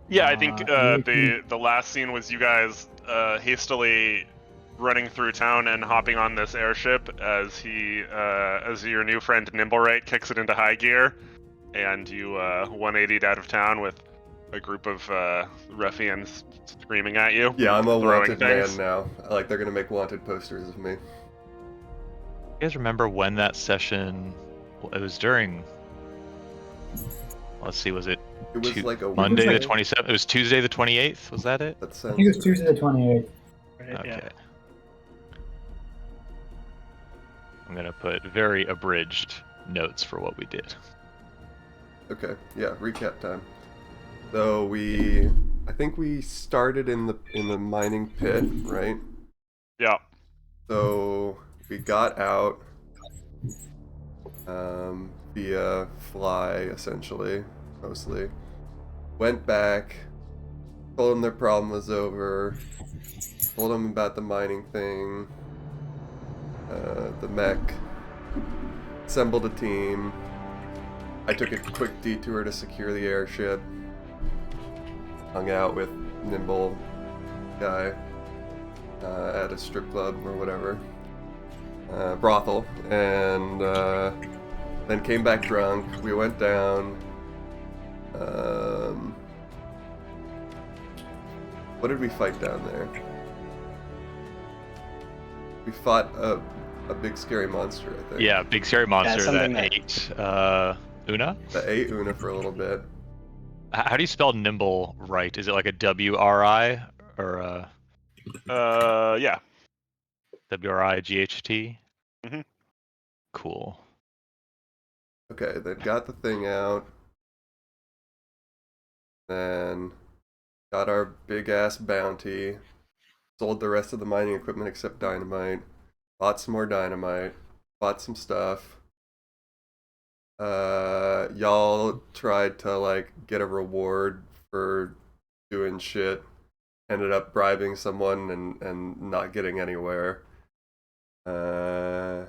Yeah, I think You- the last scene was you guys hastily running through town and hopping on this airship as as your new friend Nimblewright kicks it into high gear, and you 180'd out of town with a group of ruffians screaming at you, Yeah, I'm a throwing wanted things. man now. Like, they're gonna make wanted posters of me. You guys remember when that session? It was during. Let's see, was it It was like a Monday the Wednesday? 27th? It was Tuesday the 28th. Was that it? That I sounds think it was right. Tuesday the 28th. Right? Okay. Yeah. I'm gonna put very abridged notes for what we did. Okay, yeah, recap time. So I think we started in the mining pit, right? Yeah. So we got out via fly, essentially, mostly. Went back, told them their problem was over, told them about the mining thing, the mech, assembled a team. I took a quick detour to secure the airship, hung out with Nimble guy at a strip club or whatever, brothel, and then came back drunk. We went down. What did we fight down there? We fought a big scary monster, I think. Yeah, big scary monster something that that- ate Una. That ate Una for a little bit. How do you spell nimble right? Is it like a W-R-I or a Yeah. W-R-I-G-H-T? Mhm. Cool. Okay, then got the thing out. Then got our big ass bounty. Sold the rest of the mining equipment except dynamite. Bought some more dynamite. Bought some stuff. Y'all tried to like get a reward for doing shit. Ended up bribing someone and not getting anywhere. I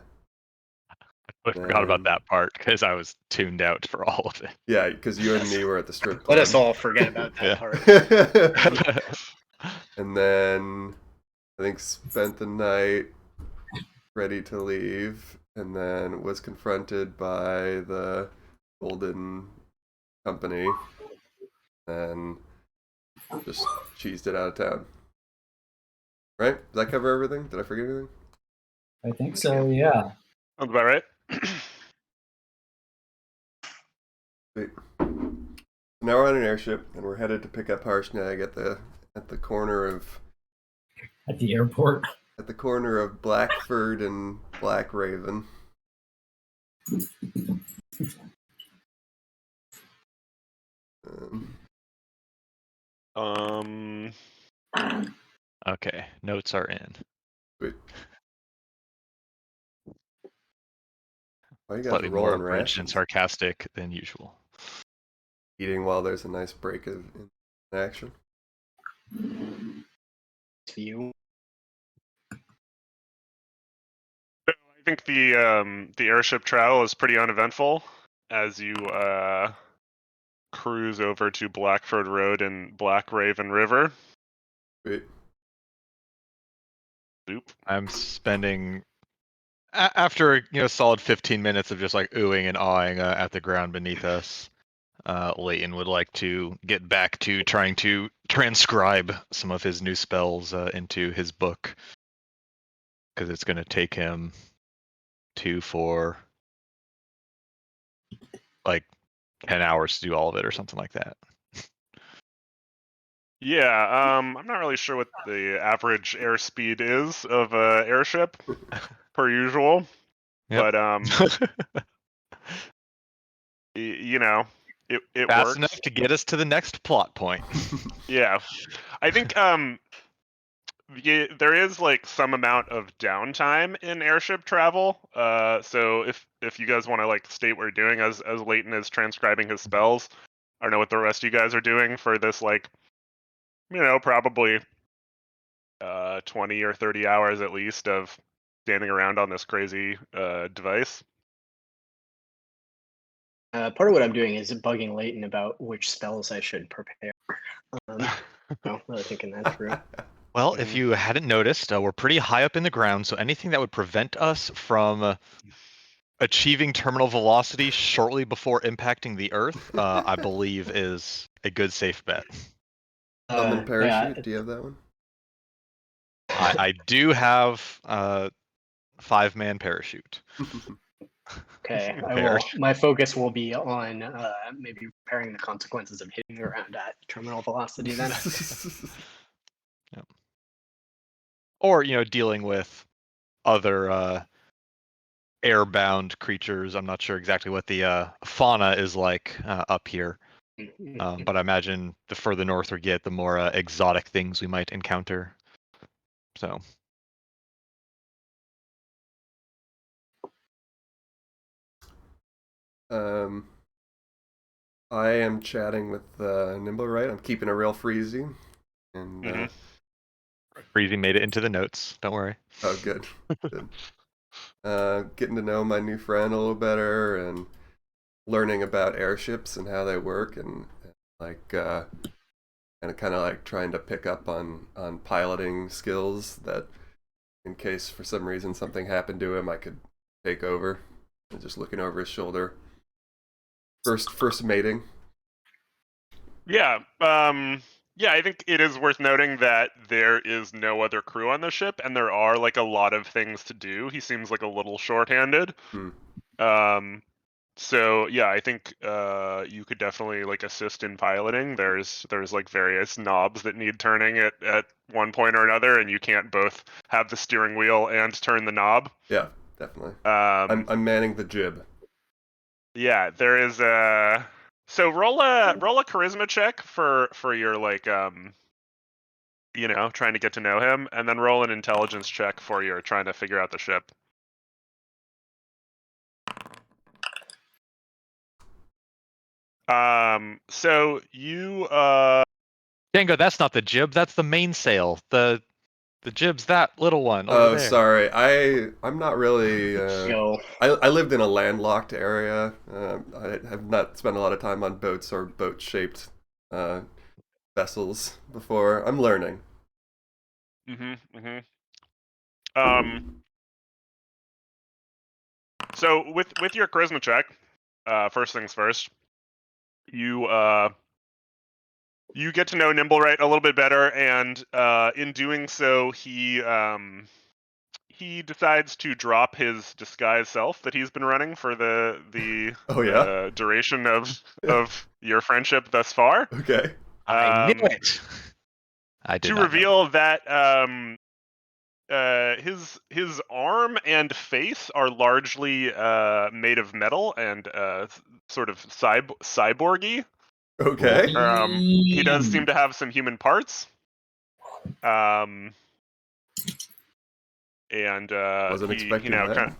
forgot about that part because I was tuned out for all of it. Yeah, because you and me were at the strip club. Let us all forget about that Yeah. part. And then I think spent the night ready to leave, and then was confronted by the Golden Company, and just cheesed it out of town. Right? Does that cover everything? Did I forget anything? I think so, yeah. Sounds about right. Wait. Now we're on an airship, and we're headed to pick up Harshnag at the corner of At the airport. Blackford and Black Raven. Okay, notes are in. Wait. Why you guys Slightly more rolling abridged and rations? sarcastic than usual. Eating while there's a nice break in action. View. I think the airship travel is pretty uneventful as you cruise over to Blackford Road and Black Raven River. Wait. Boop. I'm spending after a solid 15 minutes of just like oohing and awing at the ground beneath us. Leighton would like to get back to trying to transcribe some of his new spells into his book because it's going to take him 10 hours to do all of it or something like that. Yeah, I'm not really sure what the average airspeed is of a airship, per usual. Yep. But it Fast works enough to get us to the next plot point. Yeah, I think there is like some amount of downtime in airship travel. So if you guys want to like state what you're doing as Leighton is transcribing his spells, I don't know what the rest of you guys are doing for this like, probably 20 or 30 hours at least of standing around on this crazy device. Part of what I'm doing is bugging Leighton about which spells I should prepare. No, really thinking that through. Well, if you hadn't noticed, we're pretty high up in the ground, so anything that would prevent us from achieving terminal velocity shortly before impacting the Earth, I believe is a good safe bet. Summon parachute. Yeah, Do you have that one? I do have 5-man parachute. okay. Prepared. My focus will be on maybe repairing the consequences of hitting the ground at terminal velocity then. Or, dealing with other airbound creatures. I'm not sure exactly what the fauna is like up here. But I imagine the further north we get, the more exotic things we might encounter. So, I am chatting with Nimble, right? I'm keeping it real freezy. And Mhm. Breezy made it into the notes. Don't worry. oh, good. Good. Getting to know my new friend a little better and learning about airships and how they work and like and kind of like trying to pick up on piloting skills that in case for some reason something happened to him I could take over and just looking over his shoulder. First mating. Yeah. Yeah, I think it is worth noting that there is no other crew on the ship, and there are like a lot of things to do. He seems like a little shorthanded. So yeah, I think you could definitely like assist in piloting. There's like various knobs that need turning at one point or another, and you can't both have the steering wheel and turn the knob. Yeah, definitely. Um, I'm manning the jib. yeah, there is a. So roll a charisma check for your like trying to get to know him, and then roll an intelligence check for your trying to figure out the ship. So you Django, that's not the jib. That's the mainsail. The jib's that little one over Oh, there. sorry. I'm not really. Yo, I lived in a landlocked area. I have not spent a lot of time on boats or boat-shaped vessels before. I'm learning. So with your charisma check, first things first, you get to know Nimblewright a little bit better, and in doing so, he decides to drop his disguise self that he's been running for the Oh yeah. duration of your friendship thus far. Okay. I knew it. I did to not know reveal that his arm and face are largely made of metal and sort of cyborgy. Okay. He does seem to have some human parts. And Wasn't he expecting that. kind of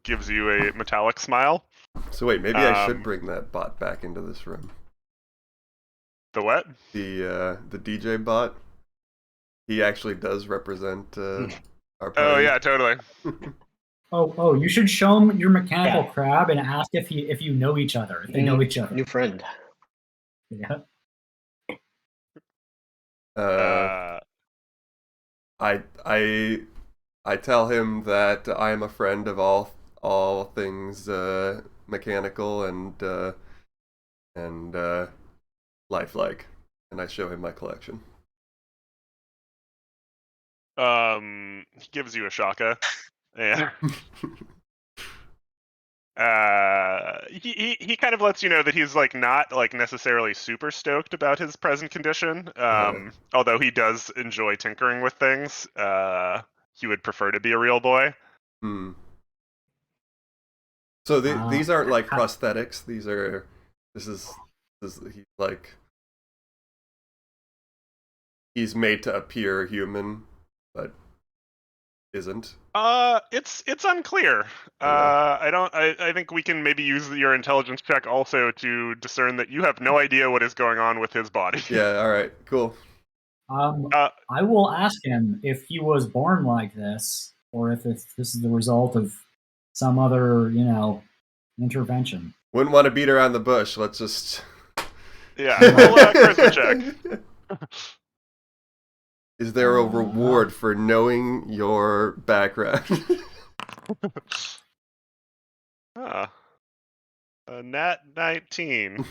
gives you a metallic smile. So wait, maybe I should bring that bot back into this room. The what? The DJ bot. He actually does represent our party. Oh yeah, totally. Oh, you should show him your mechanical crab and ask if you know each other. If they know each other. new friend. Yeah. I tell him that I am a friend of all things mechanical and lifelike, and I show him my collection. He gives you a shaka. Yeah. He kind of lets you know that he's like not like necessarily super stoked about his present condition. Although he does enjoy tinkering with things. He would prefer to be a real boy. So these aren't like prosthetics. This is he's like he's made to appear human, but isn't. It's unclear. I think we can maybe use your intelligence check also to discern that you have no idea what is going on with his body. Yeah, alright, cool. I will ask him if he was born like this, or if this is the result of some other, intervention. Wouldn't want to beat around the bush, let's just... Yeah, roll a charisma check. Is there a reward for knowing your background? Ah, a nat 19.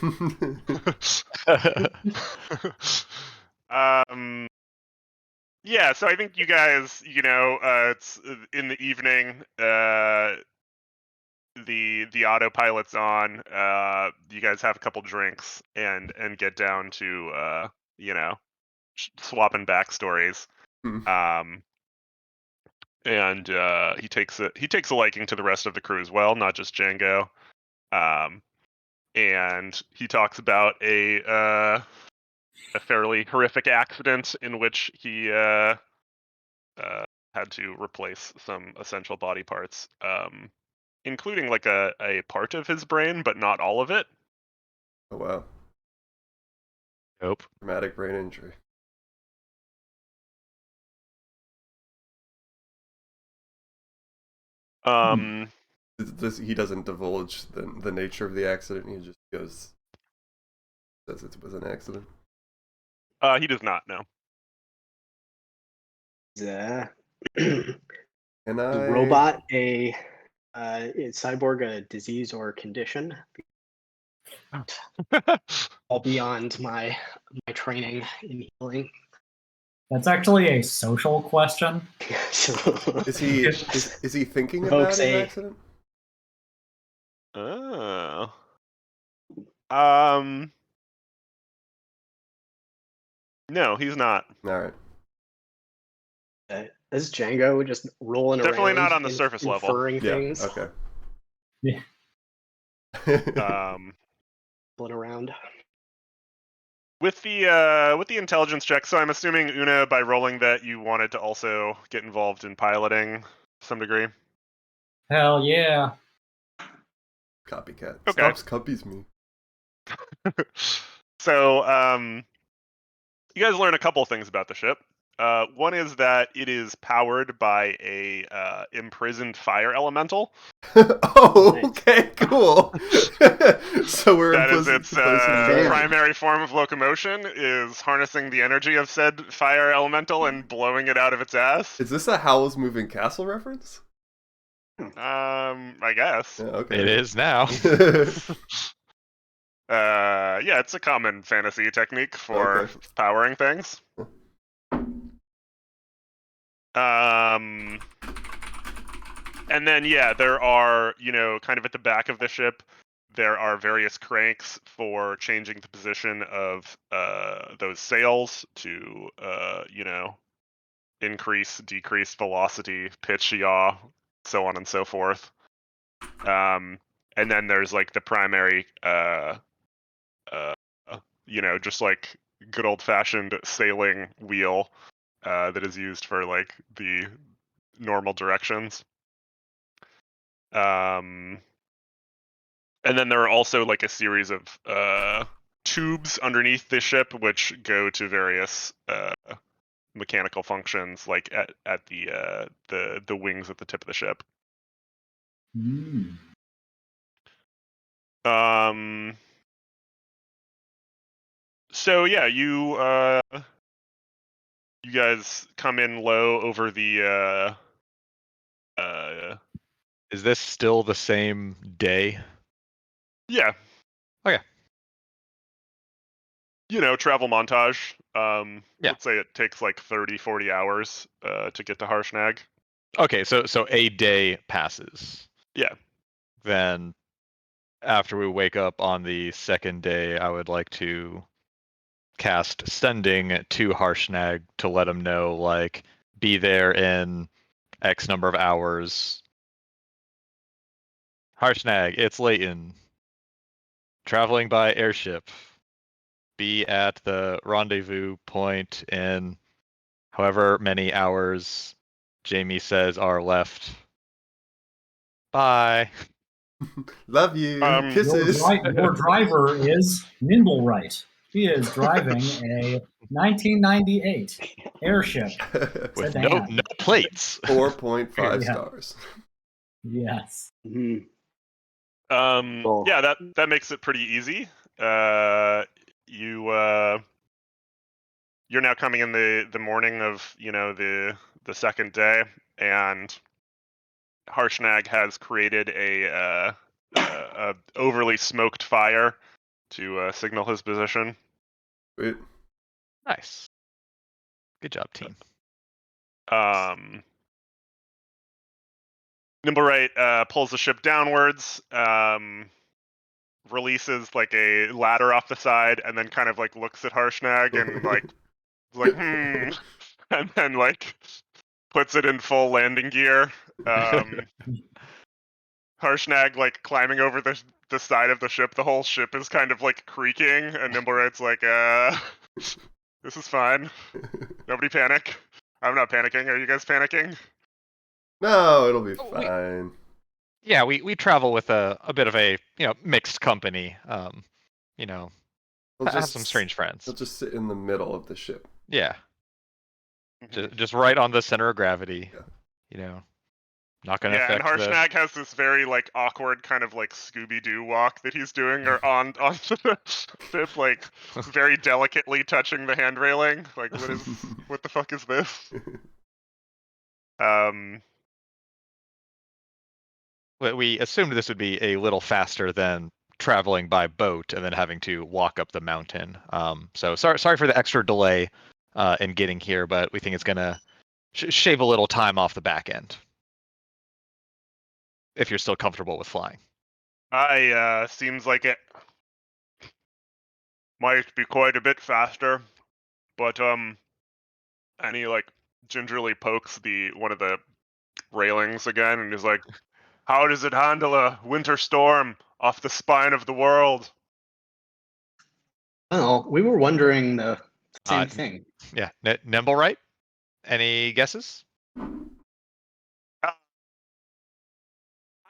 um, yeah, so I think you guys, it's in the evening. The autopilot's on. You guys have a couple drinks and get down to swapping backstories. Hmm. And he takes a liking to the rest of the crew as well, not just Django. And he talks about a fairly horrific accident in which he had to replace some essential body parts, including like a part of his brain, but not all of it. Oh wow. Nope. Traumatic brain injury. He doesn't divulge the nature of the accident. He just says it was an accident. He does not know. The And I robot is cyborg a disease or condition? All beyond my training in healing. That's actually a social question. So is he thinking about Provokes his a- accident? Oh. No, he's not. All right. Is Django just rolling Definitely around? not on the surface level. inferring Yeah. things, Okay. Yeah. rolling around. With the intelligence check, so I'm assuming Una, by rolling that, you wanted to also get involved in piloting to some degree. Hell yeah. Copycat. Okay. Stops copies me. So, you guys learn a couple things about the ship. One is that it is powered by a imprisoned fire elemental. Oh, Nice. okay, cool. So we're That is implicit- its implicit- primary form of locomotion, is harnessing the energy of said fire elemental and blowing it out of its ass. Is this a Howl's Moving Castle reference? I guess. Yeah, okay. It is now. Yeah, it's a common fantasy technique for Okay. powering things. And then, yeah, there are, kind of at the back of the ship, there are various cranks for changing the position of those sails to, increase, decrease velocity, pitch, yaw, so on and so forth. And then there's like the primary, just like good old fashioned sailing wheel that is used for like the normal directions. And then there are also like a series of tubes underneath the ship which go to various mechanical functions, like at the wings at the tip of the ship. Mm. So yeah, you guys come in low over the Is this still the same day? yeah. Okay. Travel montage. Yeah. Let's say it takes like 30-40 hours to get to Harshnag. Okay, so a day passes. Yeah. Then after we wake up on the second day, I would like to cast Sending to Harshnag to let him know, like, be there in X number of hours. Harshnag, it's Leighton. Traveling by airship. Be at the rendezvous point in however many hours Jamie says are left. Bye. Love you. Um, Kisses. Your driver is Nimblewright. He is driving a 1998 airship. With Sedan. no plates. 4.5 Yeah. stars. Yes. Mhm. Cool. Yeah, that makes it pretty easy. You you're now coming in the morning of the second day, and Harshnag has created a overly smoked fire to signal his position. Sweet. Nice. Good job, team. Nimblewright pulls the ship downwards, releases like a ladder off the side, and then kind of like looks at Harshnag and like and then like puts it in full landing gear. Harshnag like climbing over the side of the ship. The whole ship is kind of like creaking, and Nimblewright's like, this is fine. Nobody panic. I'm not panicking. Are you guys panicking? No, it'll be fine. Yeah, we travel with a bit of a mixed company. We'll have some strange friends. We'll just sit in the middle of the ship. Yeah. Just right on the center of gravity. Yeah. Not gonna Yeah, affect and Harshnag has this very like awkward kind of like Scooby-Doo walk that he's doing or on the ship, like very delicately touching the hand railing. Like what the fuck is this? We assumed this would be a little faster than traveling by boat and then having to walk up the mountain. So sorry for the extra delay in getting here, but we think it's gonna shave a little time off the back end. If you're still comfortable with flying. Seems like it might be quite a bit faster, but and he like gingerly pokes one of the railings again, and he's like, "How does it handle a winter storm off the spine of the world?" Well, we were wondering the same thing. Yeah, Nimblewright. Any guesses?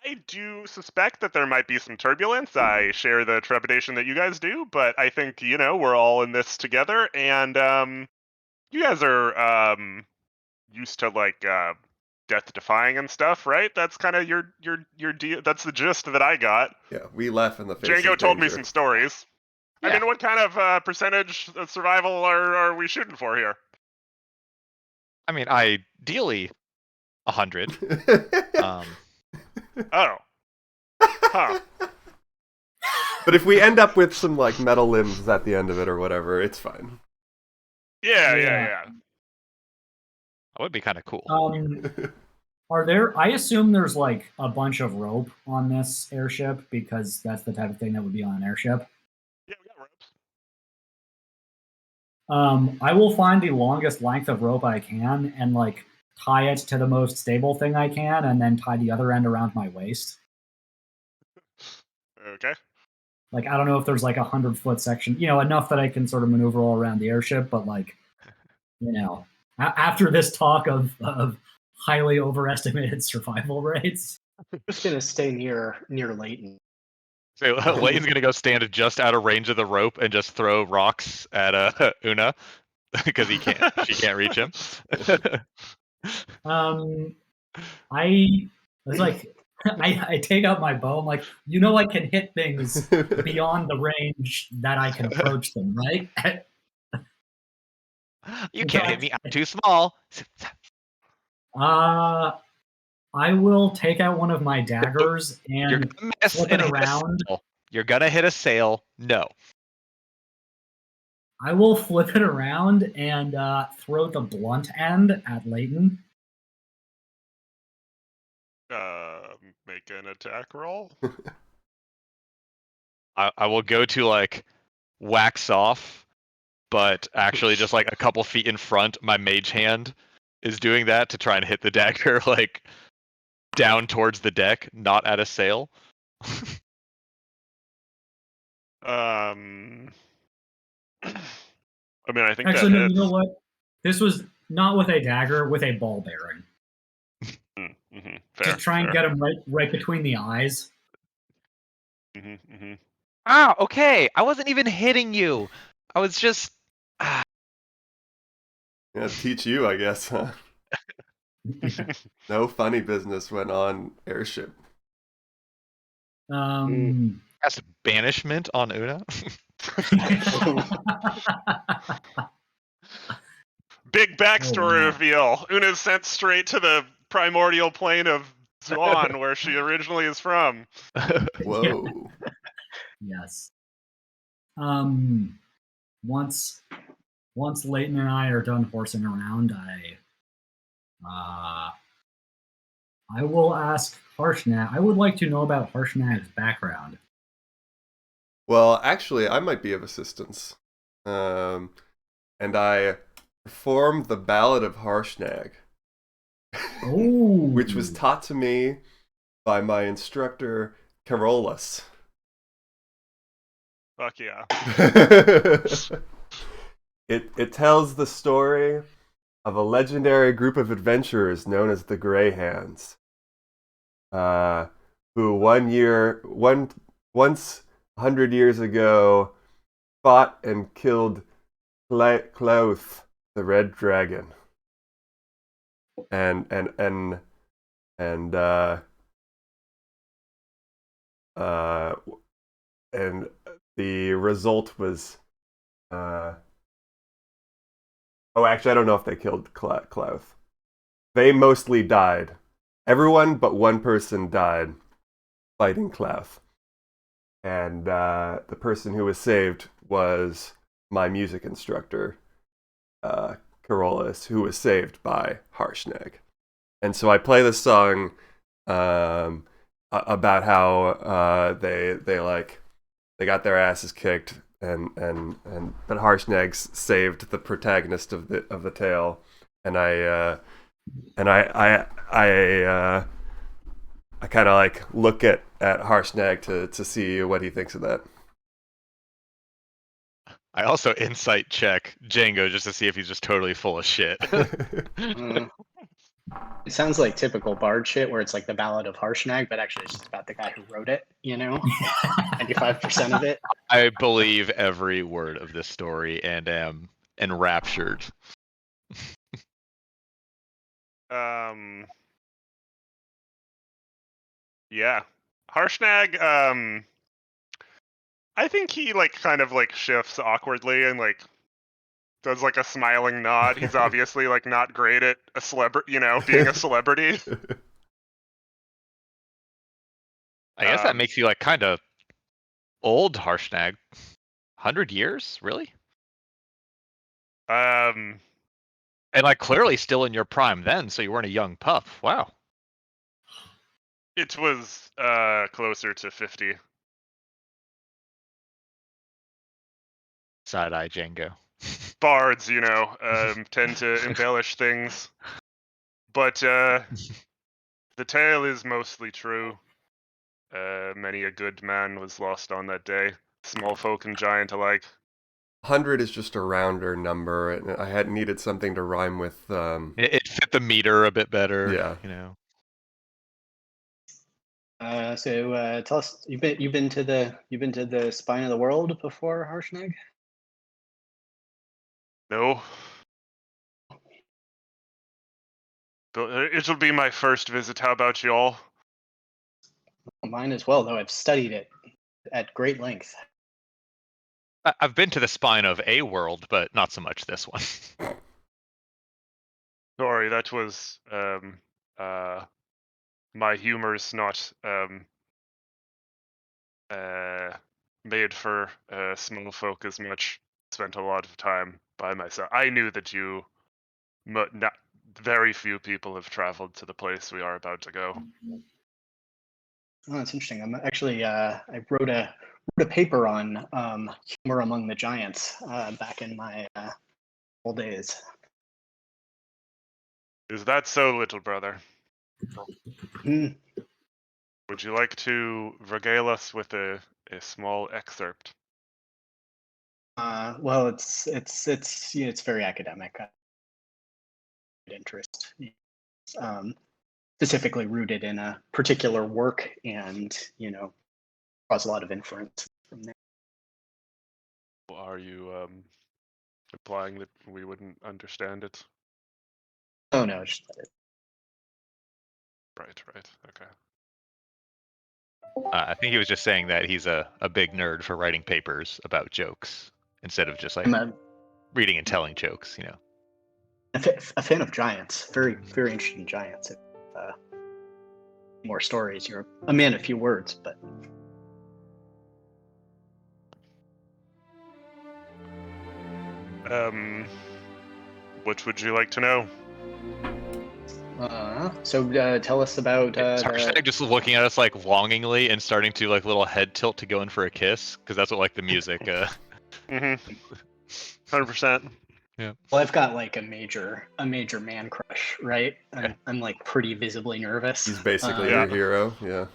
I do suspect that there might be some turbulence. I share the trepidation that you guys do, but I think we're all in this together, and you guys are used to like death defying and stuff, right? That's kind of your deal. That's the gist that I got. Yeah, we laugh in the face. Django of told me danger. some stories. Yeah. I mean, what kind of percentage of survival are we shooting for here? I mean, ideally, 100. Oh. Huh. But if we end up with some like metal limbs at the end of it or whatever, it's fine. Yeah. That would be kind of cool. I assume there's like a bunch of rope on this airship because that's the type of thing that would be on an airship. Yeah, we got ropes. I will find the longest length of rope I can and like tie it to the most stable thing I can, and then tie the other end around my waist. Okay. Like, I don't know if there's like 100-foot section, enough that I can sort of maneuver all around the airship, but like, after this talk of highly overestimated survival rates. I'm just gonna stay near Leighton. So Leighton's gonna go stand just out of range of the rope and just throw rocks at Una because she can't reach him. I was like, I take out my bow. I'm like, I can hit things beyond the range that I can approach them, right? You can't hit me. I'm too small. I will take out one of my daggers and flip it around. You're gonna hit a sail. No. I will flip it around and throw the blunt end at Leighton. Make an attack roll. I will go to like wax off, but actually just like a couple feet in front, my mage hand is doing that to try and hit the dagger like down towards the deck, not at a sail. I mean, I think actually, that no, hits. you know what? This was not with a dagger, with a ball bearing. Fair, just try and get him right between the eyes. Ah, okay. I wasn't even hitting you. I was just. Yeah, teach you, I guess, huh? No funny business went on airship. That's banishment on Una. Big backstory wow. reveal. Una's sent straight to the primordial plane of Zwan, where she originally is from. Whoa. Yes. Once Leighton and I are done horsing around, I will ask Harshnag. I would like to know about Harshnag's background. Well, actually, I might be of assistance. And I performed the Ballad of Harshnag, Oh, which was taught to me by my instructor, Carolus. Fuck yeah. It tells the story of a legendary group of adventurers known as the Greyhands, who once 100 years ago fought and killed Clouth, the Red Dragon, and the result was oh, actually, I don't know if they killed Clouth. They mostly died. Everyone but one person died fighting Clouth. And the person who was saved was my music instructor, Carolus, who was saved by Harshnag. And so I play this song about how they got their asses kicked, but Harshnag saved the protagonist of the tale, and I kind of like look at Harshnag to see what he thinks of that. I also insight check Django just to see if he's just totally full of shit. It sounds like typical bard shit where it's like the Ballad of Harshnag, but actually it's just about the guy who wrote it, 95% of it. I believe every word of this story and am enraptured. Yeah. Harshnag, I think he kind of shifts awkwardly and does a smiling nod. He's obviously not great at a celebrity, being a celebrity. I guess that makes you kind of old, Harshnag. 100 years, really? And clearly still in your prime then, so you weren't a young pup. Wow. It was closer to 50. Side-eye Django. Bards, tend to embellish things. But the tale is mostly true. Many a good man was lost on that day, small folk and giant alike. 100 is just a rounder number, and I had needed something to rhyme with. It fit the meter a bit better. Yeah. So tell us, you've been to the spine of the world before, Harshnag? No. It'll be my first visit. How about y'all? Mine as well, though I've studied it at great length. I've been to the spine of a world, but not so much this one. Sorry, that was my humor's not made for small folk as much. Spent a lot of time by myself. I knew that very few people have traveled to the place we are about to go. Oh, that's interesting. I'm actually I wrote a paper on humor among the giants back in my old days. Is that so, little brother? Mm. Would you like to regale us with a small excerpt? Well, it's very academic. Interest, specifically rooted in a particular work, and draws a lot of inference from there. Are you implying that we wouldn't understand it? Oh no, just Right. Okay. I think he was just saying that he's a big nerd for writing papers about jokes instead of just reading and telling jokes. a fan of giants. Very, very interested in giants. More stories. You're a man of few words, but What would you like to know? so tell us about Harshnag just looking at us like longingly and starting to like little head tilt to go in for a kiss because that's what like the music. 100%. Well, I've got like a major man crush, right? I'm like pretty visibly nervous. He's basically Yeah. your hero. Yeah.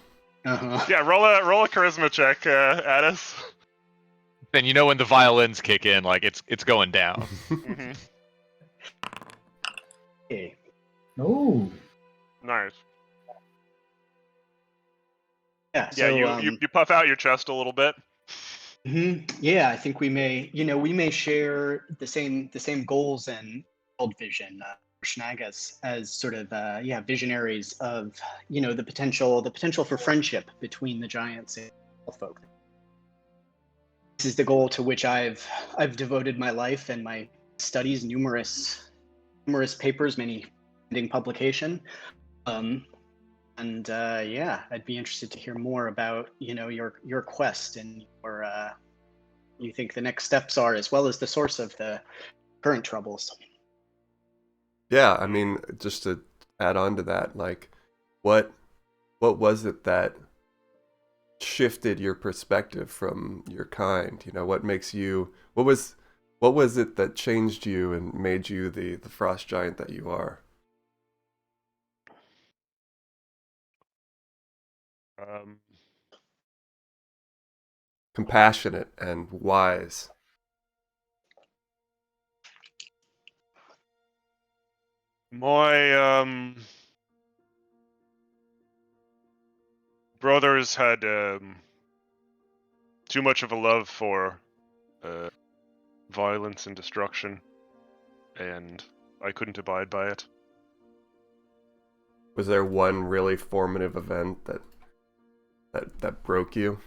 Yeah, roll a charisma check, Addis. Then you know when the violins kick in, like it's going down. Mm-hmm. Okay. Oh, Nice. Yeah. Yeah, So you puff out your chest a little bit. yeah, I think we may share the same goals and world vision. Schnag as sort of visionaries of the potential for friendship between the giants and folk. This is the goal to which I've devoted my life and my studies, numerous papers, many pending publication. And I'd be interested to hear more about your quest and your you think the next steps are, as well as the source of the current troubles. Yeah, I mean, just to add on to that, like, what was it that shifted your perspective from your kind? What makes you? What was it that changed you and made you the frost giant that you are? Compassionate and wise. My brothers had too much of a love for violence and destruction, and I couldn't abide by it. Was there one really formative event that broke you?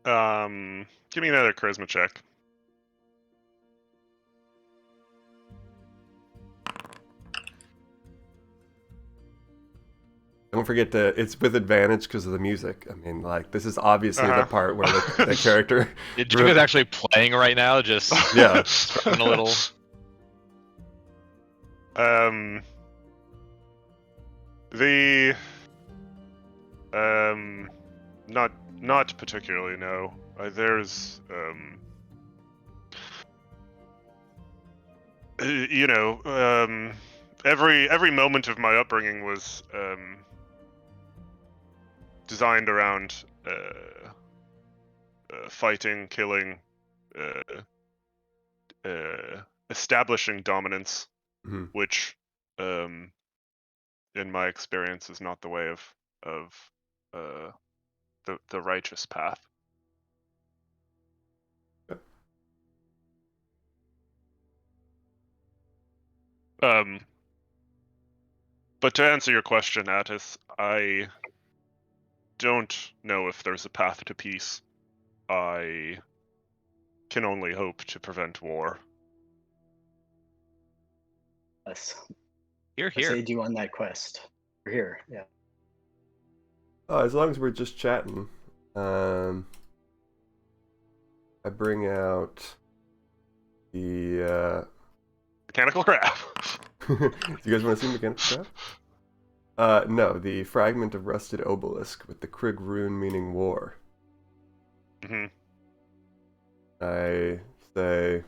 Give me another charisma check. Don't forget it's with advantage because of the music. I mean, like, this is obviously the part where the character... Jim actually playing right now, just Yeah. strumming a little. Not particularly, no. There's every moment of my upbringing was designed around fighting, killing, establishing dominance, Mhm. which, in my experience, is not the way of the righteous path. But to answer your question, Attis, I don't know if there's a path to peace. I can only hope to prevent war. Yes. Here, Let's aid you on that quest. We're here. Yeah. As long as we're just chatting, I bring out the Mechanical crab. Do you guys want to see mechanical crab? No, the fragment of rusted obelisk with the Krug rune meaning war. Mm-hmm. I say,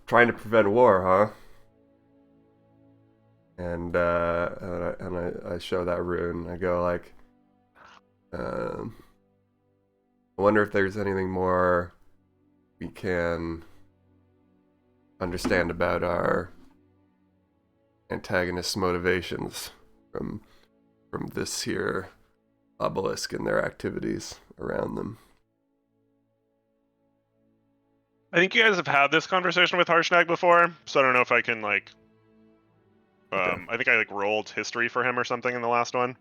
trying to prevent war, huh? And I show that rune. I go like, I wonder if there's anything more we can understand about our antagonist's motivations from this here obelisk and their activities around them. I think you guys have had this conversation with Harshnag before, so I don't know if I can like. Okay. I think I like rolled history for him or something in the last one.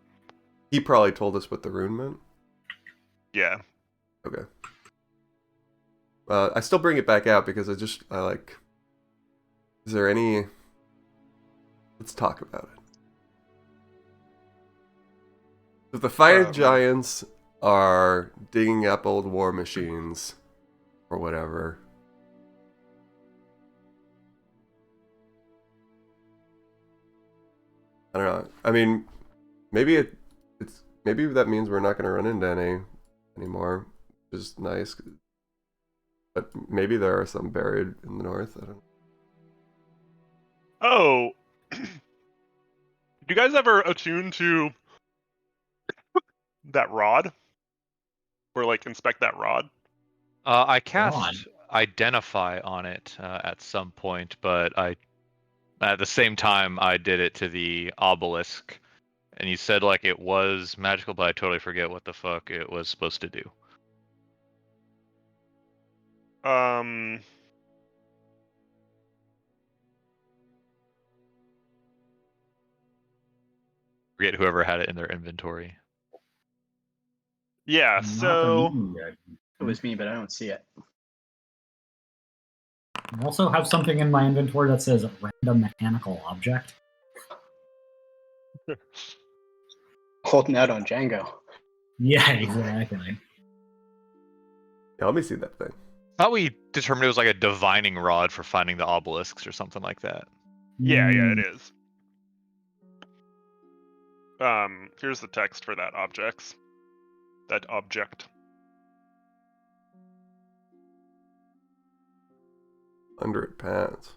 He probably told us what the rune meant. Yeah. Okay. I still bring it back out because I like. Is there any? Let's talk about it. If the fire giants are digging up old war machines or whatever, I don't know. I mean, maybe maybe that means we're not going to run into any anymore, which is nice. But maybe there are some buried in the north. I don't know. Oh, do you guys ever attune to that rod? Or like inspect that rod? I cast Identify on it at some point, but at the same time I did it to the obelisk, and you said like it was magical, but I totally forget what the fuck it was supposed to do. Forget whoever had it in their inventory. Yeah, so It was me, but I don't see it. I also have something in my inventory that says random mechanical object. Holding out on Django. Yeah, exactly. Yeah, let me see that thing. Thought we determined it was like a divining rod for finding the obelisks or something like that. yeah, it is. Here's the text for that object. £100.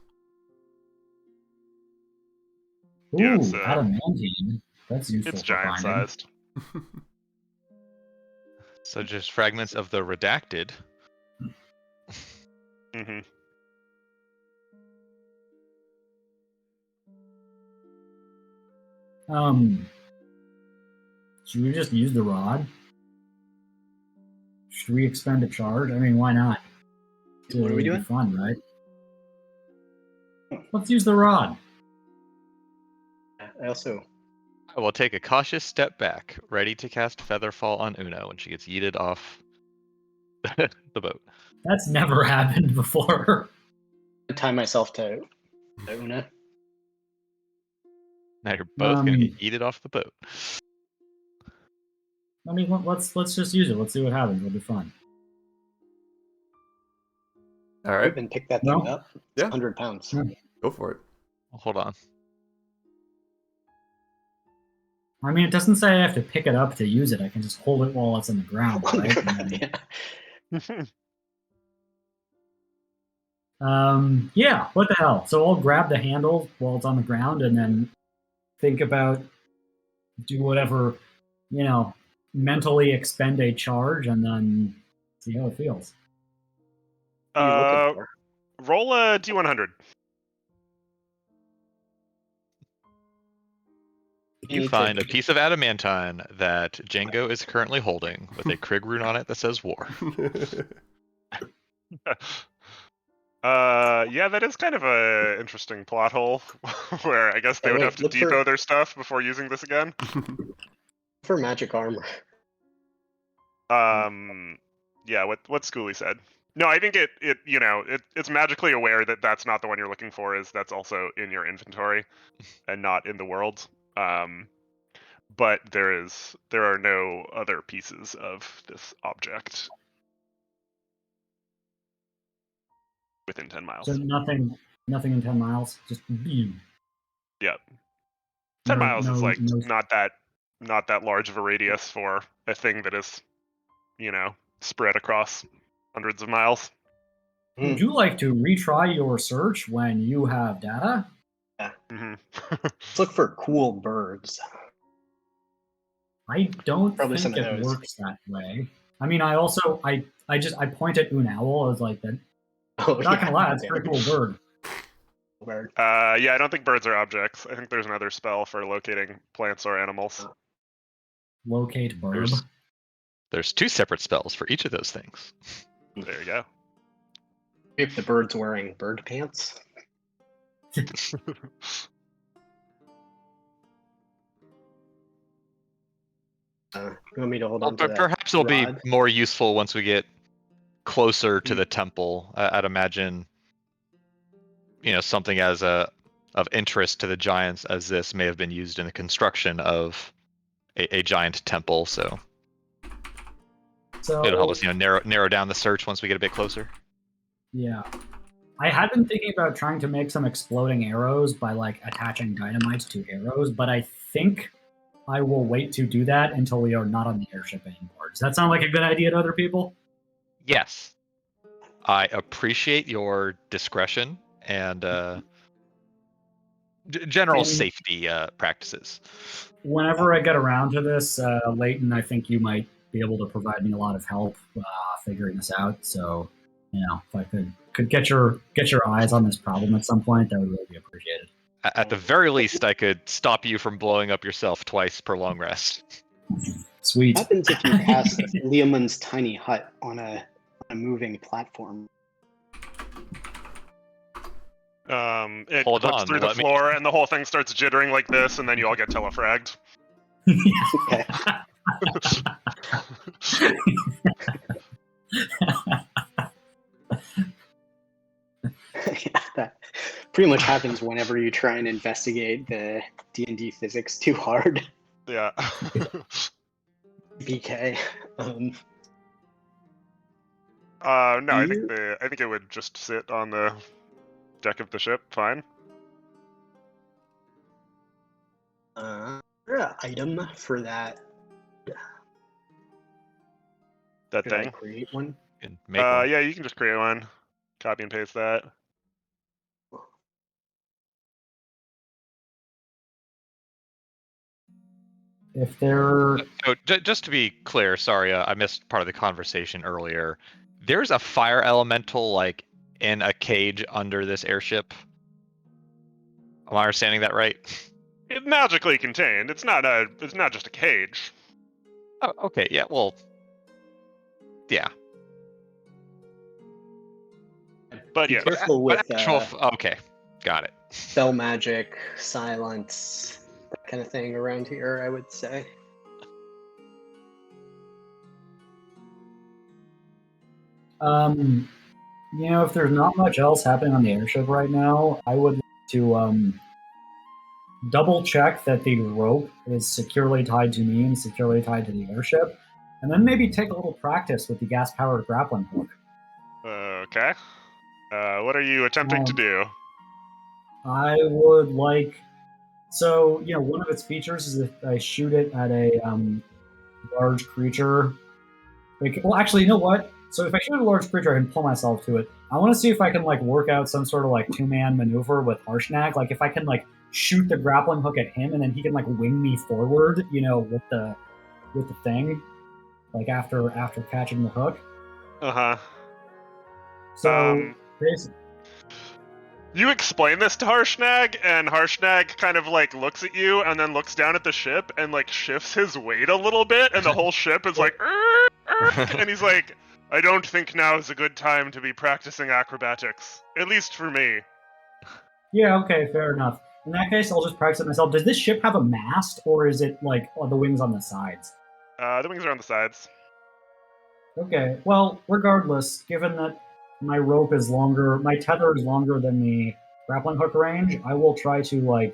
Ooh, Yeah, it's, adamantine. That's useful It's for giant finding. sized. So just fragments of the redacted. Mm-hmm. Should we just use the rod? Should we expend a charge? I mean, why not? What are we It'd be doing? fun, right? Let's use the rod. I also I will take a cautious step back, ready to cast Featherfall on Una when she gets yeeted off the boat. That's never happened before. tie myself to Una. Now you're both gonna Um, get yeeted off the boat. I mean, let's just use it. Let's see what happens. It'll be fun. All right, Even pick that No. thing up. It's Yeah. 100 pounds. Yeah. go for it. Hold on. I mean, it doesn't say I have to pick it up to use it. I can just hold it while it's on the ground, right? Yeah, what the hell? So I'll grab the handle while it's on the ground and then think about, do whatever, mentally expend a charge and then see how it feels. What are you looking for? Roll a D100. You find a piece of adamantine that Django is currently holding with a Krieg rune on it that says war. Yeah, that is kind of a interesting plot hole where I guess they would have to depot their stuff before using this again. For magic armor. Yeah, what Schoolie said. No, I think it's magically aware that that's not the one you're looking for. That's also in your inventory and not in the world. But there are no other pieces of this object within 10 miles. So nothing in 10 miles. Just Yep. 10 miles is like not that large of a radius for a thing that is, spread across hundreds of miles. Would you like to retry your search when you have data? Yeah. Mm-hmm. Let's look for cool birds. I don't Probably think some of it those. works that way. I mean, I point at Unowl. I was like, not gonna lie, it's a pretty cool bird. Bird. Yeah, I don't think birds are objects. I think there's another spell for locating plants or animals. Locate bird. There's two separate spells for each of those things. There you go. If the bird's wearing bird pants. You want me to hold on to that Perhaps it'll be rod? more useful once we get closer to the temple, I'd imagine, something as of interest to the giants as this may have been used in the construction of a giant temple. So So it'll help us, narrow down the search once we get a bit closer. yeah, I had been thinking about trying to make some exploding arrows by like attaching dynamite to arrows, but I think I will wait to do that until we are not on the airship anymore. Does that sound like a good idea to other people? Yes, I appreciate your discretion and general And- safety practices. Whenever I get around to this, Leighton, I think you might be able to provide me a lot of help figuring this out. So, if I could get your eyes on this problem at some point, that would really be appreciated. At the very least, I could stop you from blowing up yourself twice per long rest. Sweet. What happens if you cast Leoman's tiny hut on a moving platform? It Hold clips on, through the let me- floor, and the whole thing starts jittering like this, and then you all get telefragged. Okay. Yeah, that pretty much happens whenever you try and investigate the D&D physics too hard. Yeah. BK. No, I You- think it would just sit on the deck of the ship. Fine. Item for that. That Should I thing. create one? And make one. Yeah, you can just create one. Copy and paste that. If there, So, just to be clear, sorry, I missed part of the conversation earlier. There's a fire elemental like in a cage under this airship. Am I understanding that right? It's magically contained. It's not just a cage. Oh, okay. Yeah. Well. Yeah. But Be yes. careful But with okay. Got it. spell magic, silence, that kind of thing around here, I would say. if there's not much else happening on the airship right now, I would like to double check that the rope is securely tied to me and securely tied to the airship, and then maybe take a little practice with the gas-powered grappling hook. Okay. What are you attempting to Um, do? I would like. So, one of its features is if I shoot it at a large creature. Well, actually, you know what? So if I shoot a large creature, I can pull myself to it. I want to see if I can work out some sort of two-man maneuver with Harshnag. Like if I can shoot the grappling hook at him, and then he can wing me forward, with the thing, after catching the hook. Uh-huh. So basically, You explain this to Harshnag, and Harshnag kind of looks at you and then looks down at the ship and shifts his weight a little bit, and the whole ship is and he's like, I don't think now is a good time to be practicing acrobatics. At least for me. yeah, okay, fair enough. In that case, I'll just practice it myself. Does this ship have a mast, or is it the wings on the sides? The wings are on the sides. Okay, well, regardless, given that my rope is longer, my tether is longer than the grappling hook range, I will try to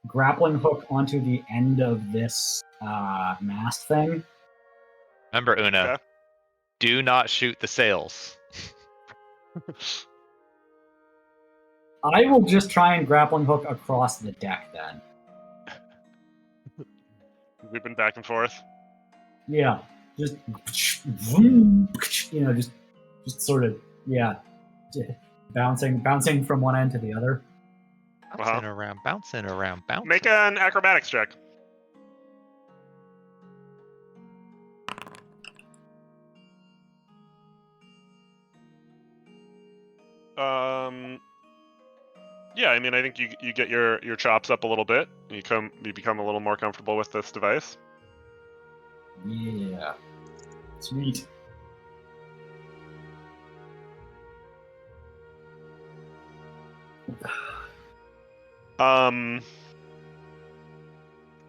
grappling hook onto the end of this mast thing. Remember, Una, Okay. do not shoot the sails. I will just try and grappling hook across the deck then. We've been back and forth. Yeah, just just sort of bouncing from one end to the other. Bouncing around, bouncing around, bouncing. Make an acrobatics check. Yeah, I mean, I think you get your chops up a little bit. You become a little more comfortable with this device. Yeah, sweet.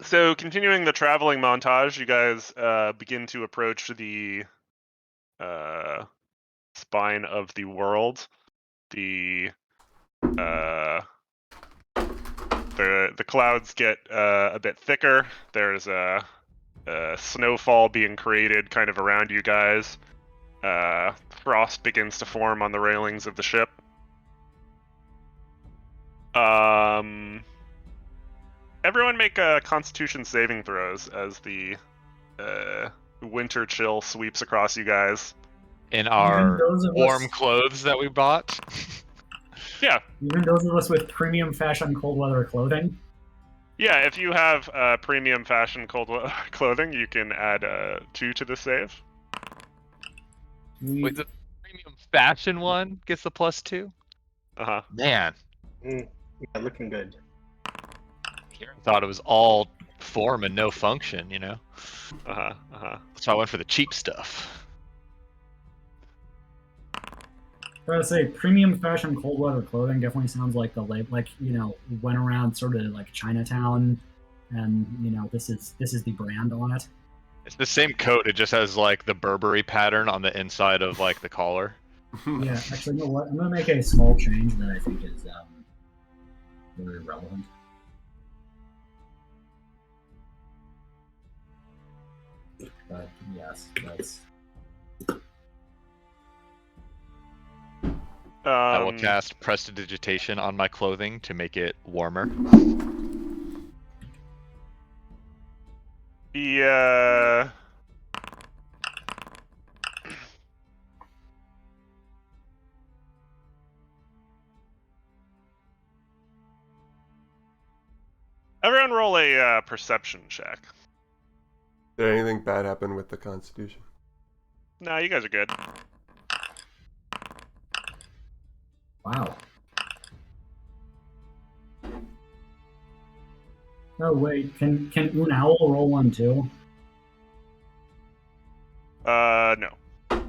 So continuing the traveling montage, you guys begin to approach the spine of the world, the clouds get a bit thicker. There's a snowfall being created kind of around you guys. Frost begins to form on the railings of the ship. Everyone make Constitution saving throws as the winter chill sweeps across you guys. In our those of warm us- clothes that we bought. Yeah, Even those of us with premium fashion cold weather clothing. yeah. If you have premium fashion clothing, you can add 2 to the save. We, Wait, the premium fashion one gets the +2? Man, Yeah, looking good. Kieran thought it was all form and no function, you know? So I went for the cheap stuff. I gotta say, premium fashion cold weather clothing definitely sounds like the like went around sort of like Chinatown, and this is the brand on it. It's the same coat, it just has like the Burberry pattern on the inside of like the collar. Yeah, actually, you know what? I'm gonna make a small change that I think is very relevant. But yes, that's. I will cast Prestidigitation on my clothing to make it warmer. Yeah. Everyone roll a perception check. Did anything bad happen with the Constitution? Nah, you guys are good. Wow. Oh wait, can Unowl roll one too? No. Oh.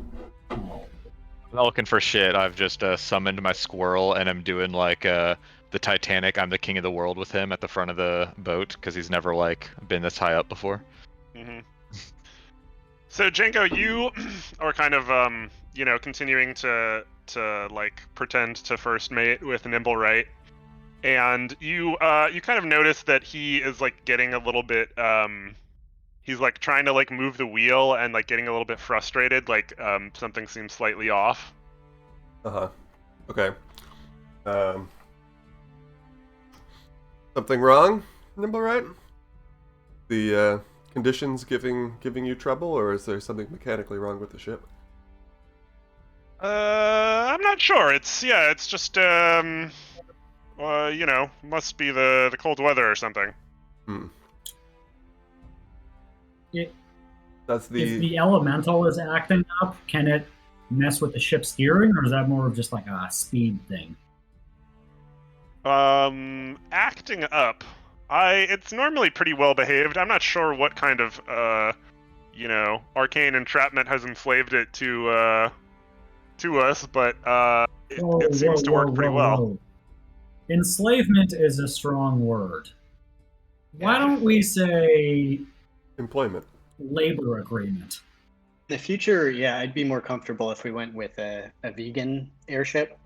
I'm not looking for shit. I've just summoned my squirrel and I'm doing like the Titanic. I'm the king of the world with him at the front of the boat because he's never like been this high up before. Mm-hmm. So Janko, you are kind of continuing to like pretend to first mate with Nimble Right, and you kind of notice that he is like getting a little bit he's like trying to like move the wheel and like getting a little bit frustrated, like something seems slightly off. Okay. Something wrong, Nimble Right? The conditions giving you trouble, or is there something mechanically wrong with the ship? I'm not sure. It's just must be the cold weather or something. That's If the elemental is acting up, can it mess with the ship's steering, or is that more of just like a speed thing? Acting up. It's normally pretty well behaved. I'm not sure what kind of arcane entrapment has enslaved it to us, but it seems to work pretty well. Whoa. Enslavement is a strong word. Why don't we say employment? Labor agreement. In the future, yeah, I'd be more comfortable if we went with a vegan airship.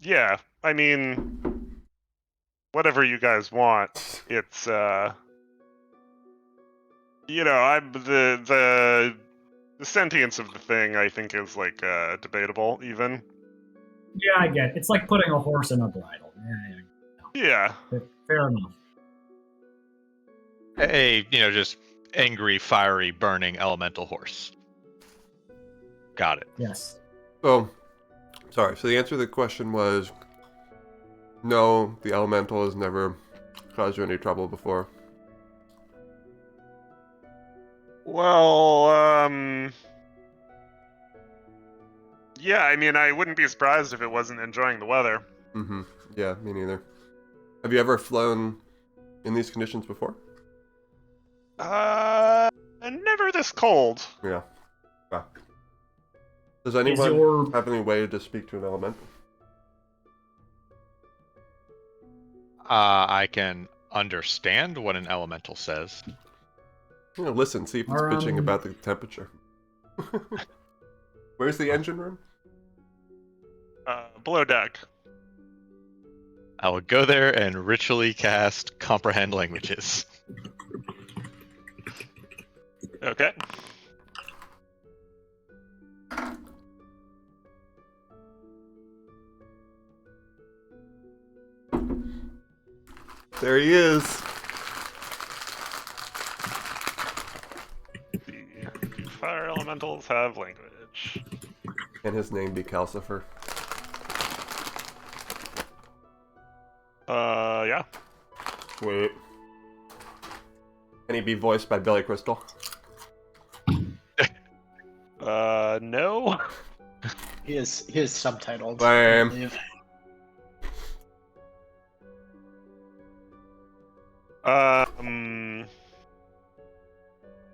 Yeah, I mean, whatever you guys want. It's I'm the sentience of the thing, I think, is like debatable even. Yeah, I get it. It's like putting a horse in a bridle. Yeah. Fair enough. Just angry, fiery, burning elemental horse. Got it. Yes. Oh, sorry. So the answer to the question was no, the elemental has never caused you any trouble before. Well, yeah, I mean, I wouldn't be surprised if it wasn't enjoying the weather. Mm-hmm. Yeah, me neither. Have you ever flown in these conditions before? Never this cold. Yeah. Does anyone have any way to speak to an elemental? I can understand what an elemental says. Listen, see if it's bitching about the temperature. Where's the engine room? Below deck. I will go there and ritually cast Comprehend Languages. Okay. There he is. The fire elementals have language. Can his name be Calcifer? Yeah. Wait. Can he be voiced by Billy Crystal? No. He is subtitled. Lame. I believe.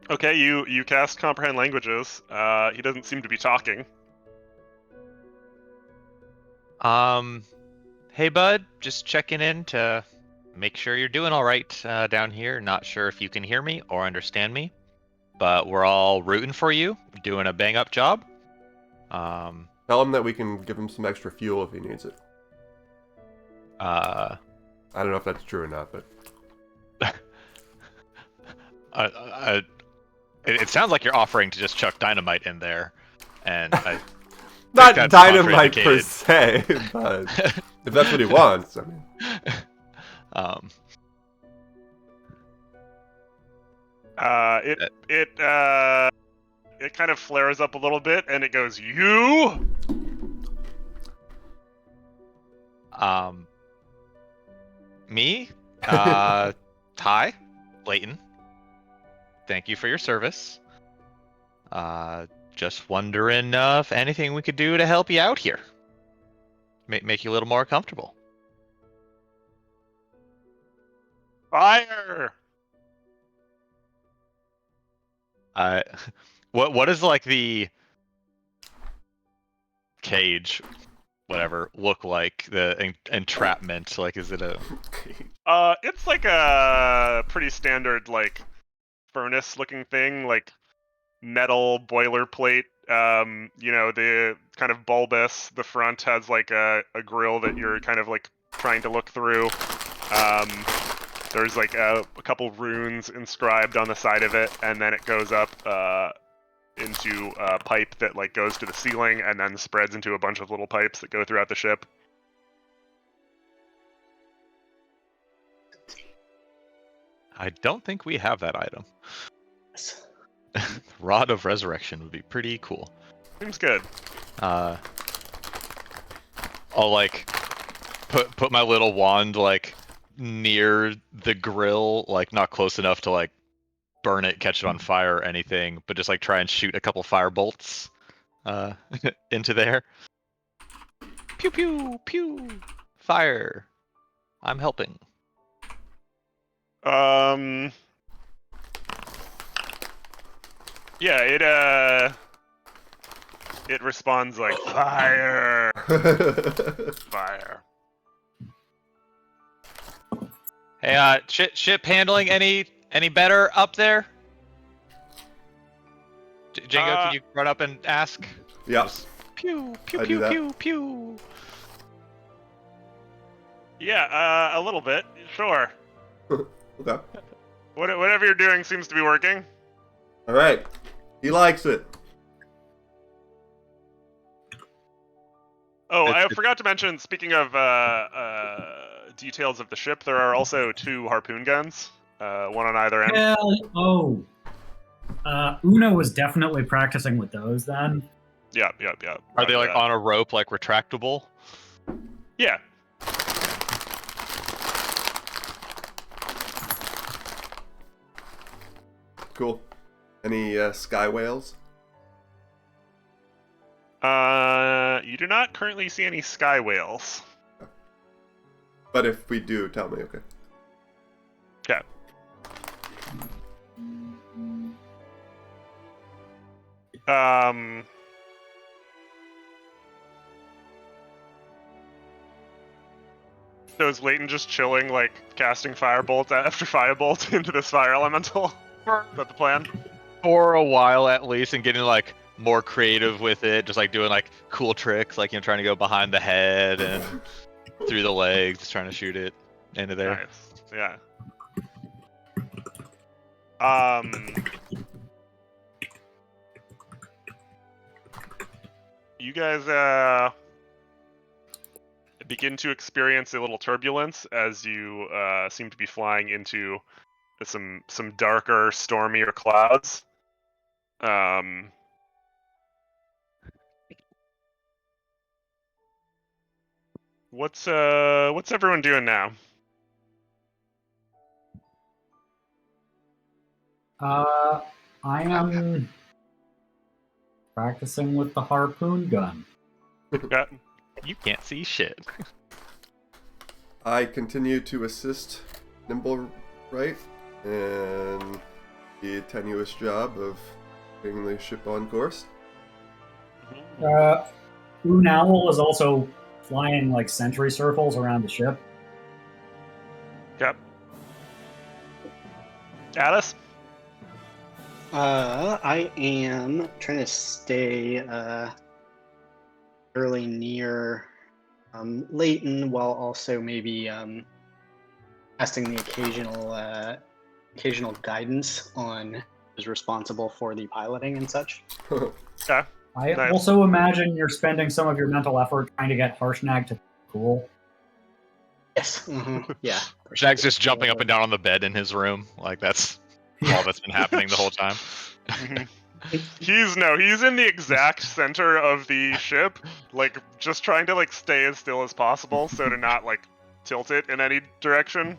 Okay, you cast comprehend languages. He doesn't seem to be talking. Hey bud, just checking in to make sure you're doing all right down here. Not sure if you can hear me or understand me, but we're all rooting for you, doing a bang up job. Tell him that we can give him some extra fuel if he needs it. I don't know if that's true or not, but it sounds like you're offering to just chuck dynamite in there, and I not that's dynamite per contraindicated. se, but if that's what he wants, I mean. It kind of flares up a little bit, and it goes, "You." Me, Ty, Leighton. Thank you for your service. Just wondering if anything we could do to help you out here. Make you a little more comfortable. Fire! What is like the cage, whatever, look like? The entrapment, like, is it a? It's like a pretty standard, like, furnace-looking thing, like metal boilerplate. The kind of bulbous. The front has like a grill that you're kind of like trying to look through. There's like a couple runes inscribed on the side of it, and then it goes up into a pipe that like goes to the ceiling, and then spreads into a bunch of little pipes that go throughout the ship. I don't think we have that item. Rod of Resurrection would be pretty cool. Seems good. I'll like put my little wand like near the grill, like not close enough to like burn it, catch it on fire or anything, but just like try and shoot a couple fire bolts into there. Pew pew pew. Fire. I'm helping. Yeah, it responds like fire. Fire. Hey, ship handling any better up there? Django, can you run up and ask? Yeah. Just pew pew I do pew that. pew pew. Yeah, a little bit. Sure. Okay. Whatever you're doing seems to be working. All right. He likes it. Oh, I It's- forgot to mention, speaking of details of the ship, there are also 2 harpoon guns, one on either end. Hell, Una was definitely practicing with those then. Yeah. Are they Roger like that. on a rope, like retractable? Yeah. Cool. Any sky whales? You do not currently see any sky whales. But if we do, tell me, okay? Okay. So is Leighton just chilling, like casting firebolt after firebolt into this fire elemental? Is that the plan? For a while at least, and getting like more creative with it, just like doing like cool tricks, like trying to go behind the head and through the legs, just trying to shoot it into there. Nice. Yeah. You guys begin to experience a little turbulence as you seem to be flying into some darker, stormier clouds. What's everyone doing now? I am practicing with the harpoon gun. Yeah. You can't see shit. I continue to assist Nimble Right and the tenuous job of bringing the ship on course. Unowl is also flying like sentry circles around the ship. Yep. Alice? I am trying to stay fairly near Leighton, while also maybe casting the occasional guidance on who's responsible for the piloting and such. Yeah. I Nice. also imagine you're spending some of your mental effort trying to get Harshnag to cool. Yes. Yeah. Shag's just jumping up and down on the bed in his room. Like that's all that's been happening the whole time. He's in the exact center of the ship, like just trying to like stay as still as possible so to not like tilt it in any direction.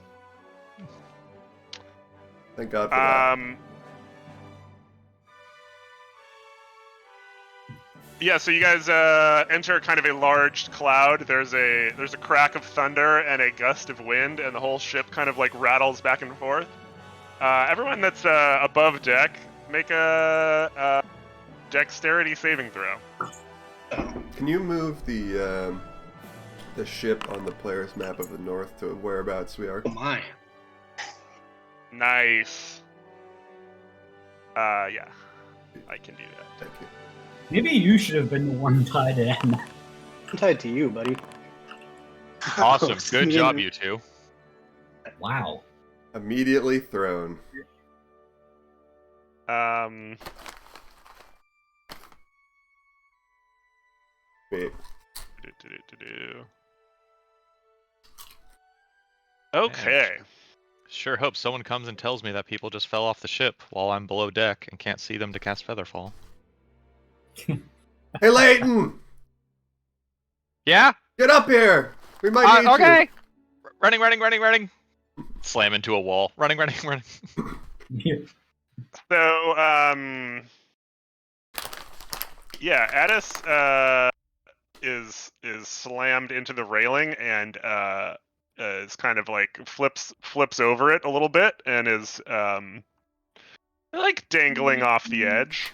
Thank God for that. Yeah, so you guys enter kind of a large cloud. There's a crack of thunder and a gust of wind, and the whole ship kind of like rattles back and forth. Everyone that's above deck, make a dexterity saving throw. Can you move the ship on the player's map of the north to whereabouts we are? Oh my. Nice. Yeah, I can do that. Thank you. Maybe you should have been the one tied in. I'm tied to you, buddy. Awesome. Good job, you two. Wow. Immediately thrown. Wait. Okay. Sure hope someone comes and tells me that people just fell off the ship while I'm below deck and can't see them to cast Featherfall. Hey, Leighton! Yeah? Get up here! We might need Okay! you. Running! Slam into a wall. Running. So, yeah, Addis is slammed into the railing and is kind of like flips over it a little bit and is like dangling off the edge.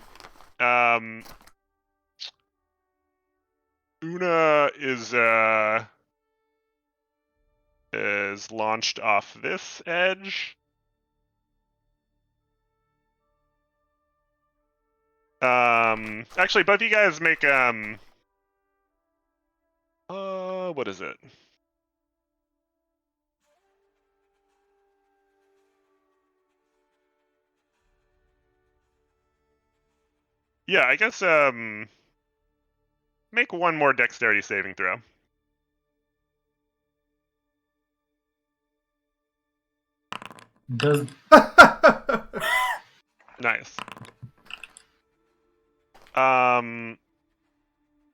Una is launched off this edge. Actually, both of you guys make what is it? Yeah, I guess make one more dexterity saving throw. Does Nice.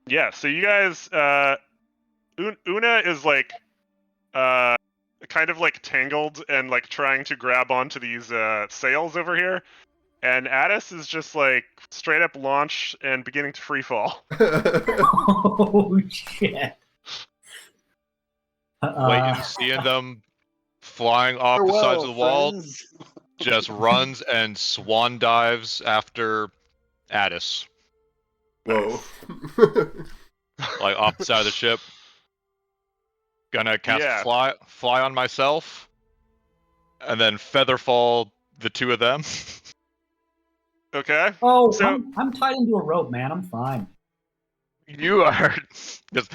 Yeah, so you guys Una is like kind of like tangled and like trying to grab onto these sails over here, and Addis is just like straight up launch and beginning to free fall. oh shit. Leighton, seeing them flying off the sides of the wall, just runs and swan dives after Addis. Whoa. Like off the side of the ship. Gonna cast Yeah. fly on myself, and then featherfall the two of them. Okay. Oh, So I'm tied into a rope, man. I'm fine. You are just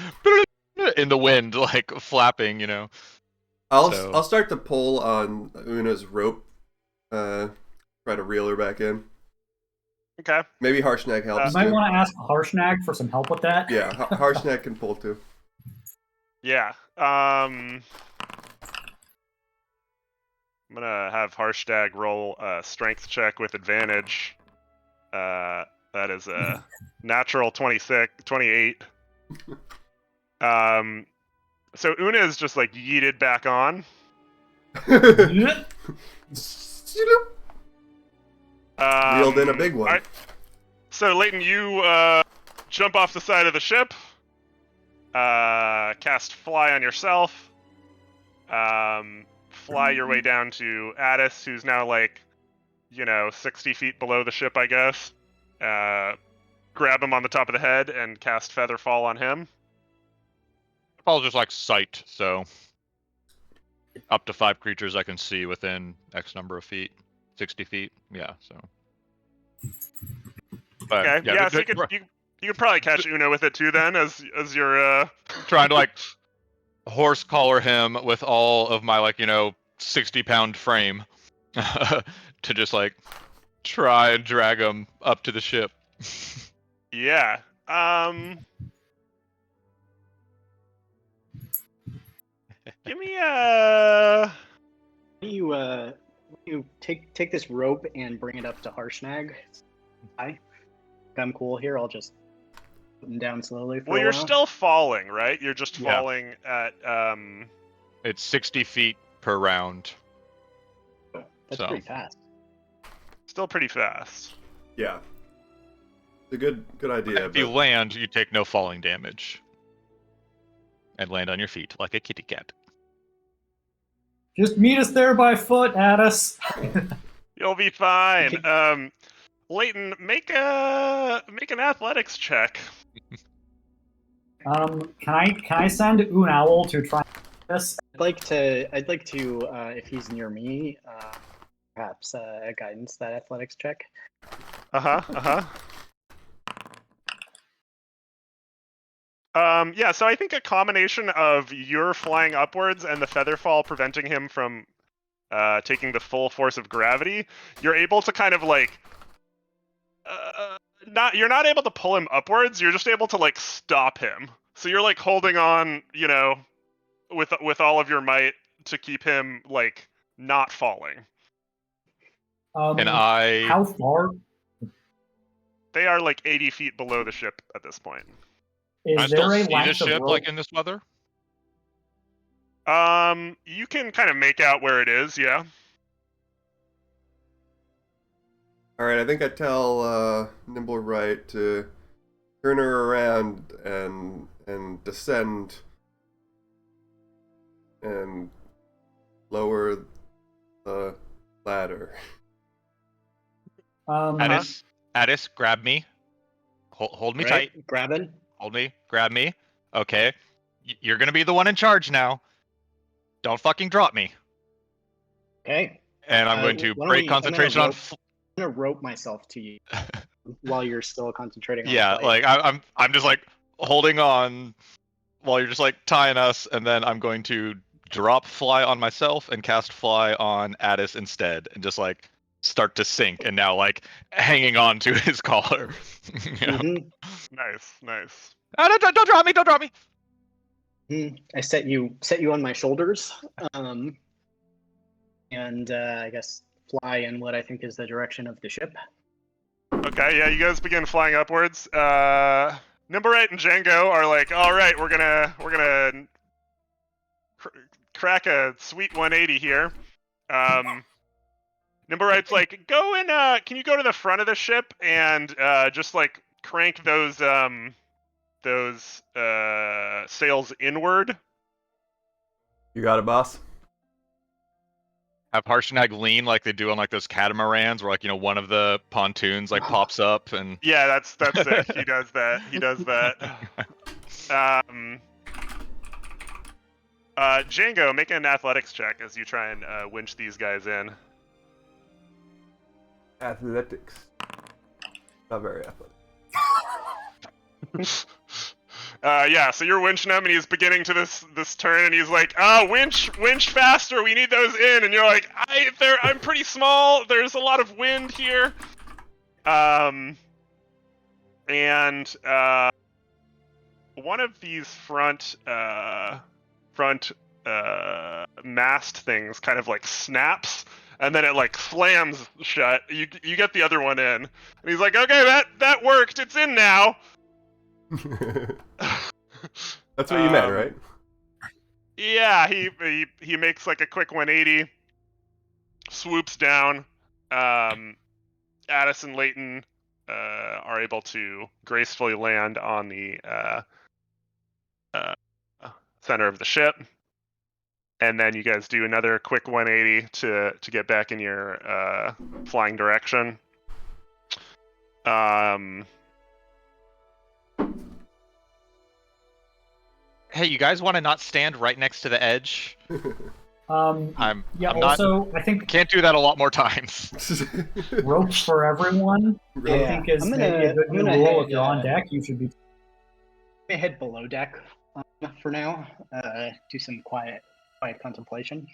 in the wind, like flapping, you know. So- I'll start to pull on Una's rope. Try to reel her back in. okay. Maybe Harshnag You helps might too. want to ask Harshnag for some help with that. Yeah, Harshnag can pull too. Yeah. I'm gonna have Harshtag roll a strength check with advantage. That is a natural 28. So Una is just like yeeted back on. Reeled in a big one. So Leighton, you jump off the side of the ship. Cast fly on yourself. Fly your way down to Addis, who's now like, 60 feet below the ship, I guess. Grab him on the top of the head and cast Feather Fall on him. I'll just like sight, so up to 5 creatures I can see within X number of feet, 60 feet. Yeah, so. But, Okay. Yeah. So you could probably catch Una with it too, then, as you're trying to like horse collar him with all of my 60-pound frame to just like try and drag him up to the ship. Yeah. Give me a. You take this rope and bring it up to Harshnag. Hi. I'm cool here. I'll just put him down slowly for Well, a you're while. still falling, right? You're just Yeah. falling at It's 60 feet per round. That's so. pretty fast. still pretty fast. Yeah. It's a good idea. If you But land, you take no falling damage. And land on your feet like a kitty cat. Just meet us there by foot, Addis. You'll be fine. Leighton, make an athletics check. Can I send Unowl to try this? I'd like to if he's near me, perhaps guidance that athletics check. Yeah, so I think a combination of your flying upwards and the feather fall preventing him from taking the full force of gravity, you're able to kind of like you're not able to pull him upwards, you're just able to like stop him. So you're like holding on, with all of your might to keep him like not falling. And I... How far? They are like 80 feet below the ship at this point. Is I there still a see the length of ship rope? like in this weather? You can kind of make out where it is, yeah. all right, I think I tell Nimble Right to turn her around and descend and lower the ladder. Addis, grab me. Hold me Right? tight. Grabbing. Hold me. Grab me. Okay. You're gonna be the one in charge now. Don't fucking drop me. Okay. And I'm going to why don't break we- concentration on... I'm gonna rope myself to you while you're still concentrating on Yeah, flight. like I'm just like holding on while you're just like tying us, and then I'm going to drop fly on myself and cast fly on Addis instead, and just like start to sink, and now like hanging on to his collar. You know? Mhm. Nice. Ah, don't drop me! Don't drop me! I set you on my shoulders, and I guess fly in what I think is the direction of the ship. Okay, yeah, you guys begin flying upwards. Nimbarite and Django are like, all right, we're gonna crack a sweet 180 here. Nimbarite's like, can you go to the front of the ship and just like crank those sails inward? You got it, boss. Have Harshnag lean like they do on like those catamarans, where like one of the pontoons like pops up and... Yeah, that's sick. He does that. Django, make an athletics check as you try and winch these guys in. Athletics. Not very athletic. Yeah, so you're winching him, and he's beginning to this turn, and he's like, winch faster, we need those in, and you're like, I'm pretty small, there's a lot of wind here. And one of these front mast things kind of like snaps, and then it like slams shut. You get the other one in, and he's like, okay, that worked, it's in now. That's what you meant, right? Yeah, he makes like a quick 180, swoops down. Addis and Leighton are able to gracefully land on the center of the ship, and then you guys do another quick 180 to get back in your flying direction. Hey, you guys want to not stand right next to the edge? I'm also, I think can't do that a lot more times. rope for everyone. I Yeah, think is I'm maybe gonna- a good I'm new gonna rule. head, If you're on uh, deck, you should be. I'm gonna head below deck for now. Do some quiet contemplation.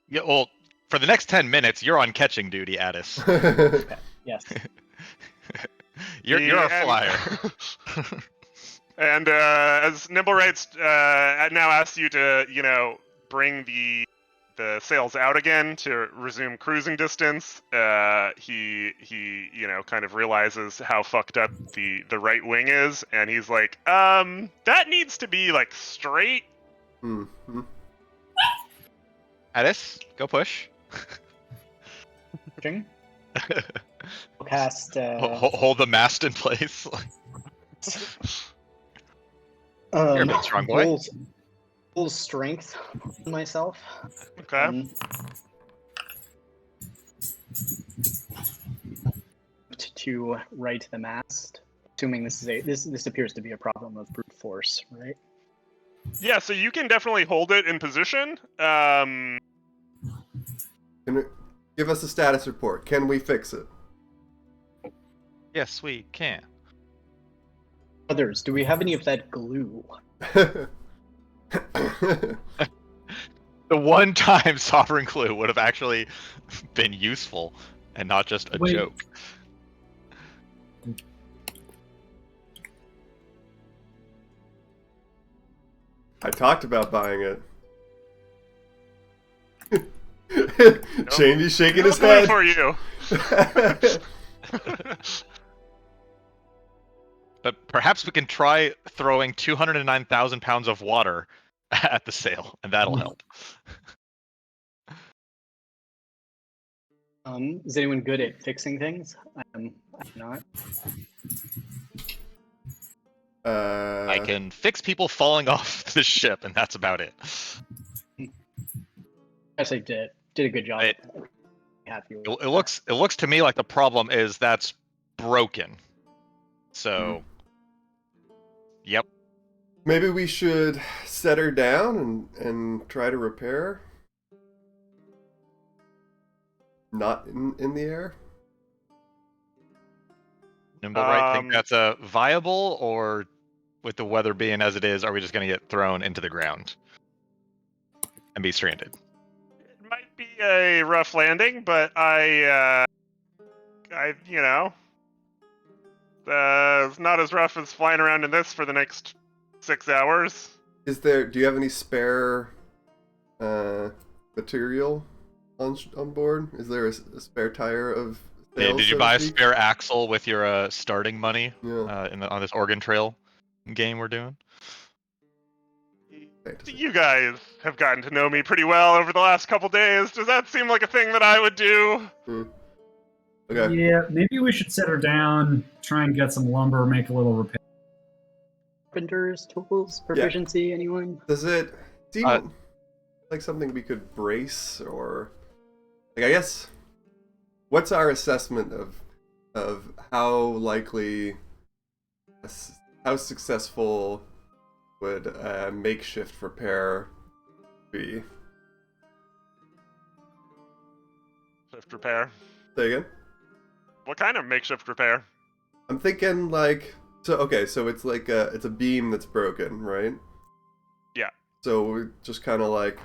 Yeah, well, for the next 10 minutes, you're on catching duty, Addis. Yes. You're a flyer. And as Nimblewright's now asks you to, bring the sails out again to resume cruising distance, he kind of realizes how fucked up the right wing is, and he's like, that needs to be like straight. Mm-hmm. Addis, go push. Pushing. We'll cast. Hold the mast in place. You're a big strong boy. Full strength on myself. Okay. To right the mast. Assuming this appears to be a problem of brute force, right? Yeah, so you can definitely hold it in position. Can we, give us a status report. Can we fix it? Yes, we can. Others, do we have any of that glue? The one time Sovereign Clue would have actually been useful and not just a Wait. joke. I talked about buying it. Jamie's shaking his Hopefully head. for you. But perhaps we can try throwing 209,000 pounds of water at the sail, and that'll help. Is anyone good at fixing things? I'm not. I can fix people falling off the ship, and that's about it. Actually, did a good job. It- Happy with It looks to me like the problem is that's broken. So, yep. Maybe we should set her down and try to repair. Not in the air. Nimblewright, think that's a viable, or with the weather being as it is, are we just going to get thrown into the ground and be stranded? It might be a rough landing, but it's not as rough as flying around in this for the next 6 hours. Do you have any spare material on board? Is there a spare tire of Yeah, sails, did you so to buy a speak? spare axle with your starting money Yeah. on this Oregon Trail game we're doing? Fantasy. You guys have gotten to know me pretty well over the last couple days. Does that seem like a thing that I would do? Okay. Yeah, maybe we should set her down, try and get some lumber, make a little repair. carpenter's tools proficiency? Anyone? Does it seem like something we could brace, or like, I guess, what's our assessment of how likely, how successful would makeshift repair be? Shift repair. Say again? What kind of makeshift repair? I'm thinking like so it's like it's a beam that's broken, right? Yeah. So we just kind of like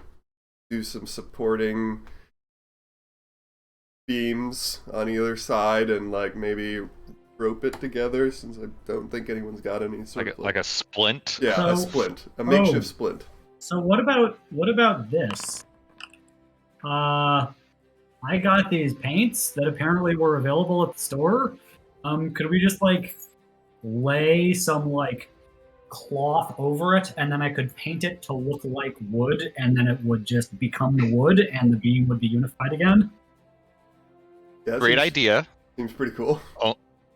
do some supporting beams on either side and like maybe rope it together, since I don't think anyone's got any sort of Like a splint. yeah, a So- splint, a makeshift Oh. splint. So what about this? I got these paints that apparently were available at the store. Could we just like lay some like cloth over it, and then I could paint it to look like wood, and then it would just become the wood, and the beam would be unified again? Yeah, that Great seems- idea. Seems pretty cool.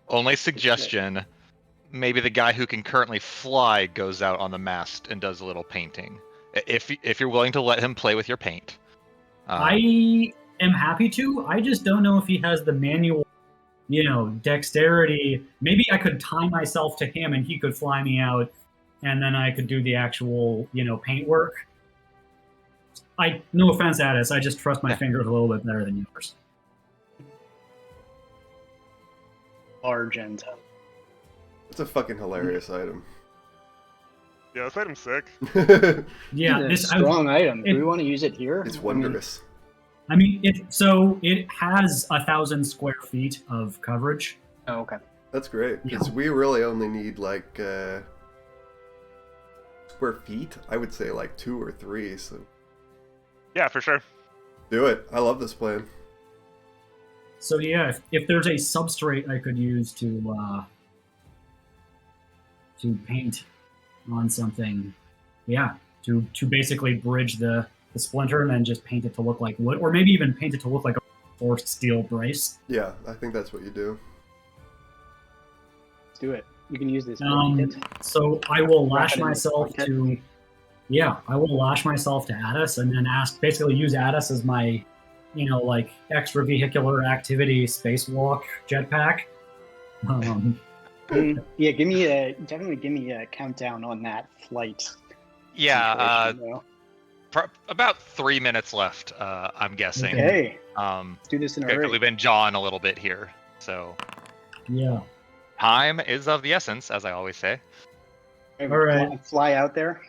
Only suggestion: maybe the guy who can currently fly goes out on the mast and does a little painting. If you're willing to let him play with your paint. I am happy to. I just don't know if he has the manual, dexterity. Maybe I could tie myself to him and he could fly me out, and then I could do the actual, paint work. No offense, Addis, I just trust my fingers a little bit better than yours. Large and It's a fucking hilarious item. Yeah, this item's sick. Yeah, it's a this strong item. Do it- we want to use it here? It's wondrous. I mean, it has 1,000 square feet of coverage. Oh, okay. That's great, because we really only need like square feet. I would say like 2 or 3. So Yeah, for sure. do it. I love this plan. So yeah, if there's a substrate I could use to paint on something, yeah, to basically bridge the splinter and then just paint it to look like wood, or maybe even paint it to look like a forced steel brace. Yeah, I think that's what you do. Let's do it. You can use this. So I will Wrap lash it in myself blanket. to, I will lash myself to Addis and then basically use Addis as my, like extra vehicular activity spacewalk jetpack. Yeah, definitely give me a countdown on that flight. Yeah, situation, though. about 3 minutes left. I'm guessing. Okay, Um, let's do this in a because hurry. we've been jawing a little bit here, so Yeah. time is of the essence, as I always say. Okay, all right. Fly out there,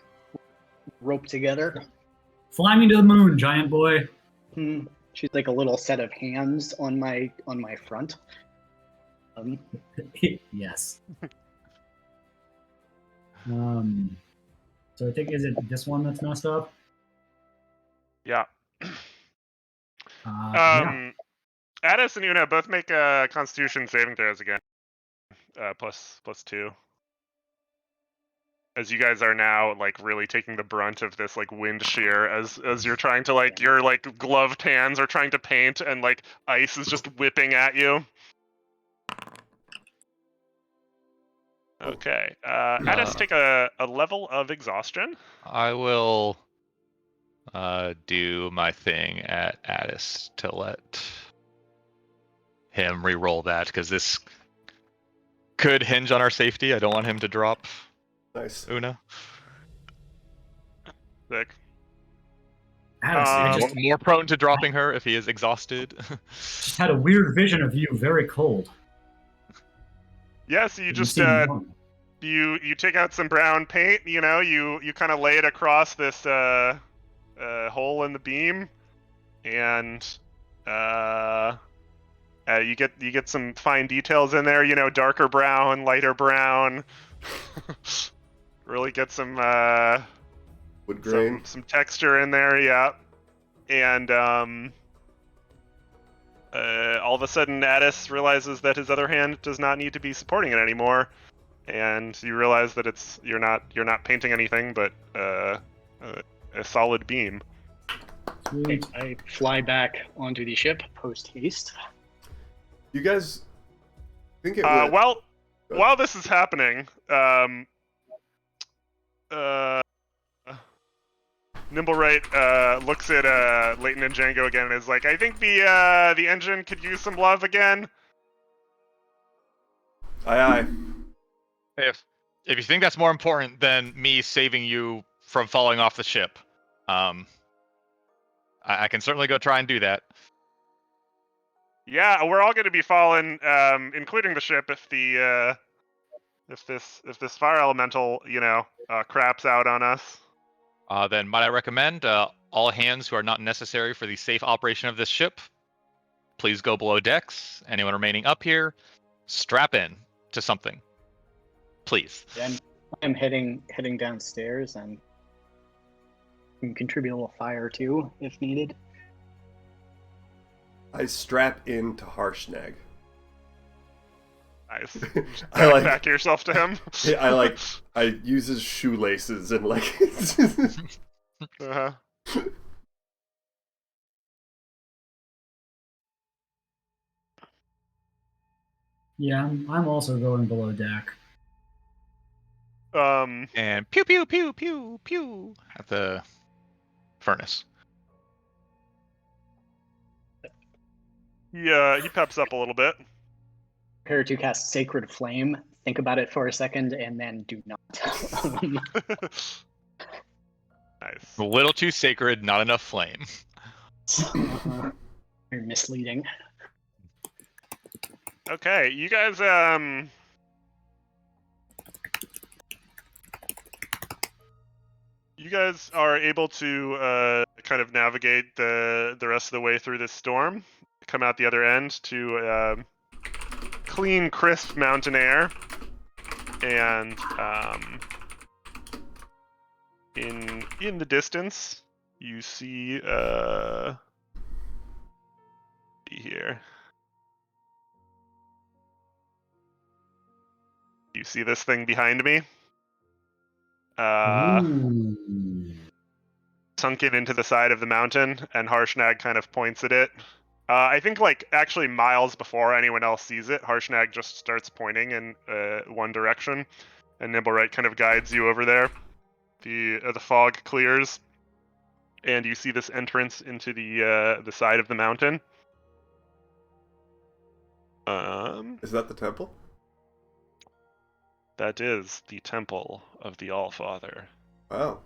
rope together. Fly me to the moon, giant boy. She's like a little set of hands on my front. Yes. So I think, is it this one that's messed up? Yeah. Yeah. Addis and Una both make Constitution saving throws again. Plus 2. As you guys are now like really taking the brunt of this like wind shear as you're trying to like your like gloved hands are trying to paint and like ice is just whipping at you. Okay. Addis, take a level of exhaustion. I will do my thing at Addis to let him re-roll that, because this could hinge on our safety. I don't want him to drop Nice. Una. Sick. Addis, I More prone to dropping her if he is exhausted. just had a weird vision of you, very cold. Yeah, so you just seem warm. you take out some brown paint, you kind of lay it across this hole in the beam, and you get some fine details in there, darker brown, lighter brown. Really get some Wood grain. some texture in there, yeah. And all of a sudden Addis realizes that his other hand does not need to be supporting it anymore, and you realize that you're not painting anything but a solid beam. Sweet. I fly back onto the ship post haste. You guys think it would... While this is happening, Nimblewright looks at Leighton and Django again and is like, I think the engine could use some love again. Aye, aye. If you think that's more important than me saving you from falling off the ship, I can certainly go try and do that. Yeah, we're all going to be falling, including the ship, if the if this fire elemental, craps out on us. Then might I recommend all hands who are not necessary for the safe operation of this ship, please go below decks. Anyone remaining up here, strap in to something, please. I'm heading downstairs and can contribute a little fire too if needed. I strap into Harshnag. Nice. I yourself to him. I use his shoelaces and like. Uh-huh. Yeah, I'm also going below deck. And pew pew pew pew pew at the furnace. He peps up a little bit. Prepare to cast Sacred Flame. Think about it for a second and then do not. Nice. A little too sacred, not enough flame. Very misleading. Okay, you guys are able to kind of navigate the rest of the way through this storm, come out the other end to clean, crisp mountain air, and in the distance you see here. You see this thing behind me? Sunken into the side of the mountain, and Harshnag kind of points at it. I think, actually miles before anyone else sees it, Harshnag just starts pointing in one direction, and Nimblewright kind of guides you over there. The fog clears, and you see this entrance into the side of the mountain. Is that the temple? That is the Temple of the Allfather. Wow.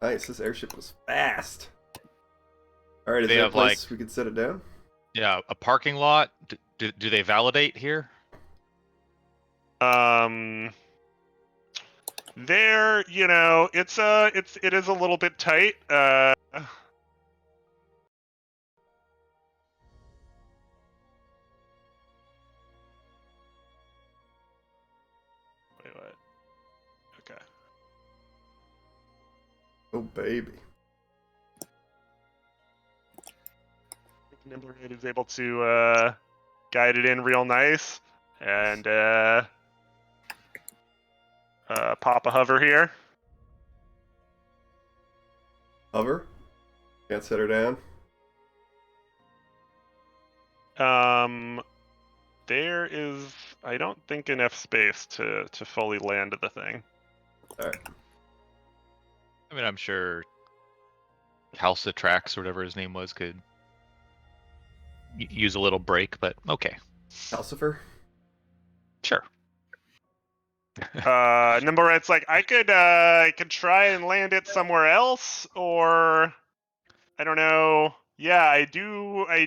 Nice. This airship was fast. All right, is They there a have, place we could set it down? Yeah, a parking lot. Do they validate here? There, it is a little bit tight. Wait, what? Okay. Oh, baby. Nimblewright is able to guide it in real nice, and pop a hover here. Hover? Can't set her down? There is, I don't think, enough space to fully land the thing. Alright. I mean, I'm sure Calcitrax or whatever his name was could use a little break, but okay. Calcifer? Sure. Nimblewright's like, I could try and land it somewhere else, or I don't know. Yeah, I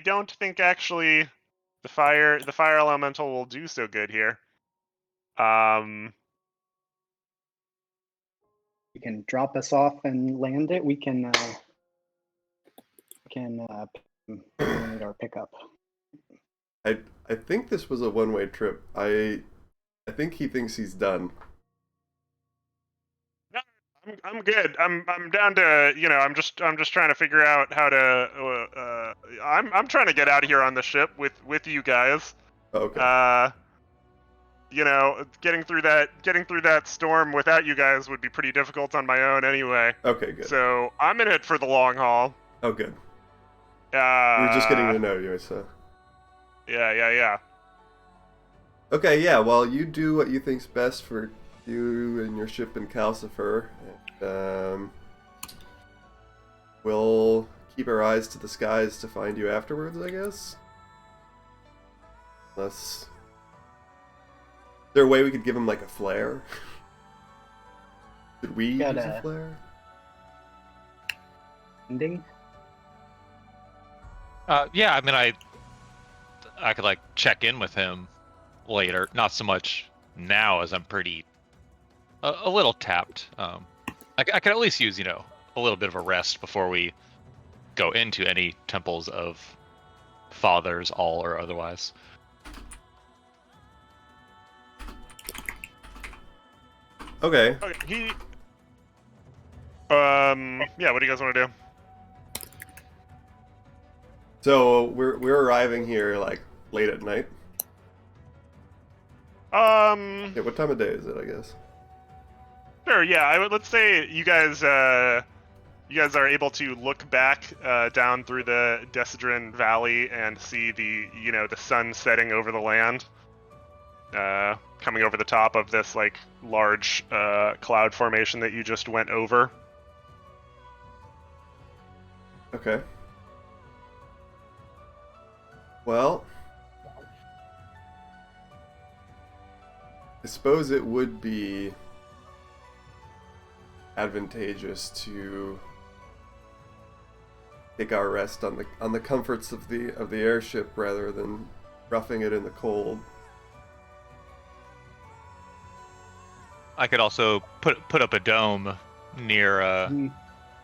don't think actually the fire elemental will do so good here. You can drop us off and land it. We need our pickup. I think this was a one-way trip. I think he thinks he's done. I'm good. I'm down to, I'm just trying to figure out how to I'm trying to get out of here on the ship with you guys. Okay. Getting through that storm without you guys would be pretty difficult on my own anyway. Okay, good. So, I'm in it for the long haul. Oh, good. We're just getting to know you, so. Yeah. Okay, yeah, well, you do what you think's best for you and your ship in Calcifer. And, we'll keep our eyes to the skies to find you afterwards, I guess. Unless there a way we could give him like a flare? Could we use Got a a- flare? Ending. Yeah, I mean, I could like check in with him later. Not so much now, as I'm pretty a little tapped. I could at least use a little bit of a rest before we go into any temples of fathers, all or otherwise. Okay. Okay, yeah, what do you guys want to do? So we're arriving here like late at night. Yeah, what time of day is it? I guess. Sure, yeah, let's say you guys are able to look back down through the Decidrin Valley and see the sun setting over the land, coming over the top of this like large cloud formation that you just went over. Okay. Well, I suppose it would be advantageous to take our rest on the comforts of the airship rather than roughing it in the cold. I could also put up a dome near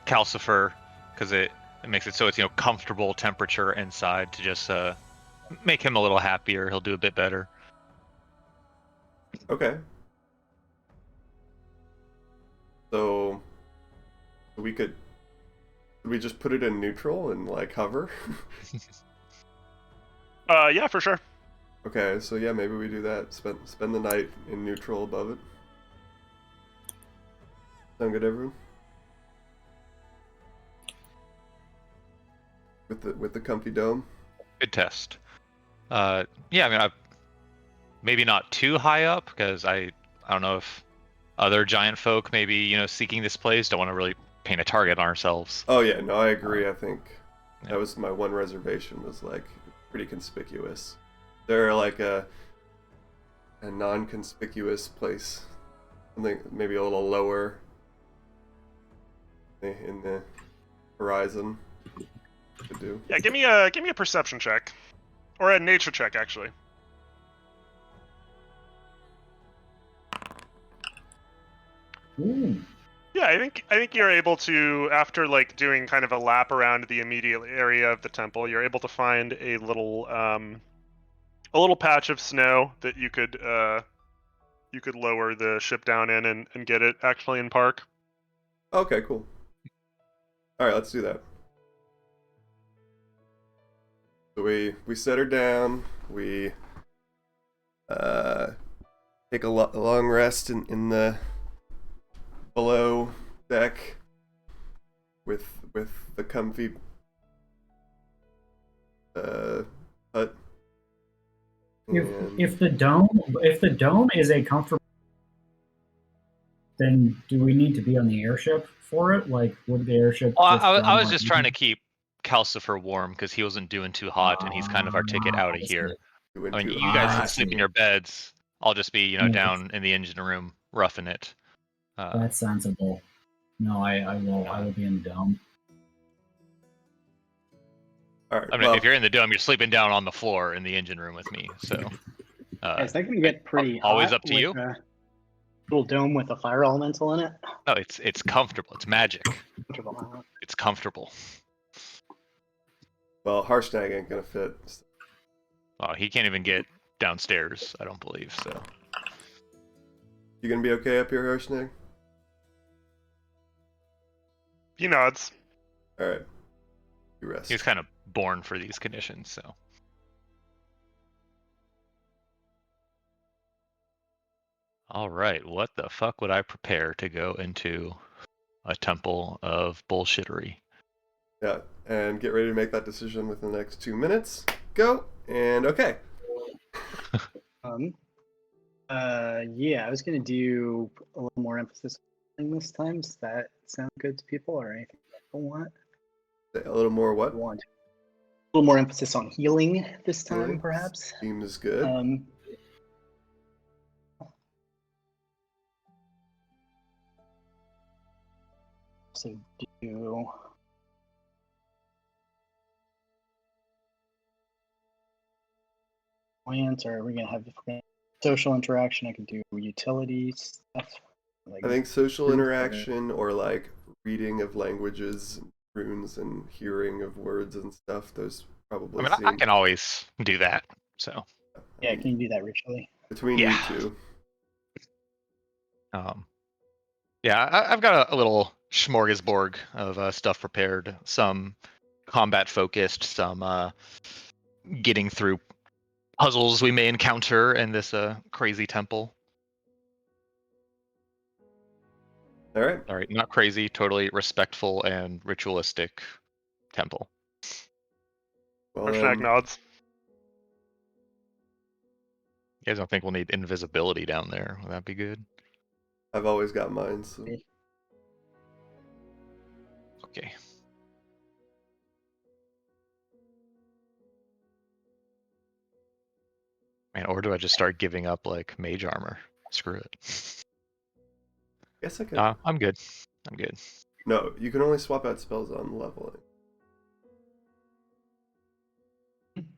Calcifer, because it makes it so it's comfortable temperature inside to just make him a little happier. He'll do a bit better. Okay. So could we just put it in neutral and like hover? Yeah, for sure. Okay, so yeah, maybe we do that. Spend the night in neutral above it. Sound good, everyone? With the comfy dome. Good test. Yeah, I mean, maybe not too high up, because I don't know if other giant folk maybe seeking this place don't want to really paint a target on ourselves. Oh yeah, no, I agree. I think Yeah. that was my one reservation, was like pretty conspicuous. They're like a non-conspicuous place, something maybe a little lower in the horizon to do. Yeah, give me a perception check, or a nature check actually. Ooh. Yeah, I think you're able to, after like doing kind of a lap around the immediate area of the temple, you're able to find a little patch of snow that you could lower the ship down in and get it actually in park. Okay, cool. All right, let's do that. So we set her down. We take a long rest in the below deck with the comfy hut. And If the dome is a comfortable, then do we need to be on the airship for it? Like, would the airship? Well, just I run was like just trying to keep Calcifer warm, because he wasn't doing too hot, and he's kind of our ticket out of I see. here. doing I mean, too you guys Ah, can I sleep in see. your beds. I'll just be, Yeah. down in the engine room roughing it. That's sensible. No, I will be in the dome. All right. I mean, well, if you're in the dome, you're sleeping down on the floor in the engine room with me. So, Is that gonna get pretty always hot up to with you. a little dome with a fire elemental in it? No, it's comfortable. It's magic. Comfortable. It's comfortable. well, Harshnag ain't gonna fit. He can't even get downstairs, I don't believe. So, You gonna be okay up here, Harshnag? He nods. All right. You rest. he was kind of born for these conditions. So, all right. What the fuck would I prepare to go into a temple of bullshittery? Yeah, and get ready to make that decision within the next 2 minutes. Go, and okay. Yeah, I was gonna do a little more emphasis on healing this time. Does that sound good to people, or anything people want? A little more what? Want a little more emphasis on healing this time, Healing? perhaps. Seems good. also do. Plants, or are we gonna have social interaction? I can do utility stuff. Like I think social Group or- interaction or like reading of languages, runes, and hearing of words and stuff. Those probably I mean, I seem. can always do that. So yeah, can you do that ritually? Between Yeah. you two. Yeah, I've got a little smorgasbord of stuff prepared. Some combat focused, some getting through puzzles we may encounter in this crazy temple. All right. All right, not crazy, totally respectful and ritualistic temple. Well, Harshnag nods. You guys don't think we'll need invisibility down there? Would that be good? I've always got mine. So. Okay. Man, or do I just start giving up like mage armor? Screw it. Guess I could. I'm good. I'm good. No, you can only swap out spells on leveling.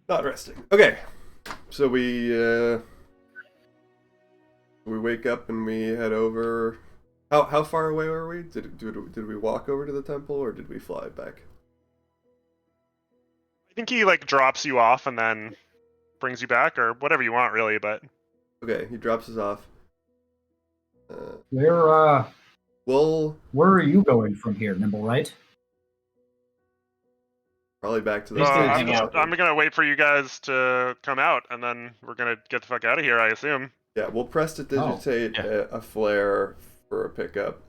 Not resting. Okay, so we wake up and we head over. How far away were we? Did we walk over to the temple or did we fly back? I think he like drops you off and then brings you back, or whatever you want, really. But Okay, he drops us off. Where are you going from here, Nimble? Right? Probably back to the Just gonna I'm, hang out. I'm gonna wait for you guys to come out, and then we're gonna get the fuck out of here, I assume. Yeah, we'll prestidigitate yeah. a flare for a pickup.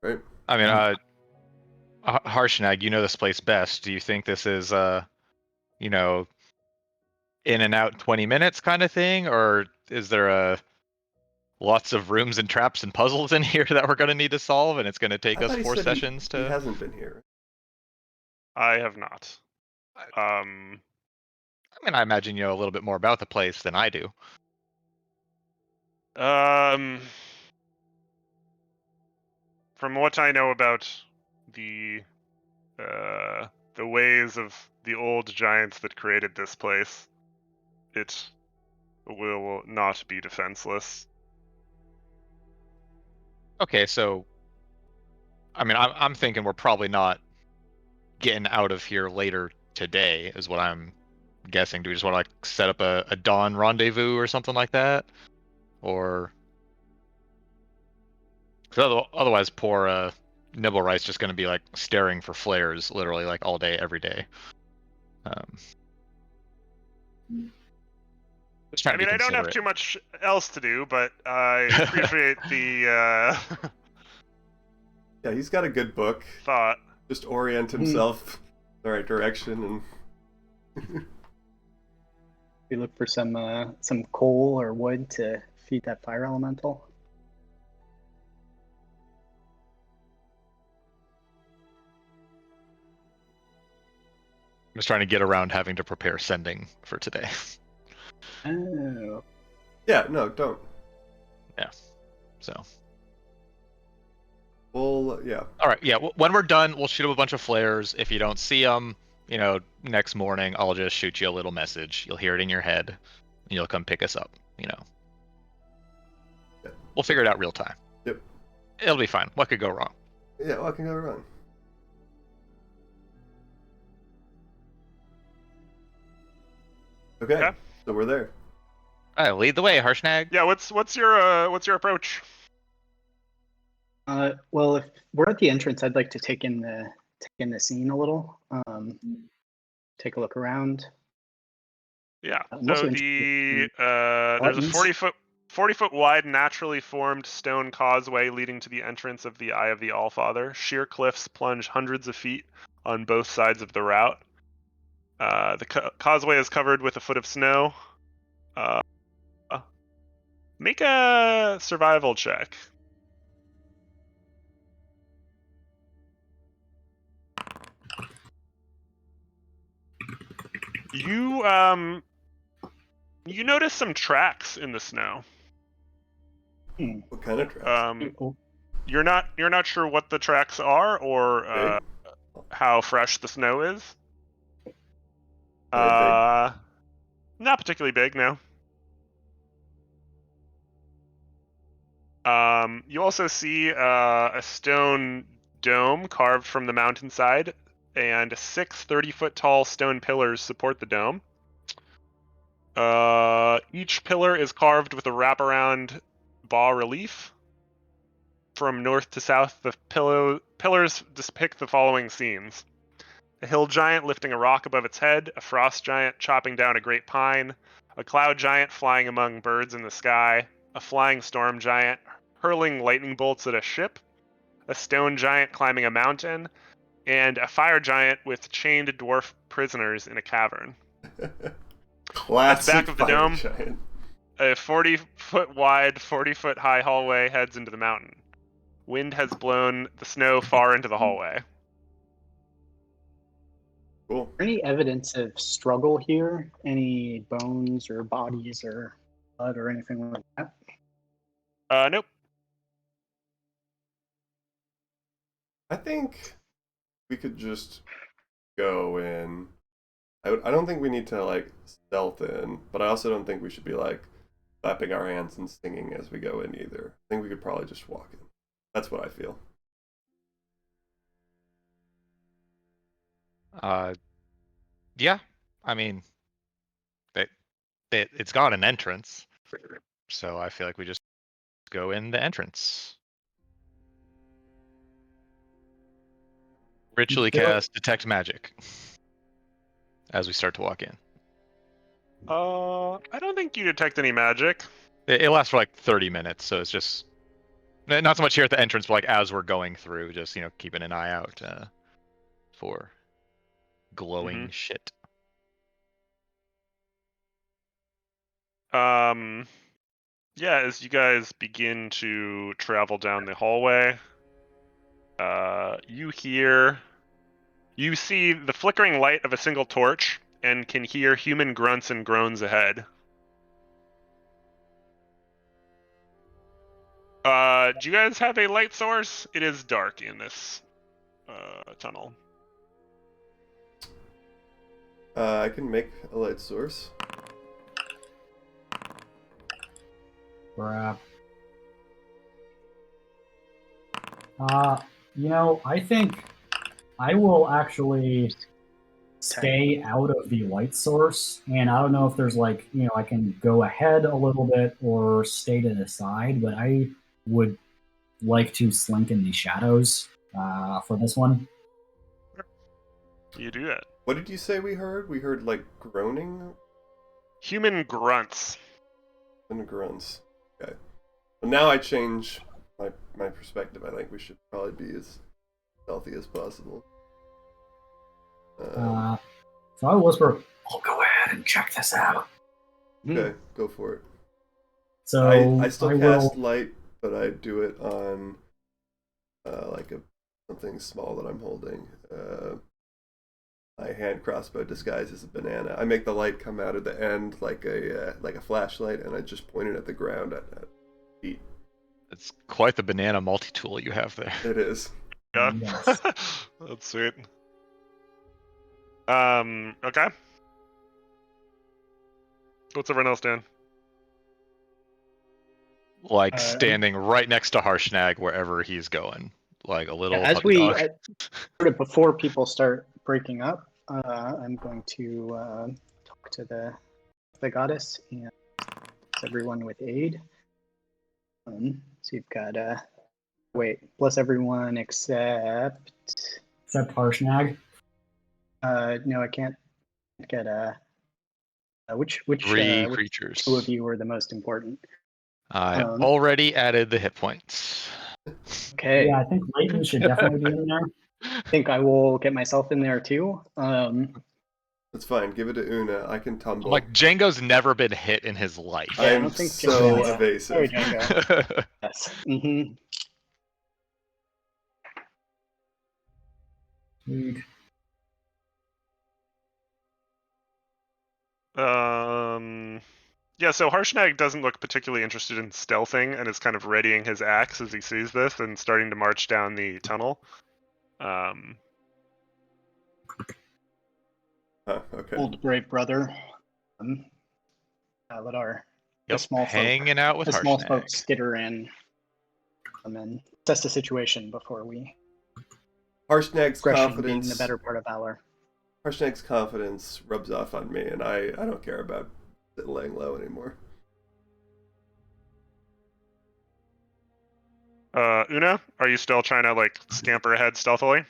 Right? I mean, Harshnag, you know this place best. Do you think this is, you know, in and out 20 minutes kind of thing, or is there lots of rooms and traps and puzzles in here that we're gonna need to solve, and it's gonna take I us thought he 4 said sessions he to? hasn't been here. I have not. I mean, I imagine you know a little bit more about the place than I do. From what I know about the ways of the old giants that created this place, it will not be defenseless. Okay, so I mean, I'm thinking we're probably not getting out of here later today, is what I'm guessing. Do we just want to like set up a dawn rendezvous or something like that, or? Because otherwise, poor Nibble Rice just going to be like staring for flares, literally like all day, every day. Just trying I to be mean, I don't have considerate. too much else to do, but I appreciate the Yeah, he's got a good book. thought. Just orient himself in the right direction and We look for some coal or wood to feed that fire elemental. I'm just trying to get around having to prepare sending for today. Oh, yeah, no, don't. Yeah. So. Well, yeah. All right. Yeah. When we're done, we'll shoot up a bunch of flares. If you don't see them, you know, next morning, I'll just shoot you a little message. You'll hear it in your head, and you'll come pick us up. You know. Yeah. We'll figure it out real time. Yep. It'll be fine. What could go wrong? Yeah, what can go wrong? Okay, Yeah. so we're there. All right, lead the way, Harshnag. Yeah, what's your approach? well, if we're at the entrance, I'd like to take in the scene a little. Take a look around. Yeah. I'm So also there's a buttons. 40-foot wide naturally formed stone causeway leading to the entrance of the Eye of the Allfather. Sheer cliffs plunge hundreds of feet on both sides of the route. The causeway is covered with a foot of snow. Make a survival check. You notice some tracks in the snow. What kind of tracks? You're not sure what the tracks are or Big? how fresh the snow is. Are they Not particularly big, no. You also see a stone dome carved from the mountainside, and 6 30-foot tall stone pillars support the dome. Each pillar is carved with a wraparound bas relief. From north to south, the pillars depict the following scenes: a hill giant lifting a rock above its head, a frost giant chopping down a great pine, a cloud giant flying among birds in the sky, a flying storm giant hurling lightning bolts at a ship, a stone giant climbing a mountain, and a fire giant with chained dwarf prisoners in a cavern. Classic At the back of the fire dome, giant. a 40-foot wide, 40-foot high hallway heads into the mountain. Wind has blown the snow far into the hallway. Cool. Any evidence of struggle here? Any bones or bodies or blood or anything like that? Nope. I think we could just go in. I don't think we need to like stealth in, but I also don't think we should be like clapping our hands and singing as we go in either. I think we could probably just walk in. That's what I feel. Yeah, I mean, it's got an entrance, so I feel like we just go in the entrance. Ritually feel- cast detect magic as we start to walk in. I don't think you detect any magic. It lasts for like 30 minutes, so it's just not so much here at the entrance, but like as we're going through, just keeping an eye out for glowing shit. Yeah, as you guys begin to travel down the hallway, you see the flickering light of a single torch and can hear human grunts and groans ahead. Do you guys have a light source? It is dark in this tunnel. I can make a light source. Crap. I think I will actually stay out of the light source, and I don't know if there's like, I can go ahead a little bit or stay to the side, but I would like to slink in the shadows for this one. You do that. What did you say we heard? We heard like groaning Human grunts. and grunts. Okay. Well, now I change my perspective. I think we should probably be as stealthy as possible. So I will whisper, I'll go ahead and check this out. Okay, go for it. So I still cast light, but I do it on like something small that I'm holding. My hand crossbow disguised as a banana. I make the light come out at the end like a flashlight, and I just point it at the ground at feet. It's quite the banana multi-tool you have there. It is. Yeah. Yes. That's sweet. Okay. What's everyone else doing? Like standing right next to Harshnag wherever he's going, like a little As puppy we dog. sort of before people start breaking up, I'm going to talk to the goddess and everyone with aid. So you've got bless everyone except Harshnag. no, I can't get which 3 creatures. 2 of you are the most important. I already added the hit points. Okay. Yeah, I think Leighton should definitely be in there. I think I will get myself in there too. That's fine. Give it to Una. I can tumble. Like Django's never been hit in his life. Yeah, I I'm don't think so Django- evasive. Sorry, Django. Yes. Mm-hmm. Sweet. Yeah, Yeah, so Harshnag doesn't look particularly interested in stealthing and is kind of readying his axe as he sees this and starting to march down the tunnel. Okay. Old brave brother. Let our Yep, small hanging out with the small Harshnag. folks skitter in and assess the situation before we Harshnag's discretion being the confidence. better part of valor. Harshnag's confidence rubs off on me, and I don't care about laying low anymore. Una, are you still trying to like scamper ahead stealthily?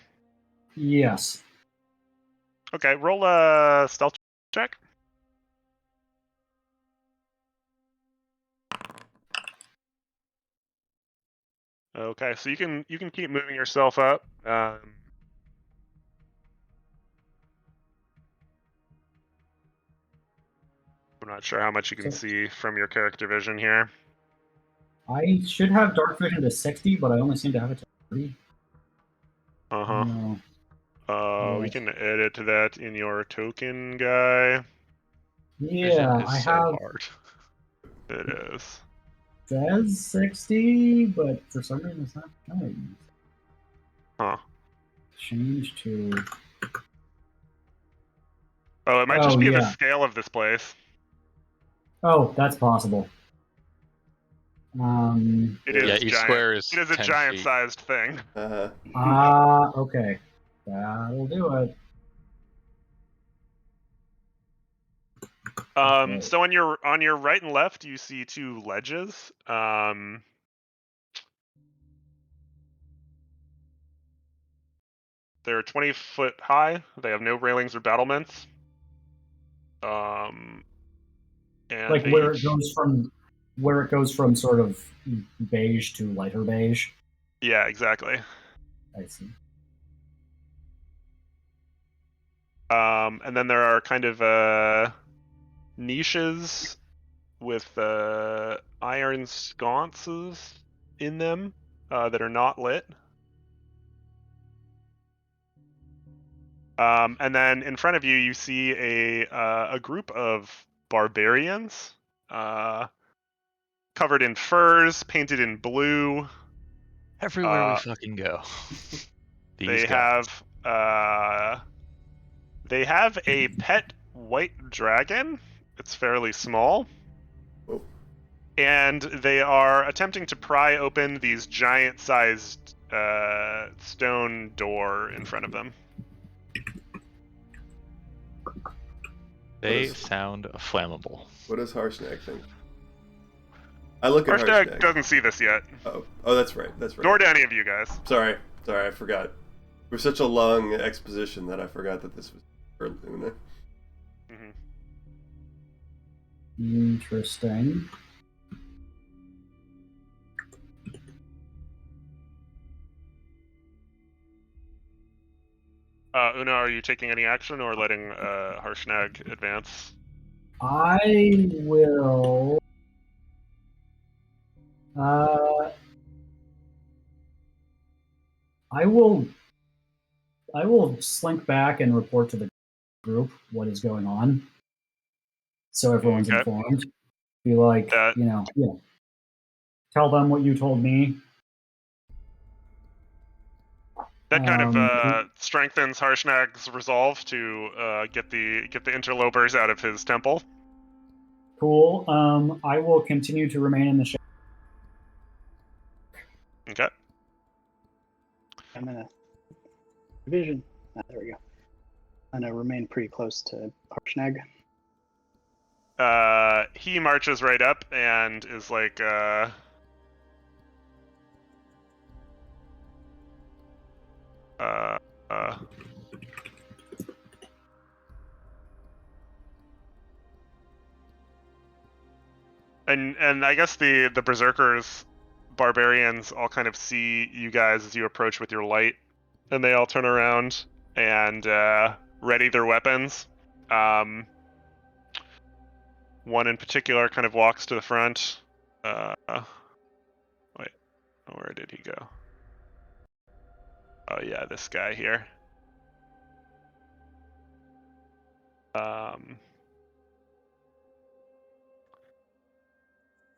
Yes. Okay, roll a stealth check. Okay, so you can keep moving yourself up. I'm not sure how much you can So- see from your character vision here. I should have dark vision to 60, but I only seem to have it to 30. Uh-huh. No. We Yes. can edit that in your token guy. Yeah, Vision is I so have hard. It is. says 60, but for some reason it's not showing. Huh. Change to. Oh, it might just be the yeah. scale of this place. Oh, that's possible. It is Yeah, each giant. square is It is a 10 giant-sized thing. Uh-huh. Okay. That'll do it. Okay. So on your right and left, you see two ledges. They're 20 foot high. They have no railings or battlements. And Like they where each- it goes from sort of beige to lighter beige. Yeah, exactly. I see. And then there are kind of niches with iron sconces in them that are not lit. And then in front of you, you see a group of barbarians covered in furs, painted in blue. Everywhere we fucking go. These They guys. have a pet white dragon. It's fairly small. Oh. And they are attempting to pry open these giant-sized stone door in front of them. They sound flammable. What does Harshnag think? I look at Harshnag Harshnag. doesn't see this yet, Oh, that's right. That's right. nor do any of you guys. Sorry, I forgot. It was such a long exposition that I forgot that this was for Luna. Mhm. Interesting. Una, are you taking any action or letting Harshnag advance? I will. I will slink back and report to the group what is going on, so everyone's Okay. informed. Be like, tell them what you told me. That kind of strengthens Harshnag's resolve to get the interlopers out of his temple. Cool. I will continue to remain in the shadow. Okay. I'm gonna vision. There we go. I'm gonna remain pretty close to Harshnag. He marches right up and is like, and I guess the berserkers, barbarians, all kind of see you guys as you approach with your light, and they all turn around and ready their weapons. One in particular kind of walks to the front. Wait, where did he go? Oh yeah, this guy here.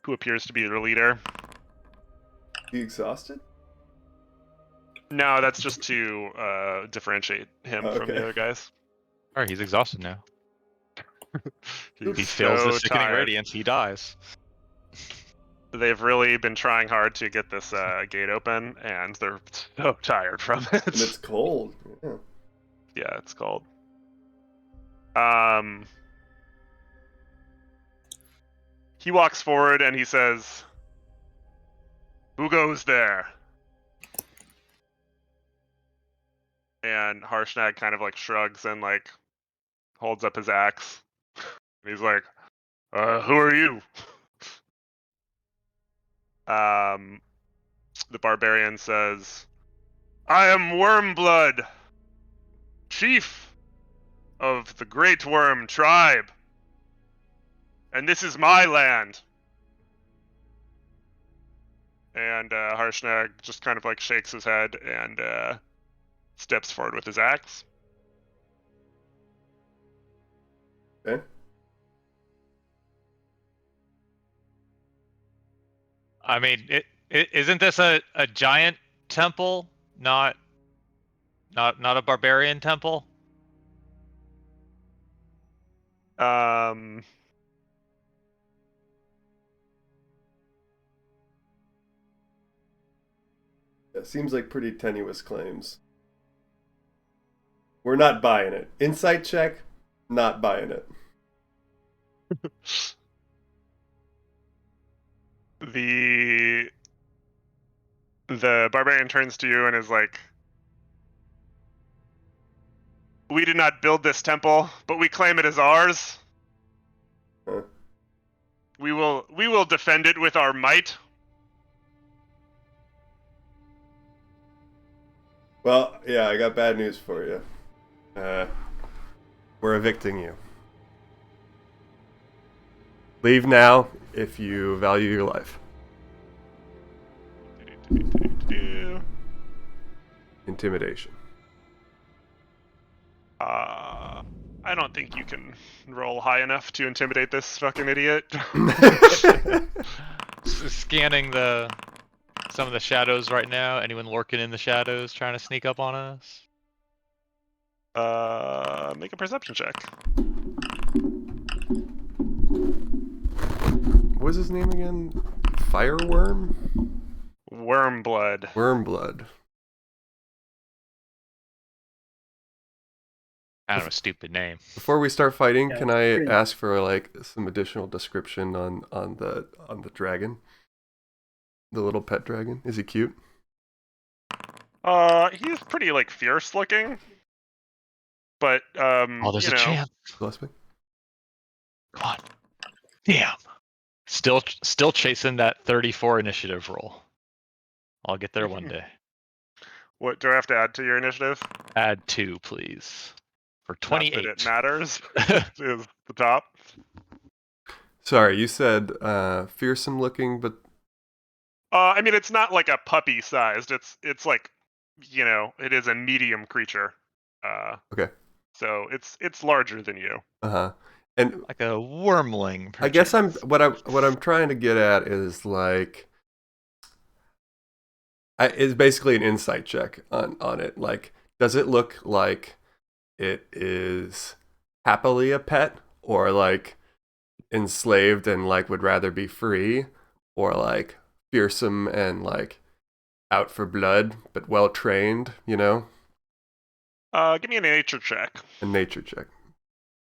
who appears to be their leader. He exhausted? No, that's just to differentiate him Oh, from okay. the other guys. All right, he's exhausted now. He's He feels the so sickening tired. radiance. He dies. They've really been trying hard to get this gate open, and they're so tired from it. And it's cold. Yeah. Yeah, it's cold. He walks forward and he says, "Who goes there?" And Harshnag kind of like shrugs and like holds up his axe. And he's like, "Who are you?" The barbarian says, "I am Wormblood, chief of the Great Worm tribe, and this is my land." And Harshnag just kind of like shakes his head and steps forward with his axe. Okay. I mean, isn't this a giant temple, not a barbarian temple? It seems like pretty tenuous claims. We're not buying it. Insight check, not buying it. The barbarian turns to you and is like, "We did not build this temple, but we claim it as ours. Huh. We will defend it with our might." Well, yeah, I got bad news for you. We're evicting you. Leave now if you value your life. Intimidation. I don't think you can roll high enough to intimidate this fucking idiot. Scanning some of the shadows right now. Anyone lurking in the shadows trying to sneak up on us? Make a perception check. What was his name again? Fireworm? Wormblood. Wormblood. Kind of a stupid name. Before we start fighting, Yeah, can it's I pretty- ask for like some additional description on the dragon? The little pet dragon. Is he cute? He's pretty like fierce looking, but Oh, there's you a know, chance. Bless me. Come on. Damn. Still chasing that 34 initiative roll. I'll get there one day. What do I have to add to your initiative? Add 2, please. For Not that 28. it matters. Is the top. Sorry, you said fearsome looking, but I mean, it's not like a puppy sized. It's like, you know, it is a medium creature. Okay. So it's larger than you. and Like a wormling. I guess perchance. what I'm trying to get at is like it's basically an insight check on it. Like, does it look like it is happily a pet, or like enslaved and like would rather be free, or like fearsome and like out for blood but well trained, you know? Give me a nature check. A nature check.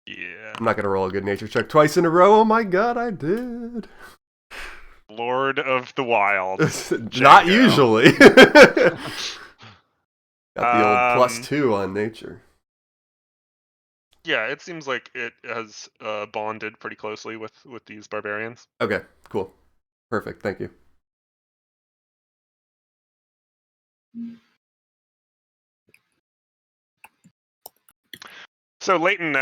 Yeah. I'm not gonna roll a good nature check twice in a row. Oh my god, I did. Lord of the Wild. Not usually. Got the old Um, +2 on nature. Yeah, it seems like it has bonded pretty closely with these barbarians. Okay, cool. Perfect, thank you. So Leighton,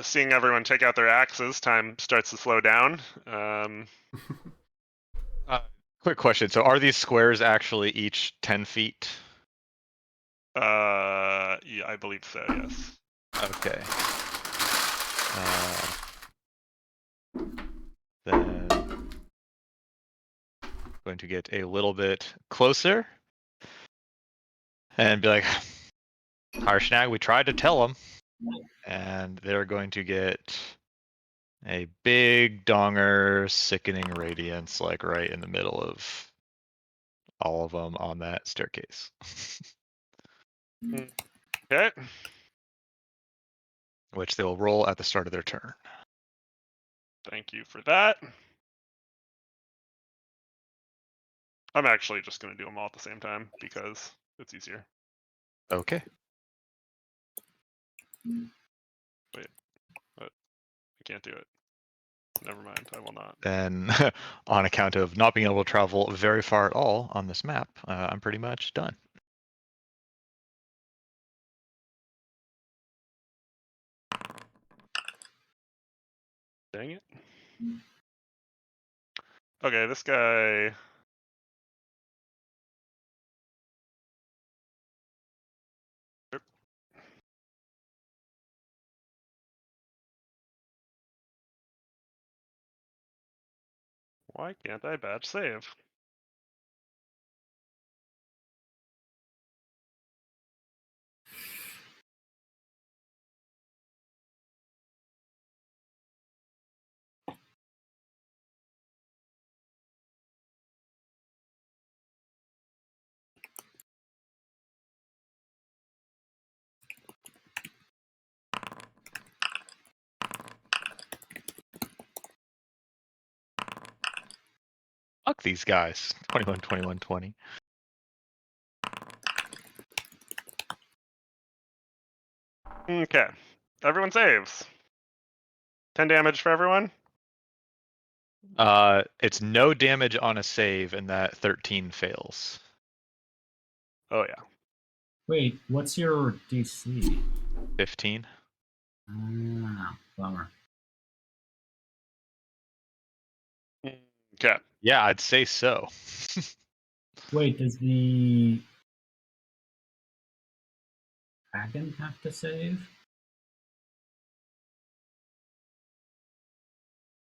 seeing everyone take out their axes, time starts to slow down. Quick question. So are these squares actually each 10 feet? Yeah, I believe so. Yes. Okay. Then going to get a little bit closer and be like, Harshnag, we tried to tell them. And they're going to get a big donger, sickening radiance, like right in the middle of all of them on that staircase. Okay. Which they will roll at the start of their turn. Thank you for that. I'm actually just going to do them all at the same time because it's easier. Okay. I can't do it. Never mind. I will not. Then, on account of not being able to travel very far at all on this map, I'm pretty much done. Dang it. Okay, this guy. Why can't I batch save? Fuck these guys. 21, 21, 20. Okay. Everyone saves. 10 damage for everyone. It's no damage on a save, and that 13 fails. Oh, yeah. Wait, what's your DC? 15. Ah, bummer. Okay. Yeah, I'd say so. Wait, does the dragon have to save?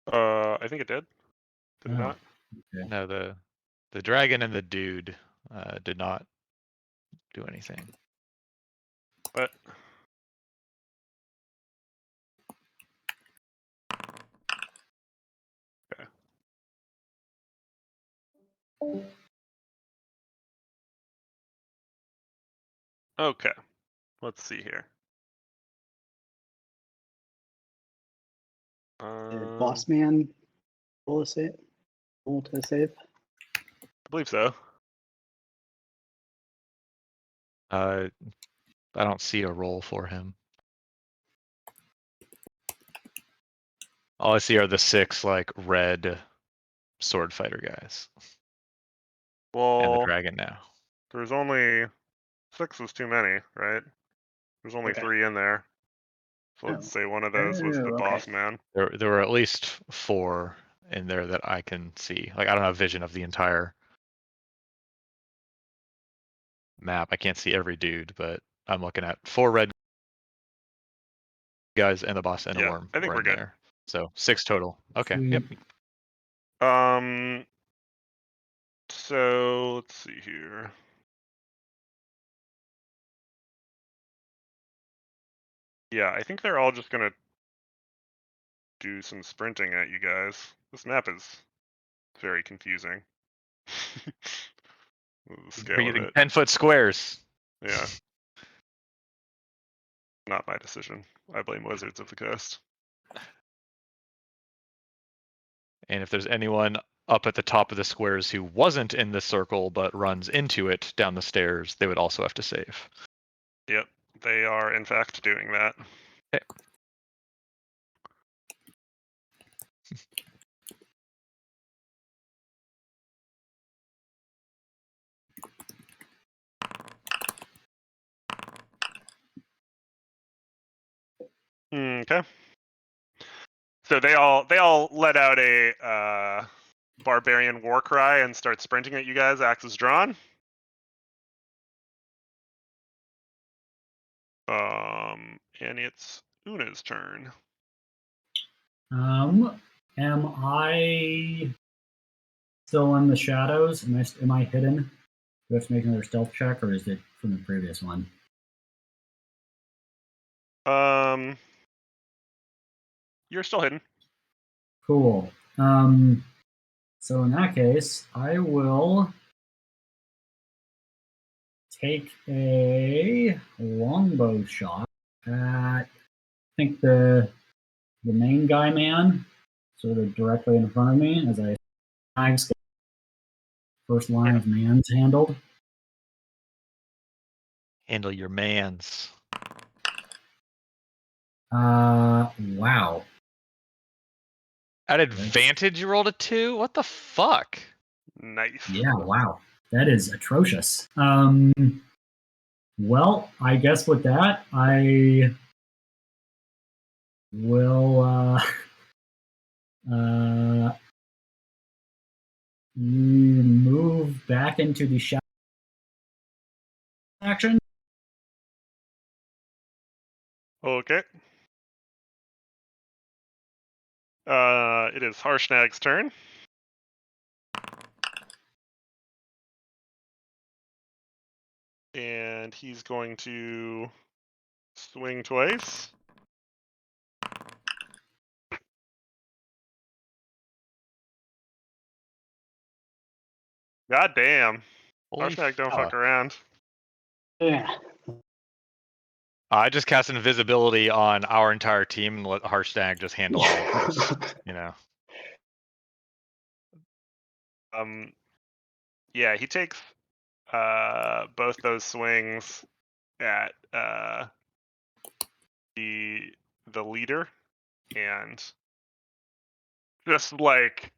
I think it did. Did it Oh, not? okay. No, the dragon and the dude did not do anything. But okay. Okay. Let's see here. Boss man, roll a save. Roll to save. I believe so. I don't see a role for him. All I see are the 6 like red sword fighter guys. And the Well, dragon now. there's only 6 was too many, right? There's only Okay. 3 in there. So let's say one of those was the boss man. There were at least 4 in there that I can see. Like I don't have vision of the entire map. I can't see every dude, but I'm looking at 4 red guys and the boss and a Yeah, worm. I think were we're in good. there. So 6 total. Okay. Sweet. Yep. So let's see here. Yeah, I think they're all just gonna do some sprinting at you guys. This map is very confusing. The scale We're of using it. 10-foot squares. Yeah. Not my decision. I blame Wizards of the Coast. And if there's anyone up at the top of the squares who wasn't in the circle but runs into it down the stairs, they would also have to save. Yep, they are in fact doing that. Okay. Okay. So they all let out a barbarian war cry and start sprinting at you guys. Axes drawn. And it's Una's turn. Am I still in the shadows? Am I hidden? Do I have to make another stealth check, or is it from the previous one? You're still hidden. Cool. So in that case, I will take a longbow shot at, I think, the main guy man, sort of directly in front of me as I first line of man's handled. Handle your mans. Wow. At advantage, you rolled a 2? What the fuck? Nice. Yeah, wow. That is atrocious. Well, I guess with that, I will move back into the shadow action. Okay. It is Harshnag's turn. And he's going to swing twice. God damn. Holy Harshnag don't fuck. fuck around. Yeah. I just cast invisibility on our entire team and let Harshnag just handle all of this. You know. Yeah, he takes both those swings at the leader and just like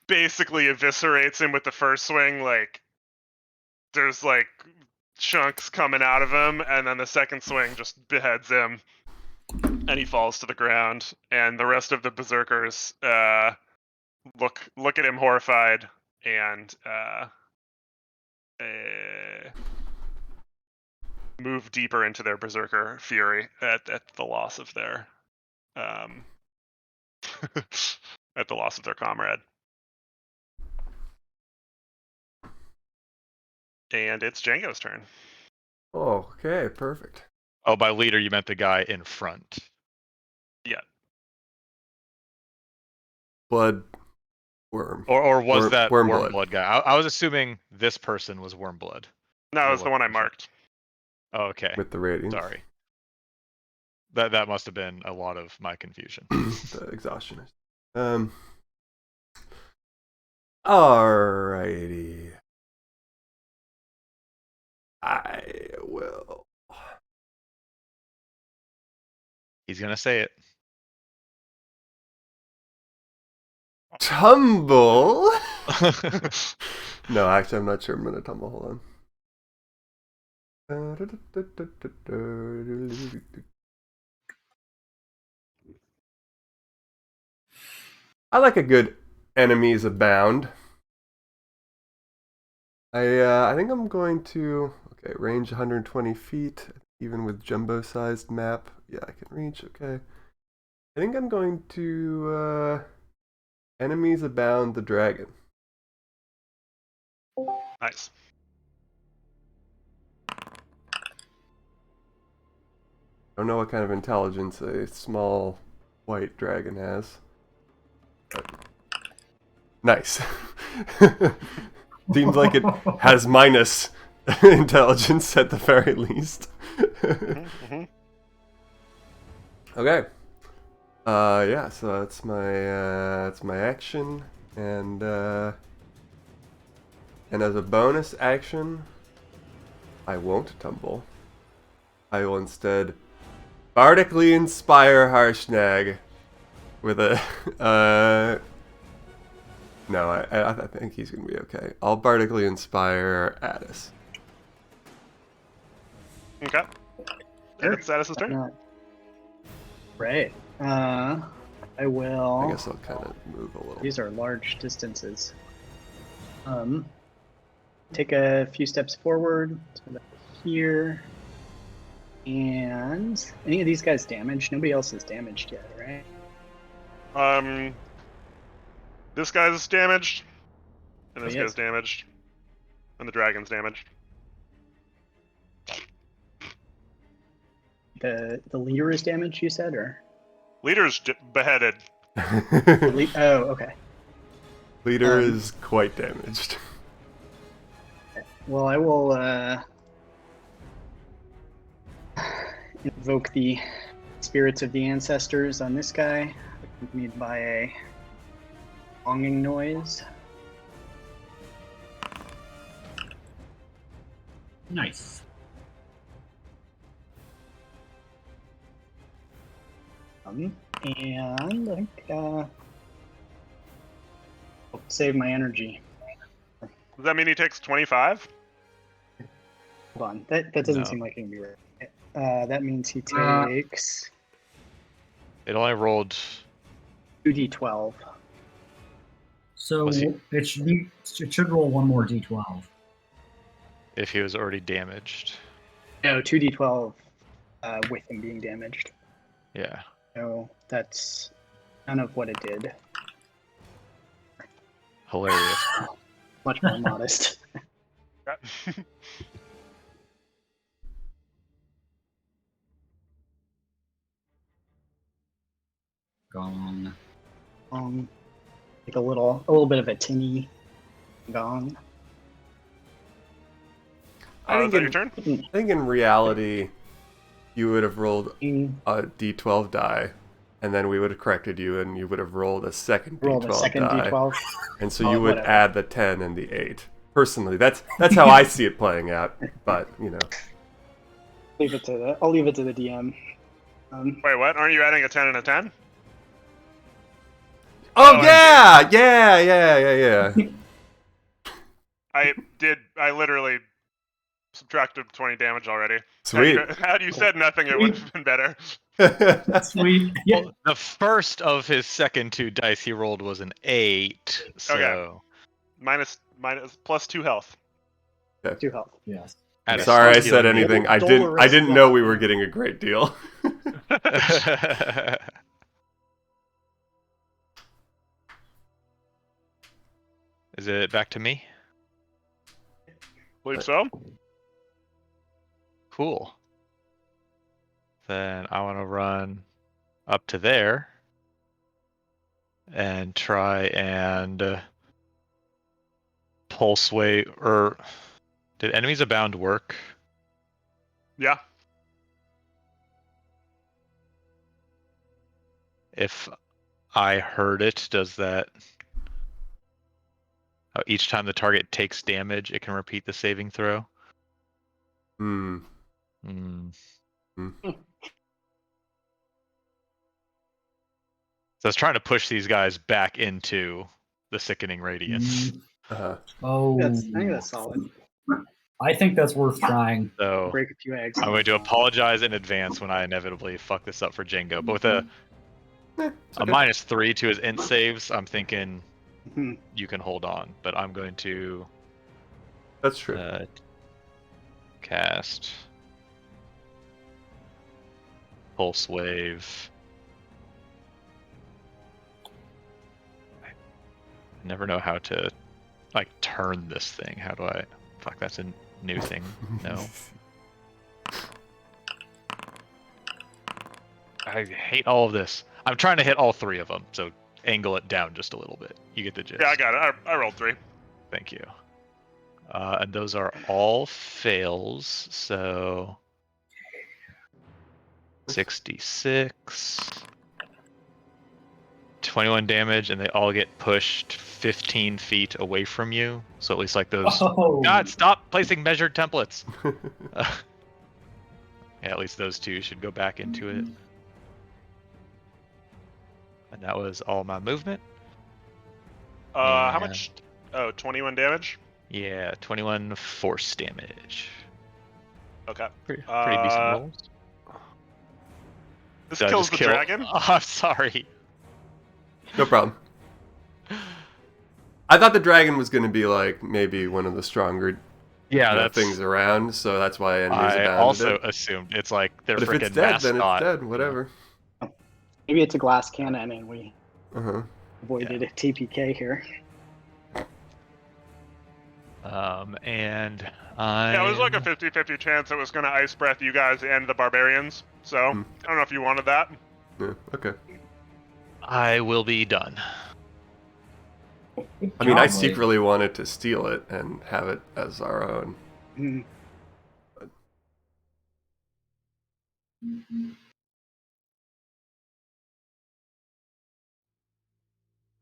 basically eviscerates him with the first swing. Like there's like chunks coming out of him, and then the second swing just beheads him and he falls to the ground, and the rest of the berserkers look at him horrified and move deeper into their berserker fury at the loss of their at the loss of their comrade. And it's Django's turn. Oh, okay, perfect. Oh, by leader you meant the guy in front. Yeah. Blood worm. Or was that Wormblood. Wormblood guy? I was assuming this person was Wormblood. No, it was the one I marked. Oh, okay. With the radiance. Sorry. That must have been a lot of my confusion. The exhaustionist. Alrighty. I will. He's gonna say it. Tumble? No, actually, I'm not sure I'm gonna tumble. Hold on. I like a good enemies abound. I think I'm going to range 120 feet, even with jumbo-sized map. Yeah, I can reach. Okay, I think I'm going to enemies abound the dragon. Nice. I don't know what kind of intelligence a small white dragon has. But... Nice. Seems like it has minus intelligence at the very least. Okay. Yeah. So that's my action, and as a bonus action, I won't tumble. I will instead bardically inspire Harshnag with a No, I think he's gonna be okay. I'll bardically inspire Addis. Okay. And it's Addis's turn. Right. I will. I guess I'll kind of move a little. These are large distances. Take a few steps forward to about here. And any of these guys damaged? Nobody else is damaged yet, right? This guy's damaged. And this He guy's is. damaged. And the dragon's damaged. The leader is damaged, you said, or Leader's beheaded. oh, okay. Leader is quite damaged. Well, I will invoke the spirits of the ancestors on this guy, accompanied by a gonging noise. Nice. And I think I'll save my energy. Does that mean he takes 25? Hold on, that doesn't No. seem like it can be right. That means he Uh, takes It only rolled. 2d12. So Was he- it should roll one more d12. If he was already damaged. No, 2d12 with him being damaged. Yeah. So that's none of what it did. Hilarious. Much more modest. Gone. Like a little bit of a tinny gong. I Is think that in, your turn? I think in reality, you would have rolled Mm, a d12 die, and then we would have corrected you, and you would have rolled a second roll d12 the second die, d12. and so Oh, you would whatever. add the 10 and the 8. Personally, that's how I see it playing out. But you know, I'll leave it to the DM. Wait, what? Aren't you adding a 10 and a 10? oh I yeah. I literally subtracted 20 damage already. Sweet. Had you said nothing, it would have been better. Sweet. Yeah. Well, the first of his second 2 dice he rolled was an 8. So Okay. Minus plus 2 health. 2 health. Yes. add a Sorry, I skill said healing. anything. I Dolorous didn't know laugh. we were getting a great deal. Is it back to me? Believe so. Cool. Then I want to run up to there and try and pulse wave. Or did enemies abound work? Yeah. If I heard it, does that? Oh, each time the target takes damage, it can repeat the saving throw. Hmm. Hmm. Hmm. So I was trying to push these guys back into the sickening radiance. Uh-huh. Oh, I think that's solid. I think that's worth trying. So Break a few eggs. I'm going to apologize in advance when I inevitably fuck this up for Django. But with a It's a okay. -3 to his int saves, I'm thinking Mhm. you can hold on. But I'm going to That's true. cast Pulse Wave. I never know how to like turn this thing. How do I? Fuck, that's a new thing. No. I hate all of this. I'm trying to hit all 3 of them, so angle it down just a little bit. You get the gist. Yeah, I got it. I rolled 3. Thank you. And those are all fails, so 66, 21 damage, and they all get pushed 15 feet away from you. So at least like those. Oh, God, stop placing measured templates. Yeah, at least those 2 should go back into it. And that was all my movement. How Yeah. much? Oh, 21 damage? Yeah, 21 force damage. Okay. Pretty decent rolls. This Did I kills just the kill- dragon? Oh, I'm sorry. No problem. I thought the dragon was going to be like maybe one of the stronger Yeah, you know, that's things around, so that's why enemies I abounded also it. assumed it's like their But if freaking it's dead, then mascot. it's dead. Whatever. Maybe it's a glass cannon and we Uh huh. avoided a TPK here. And I. Yeah, it was like a 50-50 chance it was going to ice breath you guys and the barbarians. So I don't know if you wanted that. Yeah, okay. I will be done. I mean, I Job, Wade. secretly wanted to steal it and have it as our own. Mm.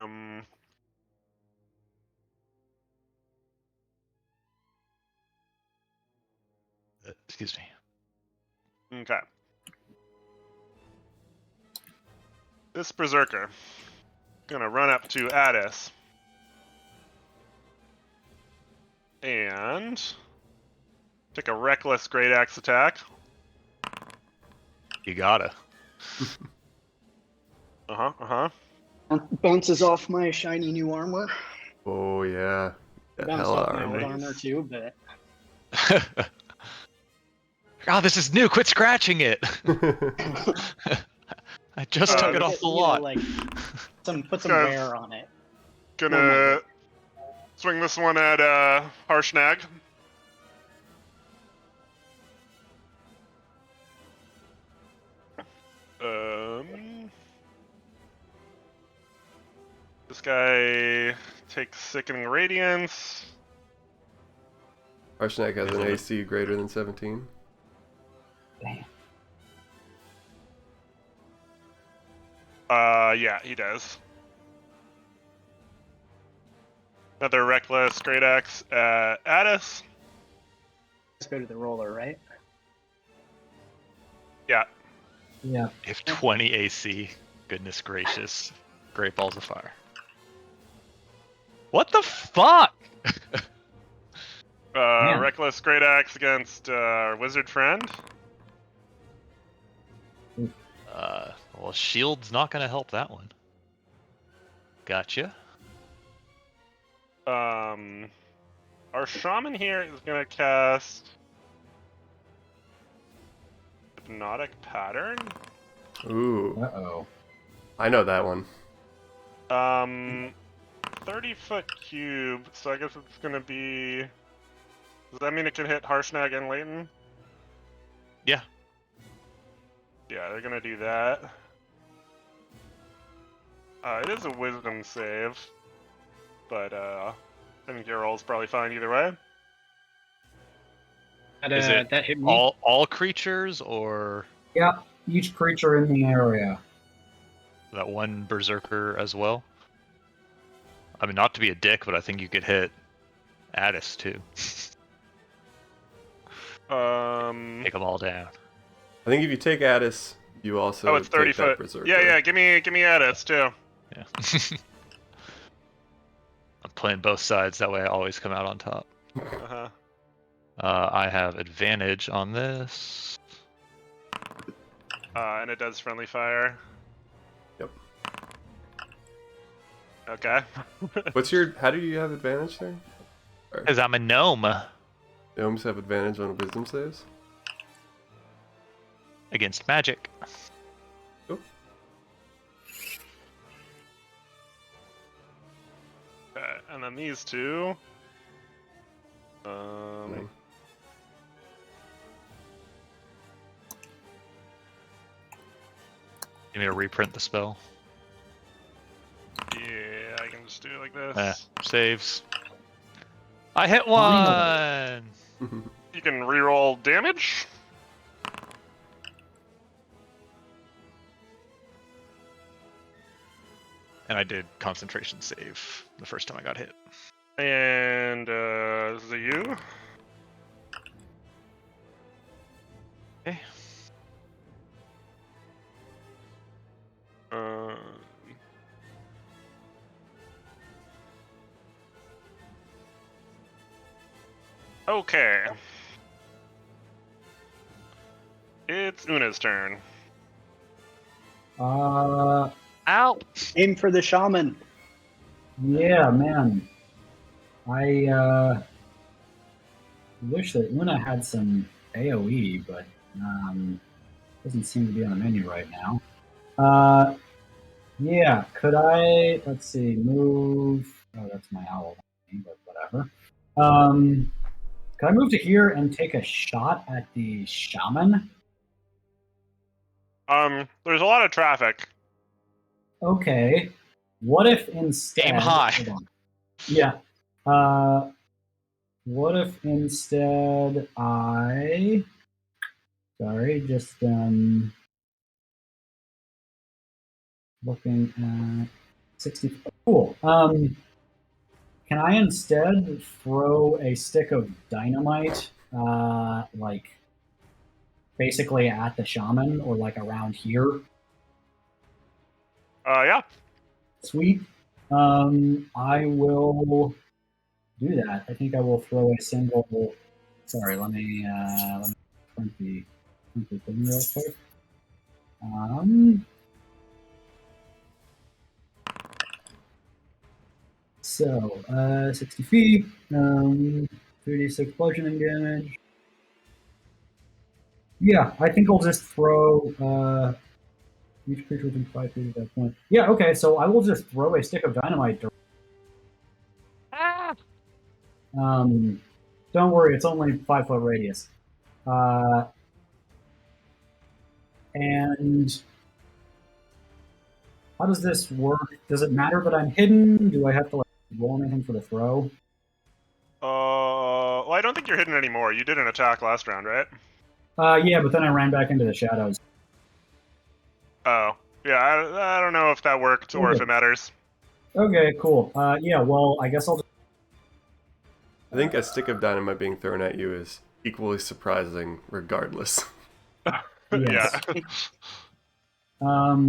Um, Excuse me. okay. This berserker gonna run up to Addis and take a reckless great axe attack. You gotta. Bounces off my shiny new armor. Oh yeah, that Bounced hella off my old armor. armor too, but God, this is new. Quit scratching it. I just took it off the lot. Like put some Guys. wear on it. Gonna swing this one at Harshnag. This guy takes Sickening Radiance. Harshnag has an Isn't it? AC greater than 17. Damn. Yeah, he does. Another reckless great axe at Addis. Let's go to the roller, right? Yeah. Yeah. If 20 AC, goodness gracious, great balls of fire. What the fuck? Man. Reckless great axe against our wizard friend. Well, shield's not gonna help that one. Gotcha. Our shaman here is gonna cast Hypnotic Pattern. Ooh, Uh-oh. I know that one. 30-foot cube, so I guess it's gonna be... Does that mean it can hit Harshnag and Leighton? Yeah. Yeah, they're gonna do that. It is a wisdom save, but I think your roll's probably fine either way. Is it that hit me? all creatures or Yep. Each creature in the area. that one berserker as well? I mean, not to be a dick, but I think you could hit Addis too. Take them all down. I think if you take Addis, you also Oh, it's 30 take that foot. berserker. Yeah, give me Addis too. Yeah. I'm playing both sides, that way I always come out on top. Uh-huh. I have advantage on this. And it does friendly fire. Yep. Okay. How do you have advantage there? Because I'm a gnome. Gnomes have advantage on wisdom saves? Against magic. Cool. Okay, and then these two. You need to reprint the spell. Yeah, I can just do it like this. Saves. I hit one! You can reroll damage. And I did concentration save the first time I got hit. And this is a you. Okay. Okay. It's Una's turn. Ow. Aim for the shaman. Yeah, man. I wish that Una had some AoE, but doesn't seem to be on the menu right now. Yeah, could I, let's see, move, oh, that's my owl, but whatever. Can I move to here and take a shot at the shaman? There's a lot of traffic. Okay. What if instead? Aim high. Hold on. Yeah. What if instead I? Sorry, just looking at 60. Cool. Can I instead throw a stick of dynamite, like basically at the shaman or like around here? Yeah. Sweet. I will do that. I think I will throw a single. Sorry, let me print the thing real quick. So 60 feet, 3d6 bludgeoning damage. Yeah, I think I'll just throw each creature within 5 feet at that point. Yeah, okay, so I will just throw a stick of dynamite. Don't worry, it's only 5-foot radius. And how does this work? Does it matter that I'm hidden? Do I have to like roll anything for the throw? Well, I don't think you're hidden anymore. You did an attack last round, right? Yeah, but then I ran back into the shadows. Oh, yeah. I don't know if that worked or if it matters. Okay, cool. Yeah, well, I guess I'll just... I think a stick of dynamite being thrown at you is equally surprising, regardless. Yes. Yeah.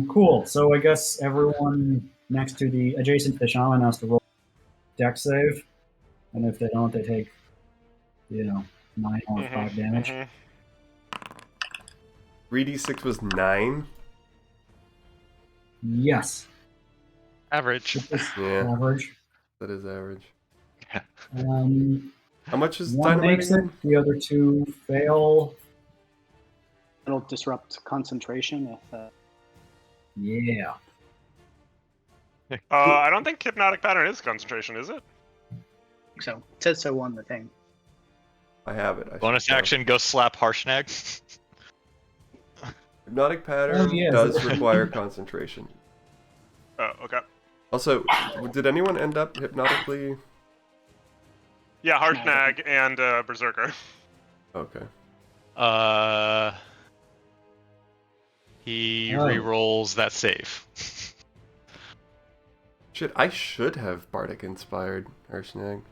Cool. So I guess everyone next to the adjacent to the shaman has to roll dex save, and if they don't, they take 9 or 5 damage. 3d6 was 9. Yes. Average. Yeah, Average. that is average. How much is one dynamite makes it, again? the other 2 fail. It'll disrupt concentration if. Yeah. I don't think hypnotic pattern is concentration, is it? So it says so on the thing. I have it. Bonus action, go slap Harshnag. Hypnotic pattern Oh, yeah. does require concentration. Oh, okay. Also, did anyone end up hypnotically? Yeah, Harshnag and Berserker. Okay. He Oh. re-rolls that save. Shit, I should have Bardic inspired Harshnag.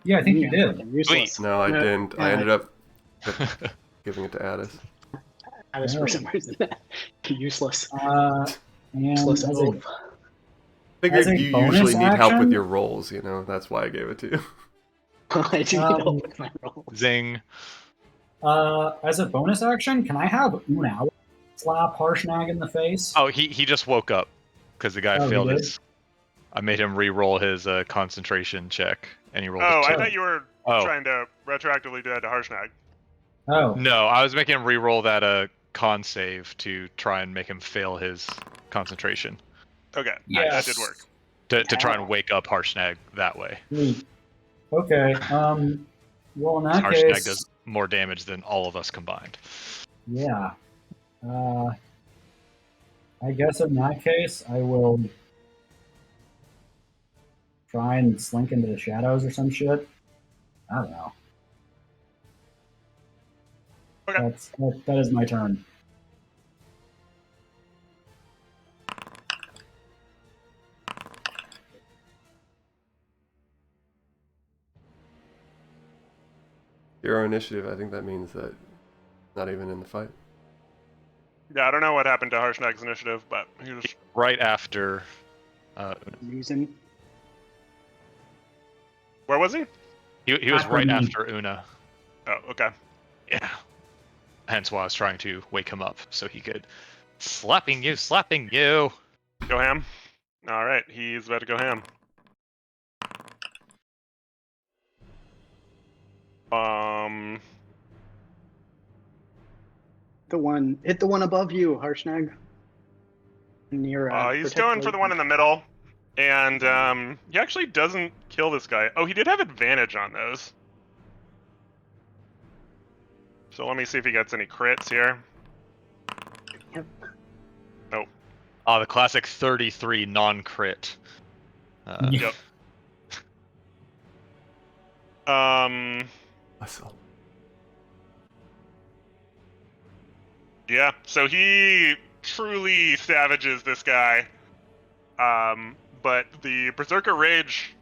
Yeah, I think you did. Fucking useless. No, I didn't. I ended up That's giving it to Addis. Addis for some reason. Useless. And Useless as a, oaf. Figured As a you bonus usually need help with action? your rolls, That's why I gave it to you. I do need help with my rolls. Zing. as a bonus action, can I have Una slap Harshnag in the face? Oh, he just woke up because the guy Oh, he failed did? his. I made him re-roll his concentration check, and he rolled Oh, a 2. I thought you were Oh trying to retroactively do that to Harshnag. Oh, no, I was making him re-roll that con save to try and make him fail his concentration Okay, yes. that did work. to try and wake up Harshnag that way. Sweet. Okay. Well, in that Harshnag case, does more damage than all of us combined. yeah. I guess in that case, I will try and slink into the shadows or some shit. I don't know. Okay. That is my turn. Zero initiative, I think that means that not even in the fight. Yeah, I don't know what happened to Harshnag's initiative, but he was... Right after. Using. Where was he? He was After right me. after Una. Oh, okay. Yeah. Hence why I was trying to wake him up so he could slapping you. Go ham. All right, he's about to go ham. Hit the one above you, Harshnag. Near. He's going for the one in the middle. And he actually doesn't kill this guy. Oh, he did have advantage on those. So let me see if he gets any crits here. Yep. Oh, Oh, the classic 33 non-crit. Yeah. yep. Awesome. Yeah, so he truly savages this guy. But the Berserker Rage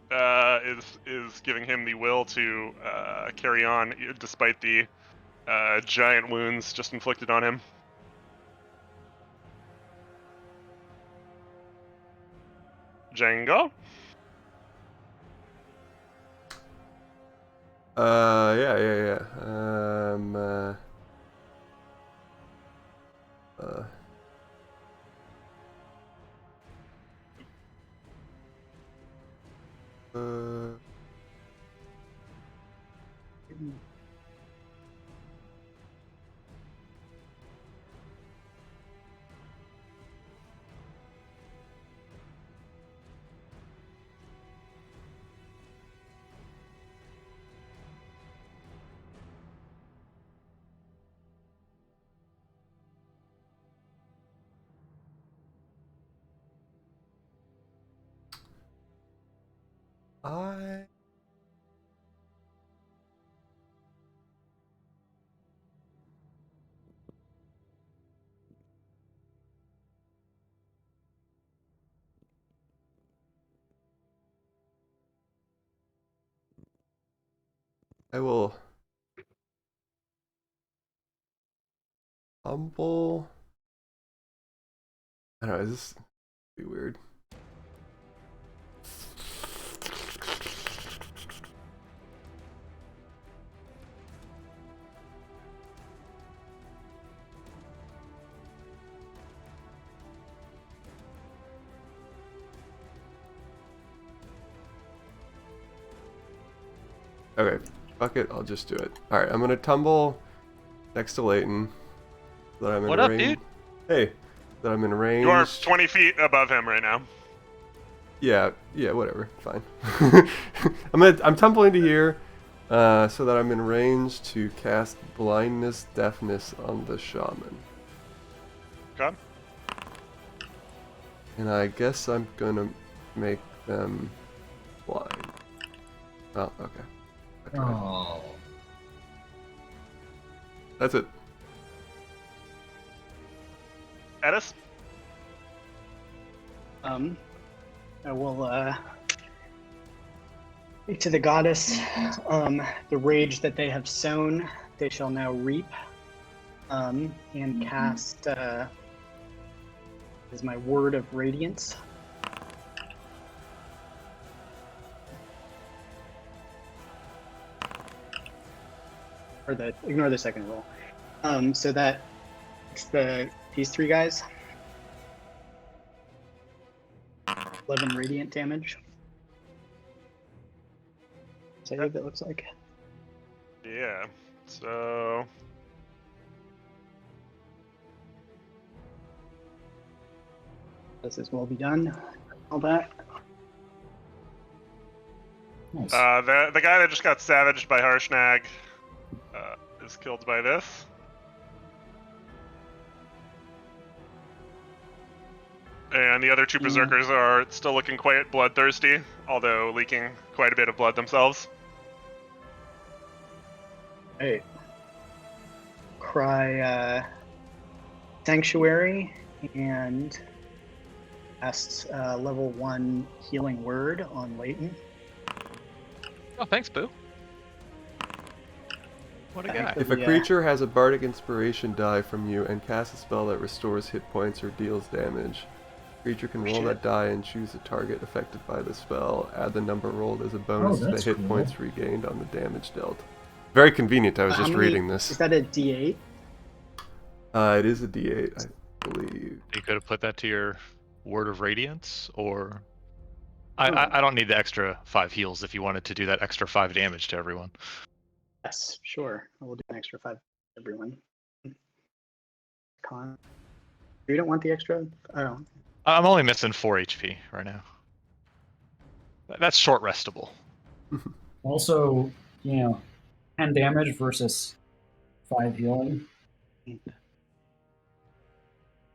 is giving him the will to carry on despite the giant wounds just inflicted on him. Django? Yeah. Uh, I will humble. I don't know. Is this be weird? Okay, fuck it. I'll just do it. All right, I'm gonna tumble next to Leighton. So that I'm in What up, range. dude? Hey, that I'm in range. You are 20 feet above him right now. Yeah, whatever, fine. I'm tumbling to here, so that I'm in range to cast blindness, deafness on the shaman. Okay. And I guess I'm gonna make them blind. Oh, okay. I tried. Oh. That's it. Edis? I will speak to the goddess. The rage that they have sown, they shall now reap. And cast is my word of radiance. Or ignore the second roll. So that it's these three guys. 11 radiant damage. Save, it looks like. Yeah. So This will be done. All that. Nice. the guy that just got savaged by Harshnag is killed by this. And the other two berserkers are still looking quite bloodthirsty, although leaking quite a bit of blood themselves. Hey. Cry Sanctuary and cast level 1 healing word on Leighton. Oh, thanks, Boo. What a guy. If a creature has a bardic inspiration die from you and casts a spell that restores hit points or deals damage, creature can roll that die and choose a target affected by the spell. Add the number rolled as a bonus to the that's hit cool. points regained on the damage dealt. Very convenient. I was just reading this. Is that a D8? It is a D8, I believe. You could have put that to your word of radiance, or I don't need the extra 5 heals if you wanted to do that extra 5 damage to everyone. Yes, sure. I will do an extra 5 for everyone. You don't want the extra? Oh. I'm only missing 4 HP right now. That's short restable. Also, 10 damage versus 5 healing.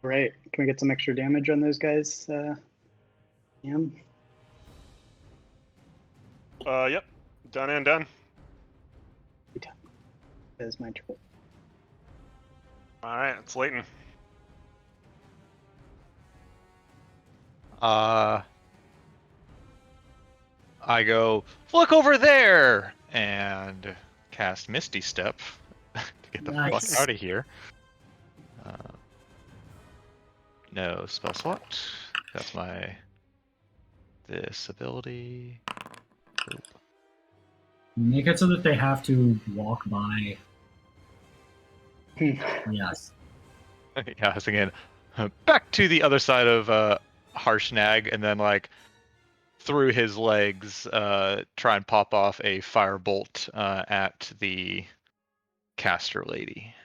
Great. Can we get some extra damage on those guys? Yep. Done and done. That is my turn. Alright, it's Leighton. I go, look over there, and cast Misty Step to get the Nice. fuck out of here. No spell slot. That's this ability. Oop. Make it so that they have to walk by. Yes. Yeah, I was thinking back to the other side of Harshnag, and then like through his legs, try and pop off a firebolt at the caster lady.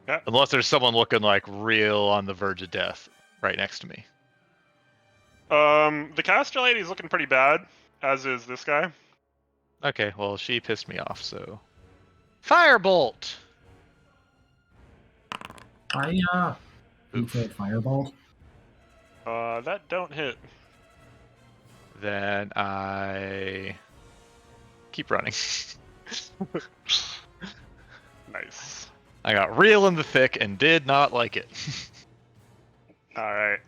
Yeah. Unless there's someone looking like real on the verge of death right next to me. The caster lady's looking pretty bad, as is this guy. Okay, well she pissed me off, so firebolt. You Oof. said firebolt. That don't hit. Then I keep running. Nice. I got real in the thick and did not like it. Alright.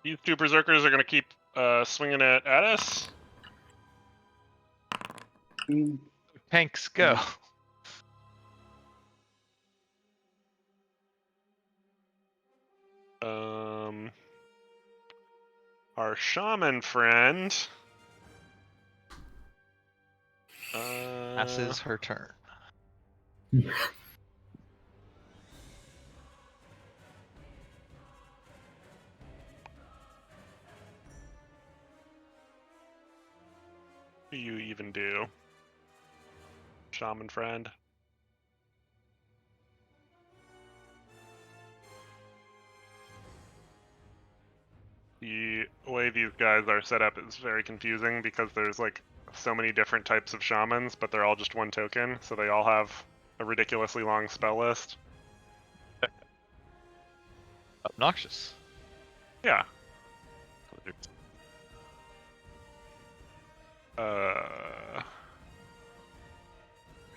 These two berserkers are gonna keep swinging at us. Tanks go. Our shaman friend Passes her turn. What do you even do, shaman friend? The way these guys are set up is very confusing because there's like so many different types of shamans, but they're all just one token, so they all have a ridiculously long spell list. Obnoxious. Yeah.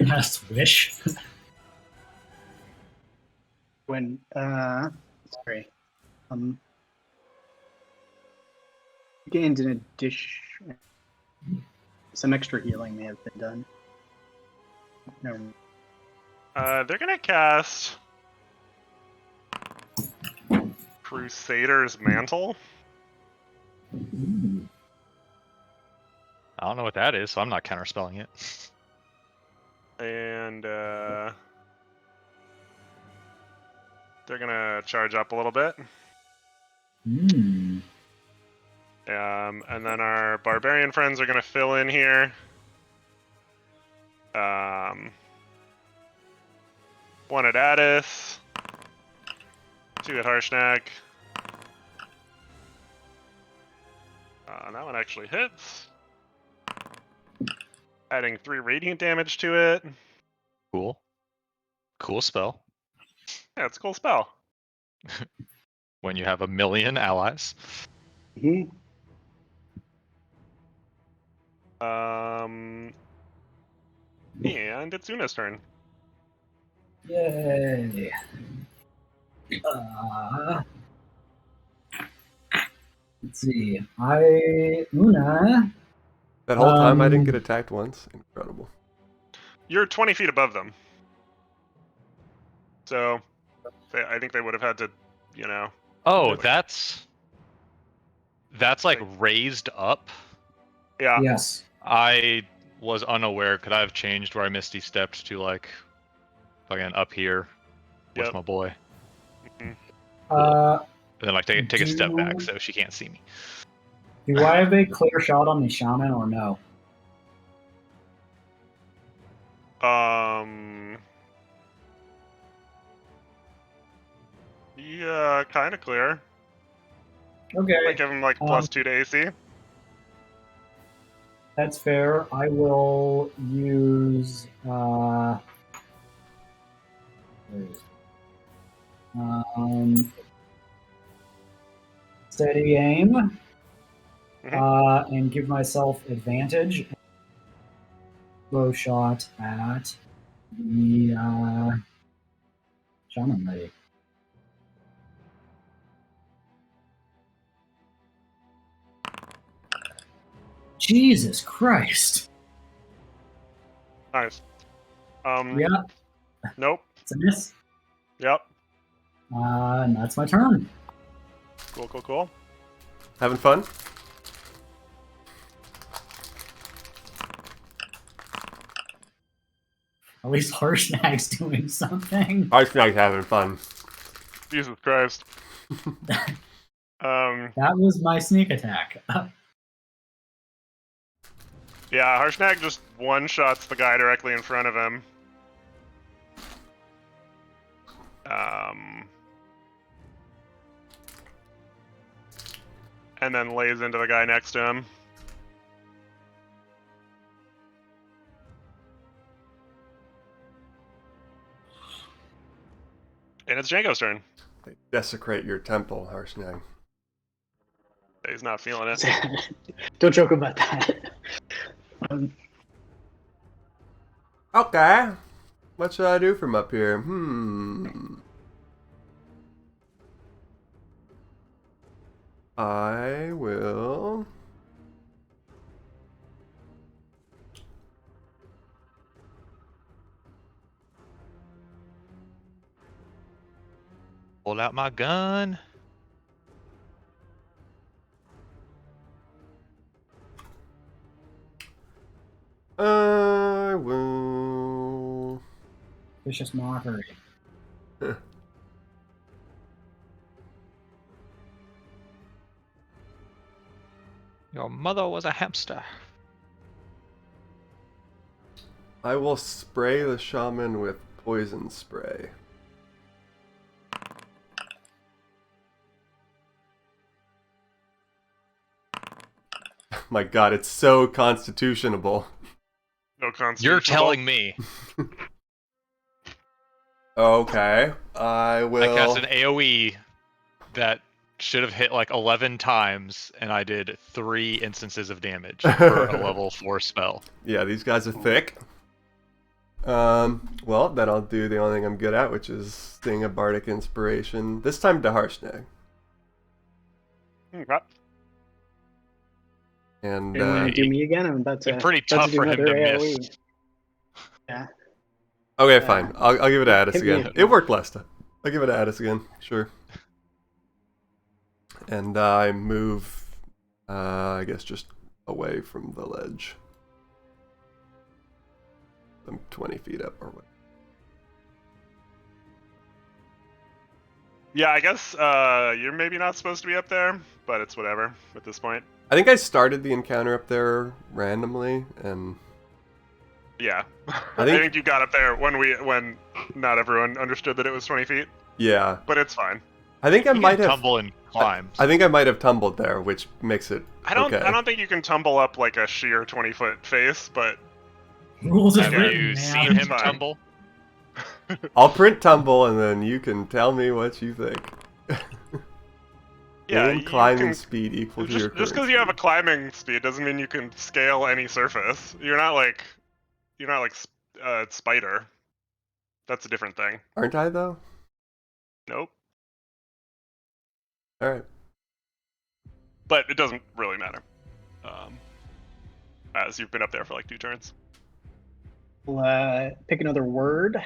Cast wish. When sorry, gained an addition. Some extra healing may have been done. No. They're gonna cast Crusader's Mantle. Ooh. I don't know what that is, so I'm not counterspelling it. And they're gonna charge up a little bit. Mm. And then our barbarian friends are gonna fill in here. One at Addis, two at Harshnag. That one actually hits. Adding 3 radiant damage to it. Cool. Cool spell. Yeah, it's a cool spell. When you have 1,000,000 allies. Mhm. And it's Una's turn. Yay. Let's see. Una. That whole time I didn't get attacked once. Incredible. You're 20 feet above them. So, I think they would have had to, Oh, Like- that's like raised up. Yeah. Yes. I was unaware. Could I have changed where I Misty stepped to like fucking up here with Yep. my boy? Uh, And then like take a step back so she can't see me. do I have a clear shot on the shaman or no? pretty kind of clear. Okay, Might give him like +2 to AC. that's fair. I will use where is it? Steady aim, and give myself advantage. Bow shot at the shaman lady. Jesus Christ! Nice. Yeah, Nope. it's a miss. Yep. And that's my turn. Cool. Having fun? At least Harshnag's doing something. Harshnag's having fun. Jesus Christ. That was my sneak attack. Yeah, Harshnag just one-shots the guy directly in front of him. And then lays into the guy next to him. And it's Django's turn. They desecrate your temple, Harshnag. He's not feeling it. Don't joke about that. Okay. What should I do from up here? I will... Pull out my gun. I will... Vicious mockery. Your mother was a hamster. I will spray the shaman with poison spray. My god, it's so constitutionable. No constitutional. You're telling me. Okay, I will... I cast an AoE that should have hit like 11 times, and I did 3 instances of damage for a level 4 spell. Yeah, these guys are thick. Well, then I'll do the only thing I'm good at, which is Sting a Bardic Inspiration. This time to Harshnag. Okay. And, You want to do me again? I'm about to. It's pretty about tough do for him another to AoE. miss. Yeah. okay, fine. I'll give it to Addis hit me again. up. It worked last time. I'll give it to Addis again, sure. And I move, I guess, just away from the ledge. I'm 20 feet up or what? Yeah, I guess you're maybe not supposed to be up there, but it's whatever at this point. I think I started the encounter up there randomly, and Yeah. I I think- think you got up there when not everyone understood that it was 20 feet, yeah, but it's fine. I think I You might can have. tumble and climb. I think I might have tumbled there, which makes it I don't okay. think you can tumble up like a sheer 20-foot face, but Rules is Have written, you man. seen him Fine. tumble? I'll print tumble, and then you can tell me what you think. yeah, Aim you climbing can, speed equal to your just current because you have a speed. climbing speed doesn't mean you can scale any surface. You're not like Spider. That's a different thing. Aren't I though? Nope. All right. But it doesn't really matter. As you've been up there for like 2 turns. We'll pick another word.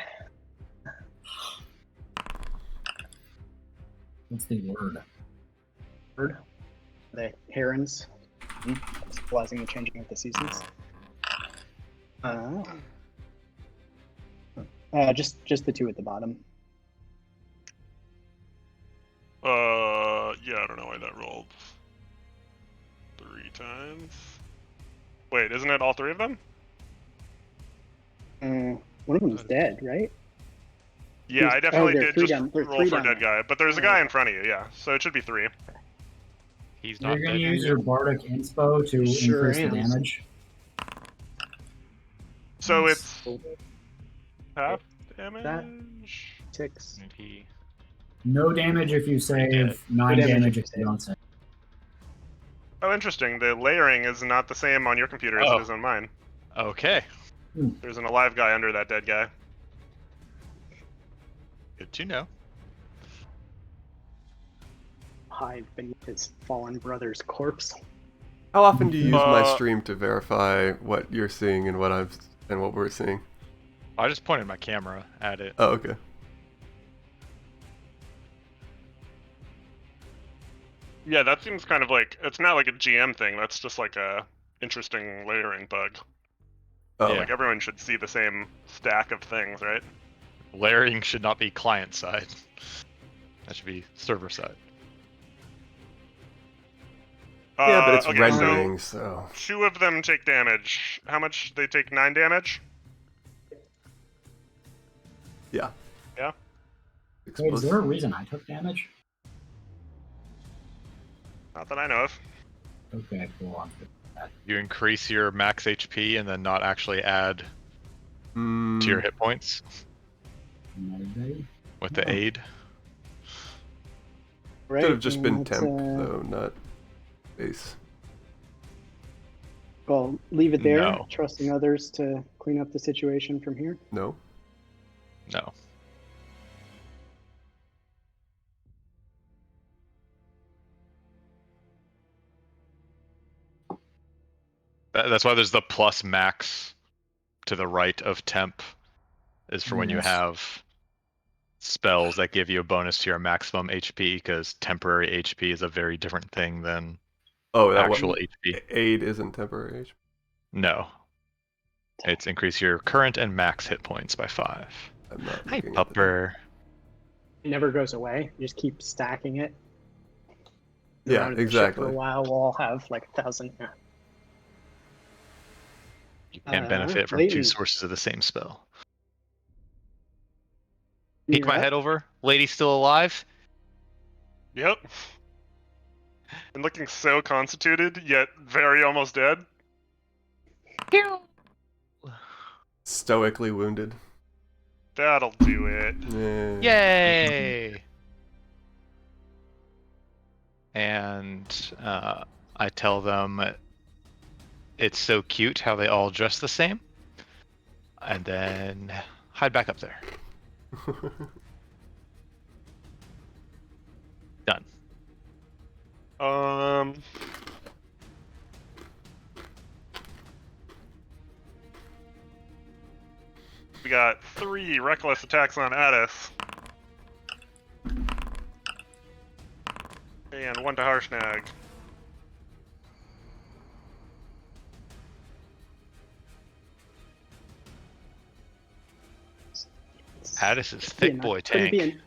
What's the word? Word. The herons. Symbolizing the changing of the seasons. Just the 2 at the bottom. Yeah, I don't know why that rolled 3 times. Wait, isn't it all 3 of them? One of them's dead, right? Yeah, I definitely they're did three just down. They're roll three for down dead there. guy, but there's a Oh, guy okay. in front of you, yeah. So it should be 3. He's You're not going dead. to use your Bardic Inspo to Sure increase the am. damage. So Nice. it's half damage. 6. And he. No damage if you save, 9 damage damage if if you you save. don't save. Oh, interesting. The layering is not the same on your computer as Oh. it is on mine. Okay. There's an alive guy under that dead guy. Good to know. Hide beneath his fallen brother's corpse. How often do you use my Uh, stream to verify what you're seeing and what we're seeing? I just pointed my camera at it. Oh, okay. Yeah, that seems kind of like it's not like a GM thing. That's just like a interesting layering bug. Oh, Yeah. Like everyone should see the same stack of things, right? Layering should not be client side. That should be server side. yeah, but it's okay, rendering, so. So 2 of them take damage. How much? They take 9 damage? Yeah. Yeah? Wait, is there a reason I took damage? Not that I know of. Okay, cool. I'm good. You increase your max HP and then not actually add to your hit points Maybe. with the Oh. aid. Right. Could have just been and, temp, though, not base. Well, leave it there, No. trusting others to clean up the situation from here. No? No. That's why there's the plus max to the right of temp, is for when you Yes. have spells that give you a bonus to your maximum HP, because temporary HP is a very different thing than Oh, that actual one. HP. Aid isn't temporary HP. No. It's increase your current and max hit points by 5. I'm not Hi, looking at the- Pupper. It never goes away. You just keep stacking it. Yeah, Around the ship exactly. For a while, we'll all have like 1,000. Yeah. You can't benefit from 2 Leighton. sources of the same spell. Peek my Yeah. head over. Lady still alive? Yep. And looking so constituted, yet very almost dead. Stoically wounded. That'll do it. Yeah. Yay! And I tell them it's so cute how they all dress the same. And then hide back up there. Done. We got 3 reckless attacks on Addis. And 1 to Harshnag. Addis is thick boy tank. Couldn't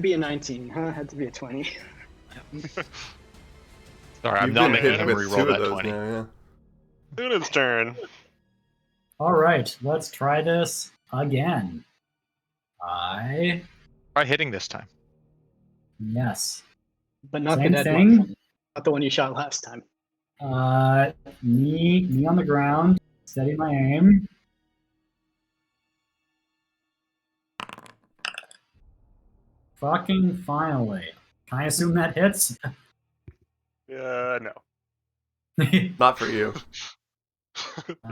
be a 19, huh? Had to be a 20. Sorry, I'm You've not been making hit him with reroll 2 of that those 20. now, yeah. Luna's turn. All right, let's try this again. Try hitting this time. Yes. But not Same the dead thing. one. Not the one you shot last time. Knee on the ground. Steady my aim. Fucking finally. Can I assume that hits? No. Not for you.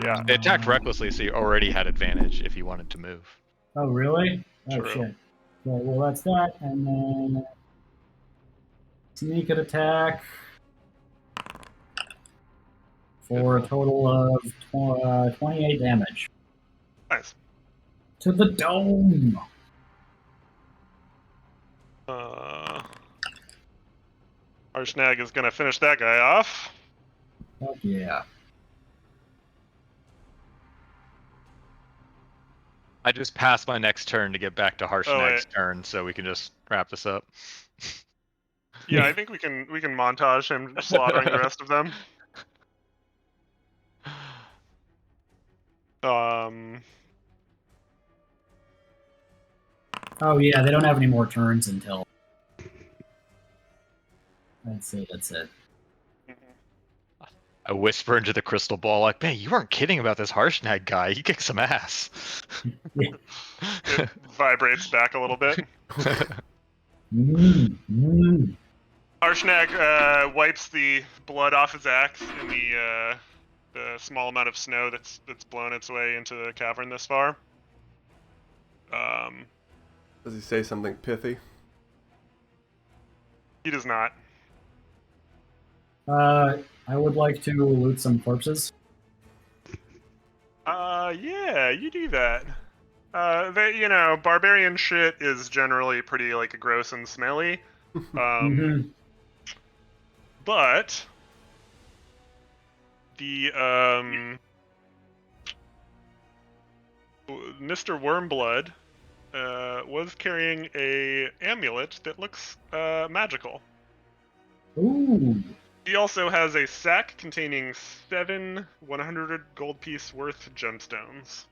Yeah. They attacked recklessly, so you already had advantage if you wanted to move. Oh, really? Oh, True. shit. Okay, well, that's that. And then sneak attack for a total of 28 damage. Nice. To the dome. Harshnag is gonna finish that guy off. Fuck yeah. I just passed my next turn to get back to Harshnag's wait. turn, so we can just wrap this up. Yeah, I think we can montage him slaughtering the rest of them. Oh yeah, they don't have any more turns until. That's it. That's it. I whisper into the crystal ball, like, man, you weren't kidding about this Harshnag guy. He kicked some ass. It vibrates back a little bit. Harshnag wipes the blood off his axe in the small amount of snow that's blown its way into the cavern this far. Does he say something pithy? He does not. I would like to loot some corpses. Yeah, you do that. Barbarian shit is generally pretty, like, gross and smelly. But the, Mr. Wormblood, was carrying a amulet that looks, magical. Ooh. He also has a sack containing 7 100 gold piece worth gemstones.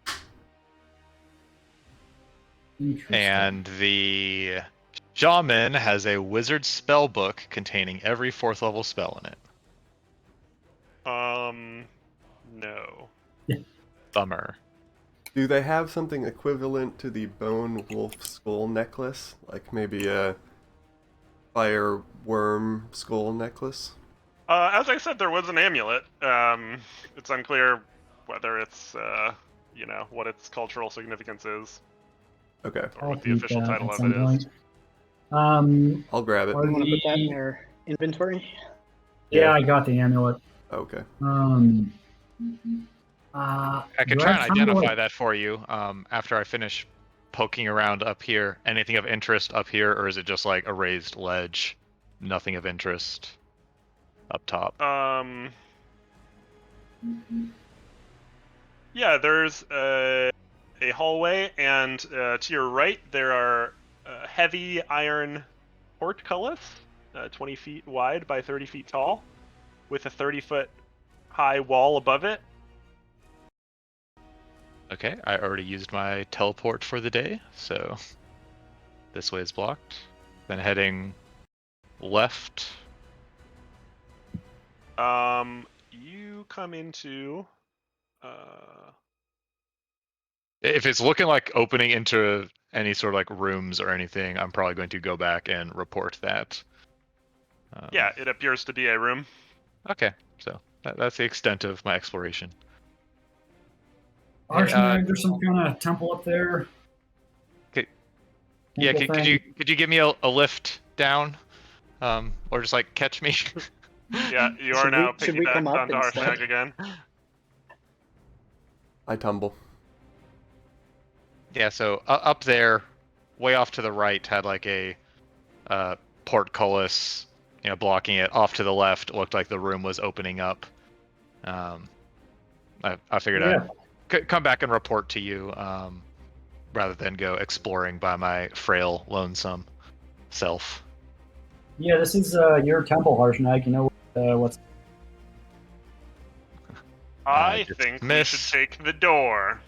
Interesting. And the shaman has a wizard spell book containing every 4th level spell in it. No. Bummer. Do they have something equivalent to the bone wolf skull necklace? Like maybe a fire worm skull necklace? As I said, there was an amulet. It's unclear whether it's, what its cultural significance is, Okay, or what the official title of it is. I'll grab it. You want to put that in your inventory? Yeah, I got the amulet. Okay. I could do try have and time to, identify like- that for you after I finish poking around up here. Anything of interest up here, or is it just like a raised ledge? Nothing of interest up top. Yeah, there's a hallway, and to your right there are heavy iron portcullis, 20 feet wide by 30 feet tall, with a 30-foot high wall above it. Okay, I already used my teleport for the day, so this way is blocked. Then heading left. You come into If it's looking like opening into any sort of like rooms or anything, I'm probably going to go back and report that. yeah, it appears to be a room. Okay, so that's the extent of my exploration. Harshnag, there's some kind of temple up there. Yeah, Temple could thing. you give me a lift down, or just like catch me? Yeah, you Should are now should we come piggybacked up onto instead? Harshnag again. I tumble. Yeah, so up there, way off to the right, had like a portcullis, blocking it. Off to the left, looked like the room was opening up. I figured Yeah. I'd come back and report to you, rather than go exploring by my frail, lonesome self. Yeah, this is your temple, Harshnag. You know what's. I think we dismiss- should take the door.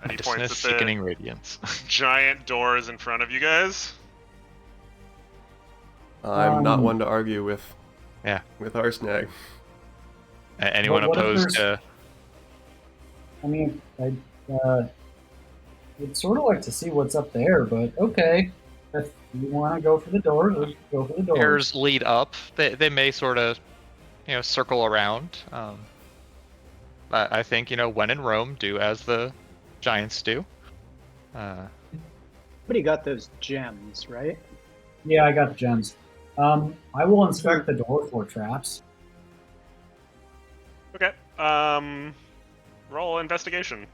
And he points Dismiss at the sickening radiance. giant doors in front of you guys. I'm not one to argue with. Yeah. With Harshnag. Anyone What if opposed there's- to? I mean, I'd sort of like to see what's up there, but okay. If you want to go for the doors, let's go for the doors. Stairs lead up. They may sort of, circle around. I think when in Rome, do as the giants do. Somebody got those gems, right? Yeah, I got the gems. I will inspect the door for traps. Okay. Roll investigation.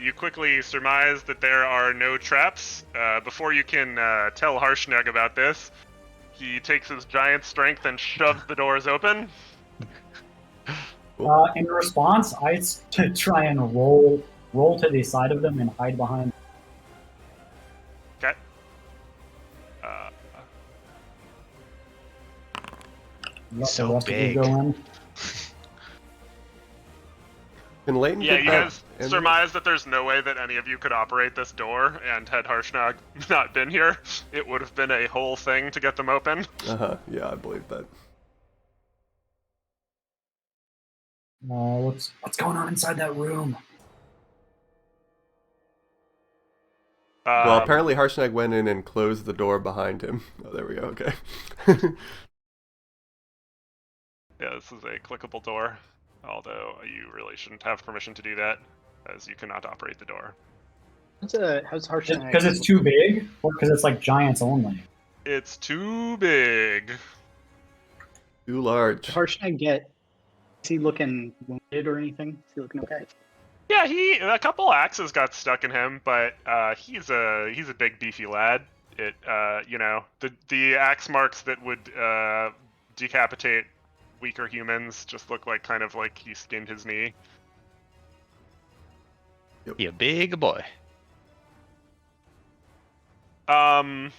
You quickly surmise that there are no traps. Before you can tell Harshnag about this, he takes his giant strength and shoves the doors open. In response, I try and roll to the side of them and hide behind. Okay. Let So the rest big. of you go in. Can Leighton Yeah, get you that guys amulet? surmise that there's no way that any of you could operate this door, and had Harshnag not been here, it would have been a whole thing to get them open. Yeah, I believe that. What's going on inside that room? Well, apparently Harshnag went in and closed the door behind him. Oh, there we go. Okay. Yeah, this is a clickable door, although you really shouldn't have permission to do that, as you cannot operate the door. How's Harshnag? Because it's too big, or because it's like giants only? It's too big. Too large. Did Harshnag get? Is he looking wounded or anything? Is he looking okay? Yeah, a couple axes got stuck in him, but he's a big beefy lad. The axe marks that would decapitate weaker humans just look like kind of like he skinned his knee. He a big boy. So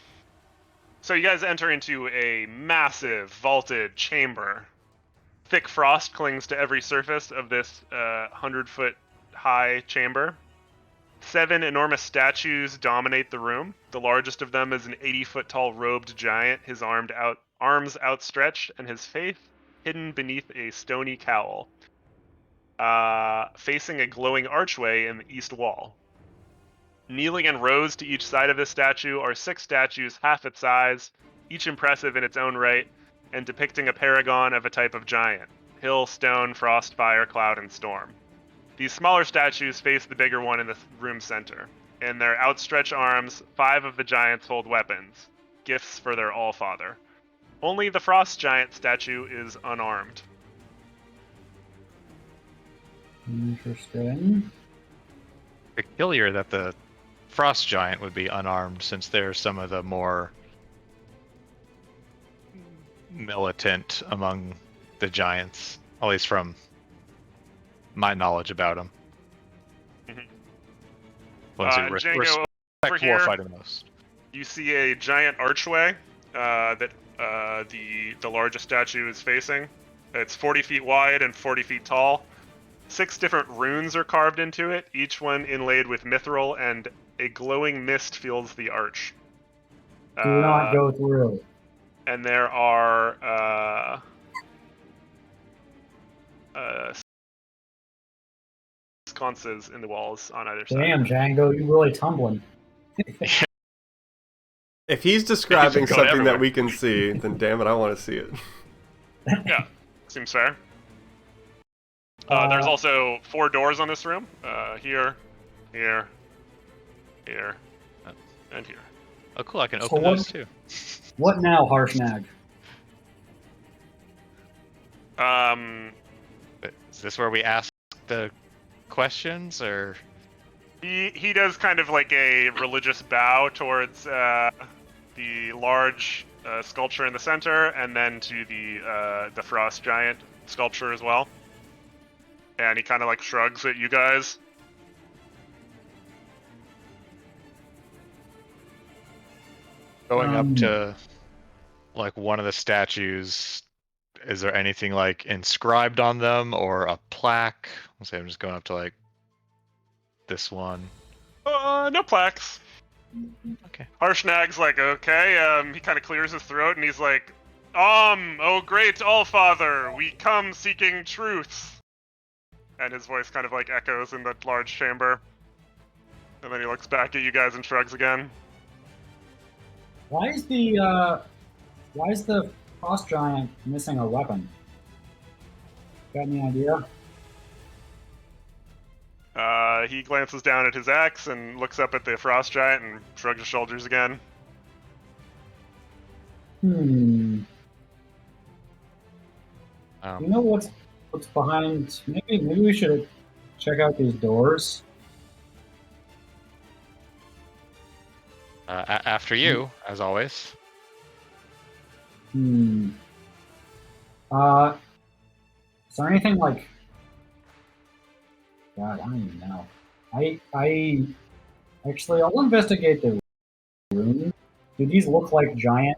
you guys enter into a massive vaulted chamber. Thick frost clings to every surface of this 100-foot high chamber. 7 enormous statues dominate the room. The largest of them is an 80-foot tall robed giant, his arms outstretched and his face hidden beneath a stony cowl, facing a glowing archway in the east wall. Kneeling in rows to each side of this statue are 6 statues half its size, each impressive in its own right, and depicting a paragon of a type of giant: hill, stone, frost, fire, cloud, and storm. These smaller statues face the bigger one in the room's center. In their outstretched arms, 5 of the giants hold weapons, gifts for their Allfather. Only the frost giant statue is unarmed. Interesting. Peculiar that the frost giant would be unarmed, since they're some of the more militant among the giants, at least from my knowledge about them. Mhm. Ones who And respect Django, over here, warfighting the most. you see a giant archway that the largest statue is facing. It's 40 feet wide and 40 feet tall. 6 different runes are carved into it, each one inlaid with mithril, and a glowing mist fills the arch. Do not go through. And there are sconces in the walls on either side. Damn, Django, you really tumbling. If he's describing He's going something that everywhere. we can see, then damn it, I want to see it. Yeah, seems fair. There's also 4 doors on this room. Here, here, here, and here. Oh, cool! I can So open what- those too. What now, Harshnag? Is this where we ask the questions, or? He does kind of like a religious bow towards the large sculpture in the center, and then to the frost giant sculpture as well. And he kind of like shrugs at you guys. Going up Um, to like one of the statues, is there anything like inscribed on them or a plaque? Let's say I'm just going up to like this one. No plaques. Okay. Harshnag's like, okay. He kind of clears his throat and he's like, oh great Allfather, we come seeking truth. And his voice kind of like echoes in the large chamber. And then he looks back at you guys and shrugs again. Why is the frost giant missing a weapon? Got any idea? He glances down at his axe and looks up at the frost giant and shrugs his shoulders again. You Um, know what's behind? Maybe we should check out these doors. After you, as always. Is there anything like? God, I don't even know. I actually, I'll investigate the room. Do these look like giant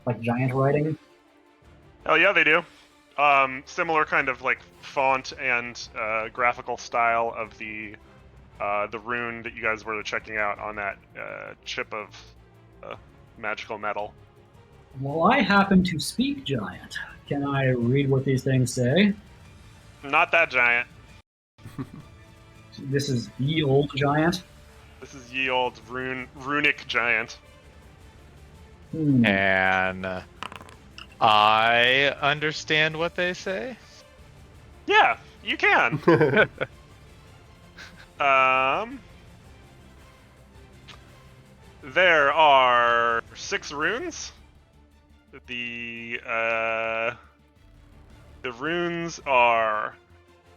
writing? Oh yeah, they do. Similar kind of like font and graphical style of the rune that you guys were checking out on that chip of magical metal. Well, I happen to speak giant. Can I read what these things say? Not that giant. This is ye old giant. This is ye old runic giant. And I understand what they say. Yeah, you can. There are 6 runes. The runes are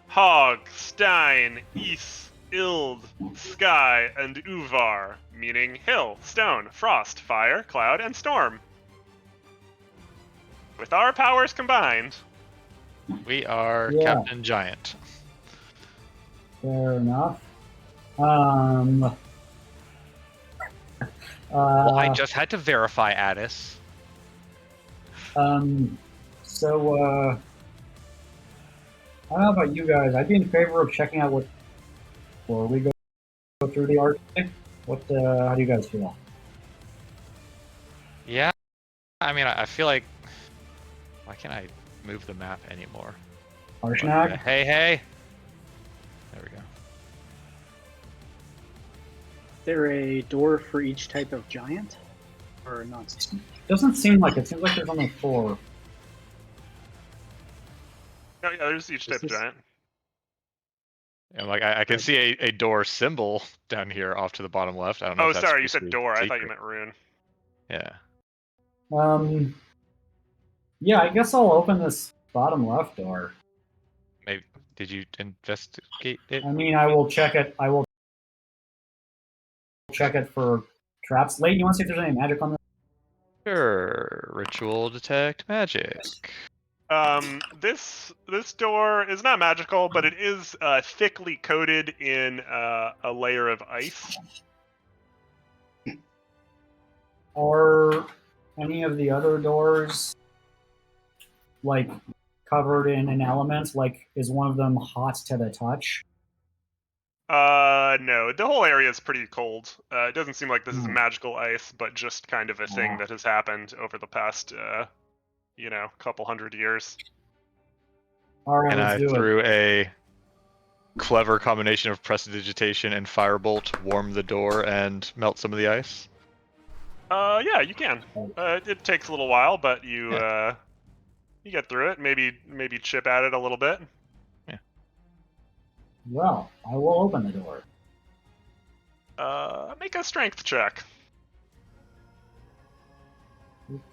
Hog, Stein, Is, Ild, Sky, and Uvar, meaning hill, stone, frost, fire, cloud, and storm. With our powers combined, We are Yeah. Captain Giant. Fair enough. Well, I just had to verify, Addis. So, I don't know about you guys. I'd be in favor of checking out what, before we go through the arcade. What, how do you guys feel? Yeah, I mean, I feel like... Why can't I move the map anymore? Harshnag? Hey, hey! There we go. Is there a door for each type of giant? Or not? Doesn't seem like it. Seems like there's only 4. oh yeah, there's each type of this- giant. And like, I can see a door symbol down here off to the bottom left. I don't know. Oh, if that's sorry, you supposed to said be door. I thought you secret. meant rune. Yeah. Yeah, I guess I'll open this bottom left door. Maybe. Did you investigate it? I mean, I will check it. I will check it for traps. Leighton, you want to see if there's any magic on this? Sure. Ritual detect magic. This door is not magical, but it is thickly coated in a layer of ice. Are any of the other doors like covered in an element? Like, is one of them hot to the touch? No, the whole area is pretty cold. It doesn't seem like this is Hmm. magical ice, but just kind of a thing Ah. that has happened over the past, couple hundred years. All right, And I let's do it. threw a clever combination of prestidigitation and firebolt, warm the door and melt some of the ice. Yeah, you can. It takes a little while, but you get through it. Maybe chip at it a little bit. Well, I will open the door. Make a strength check.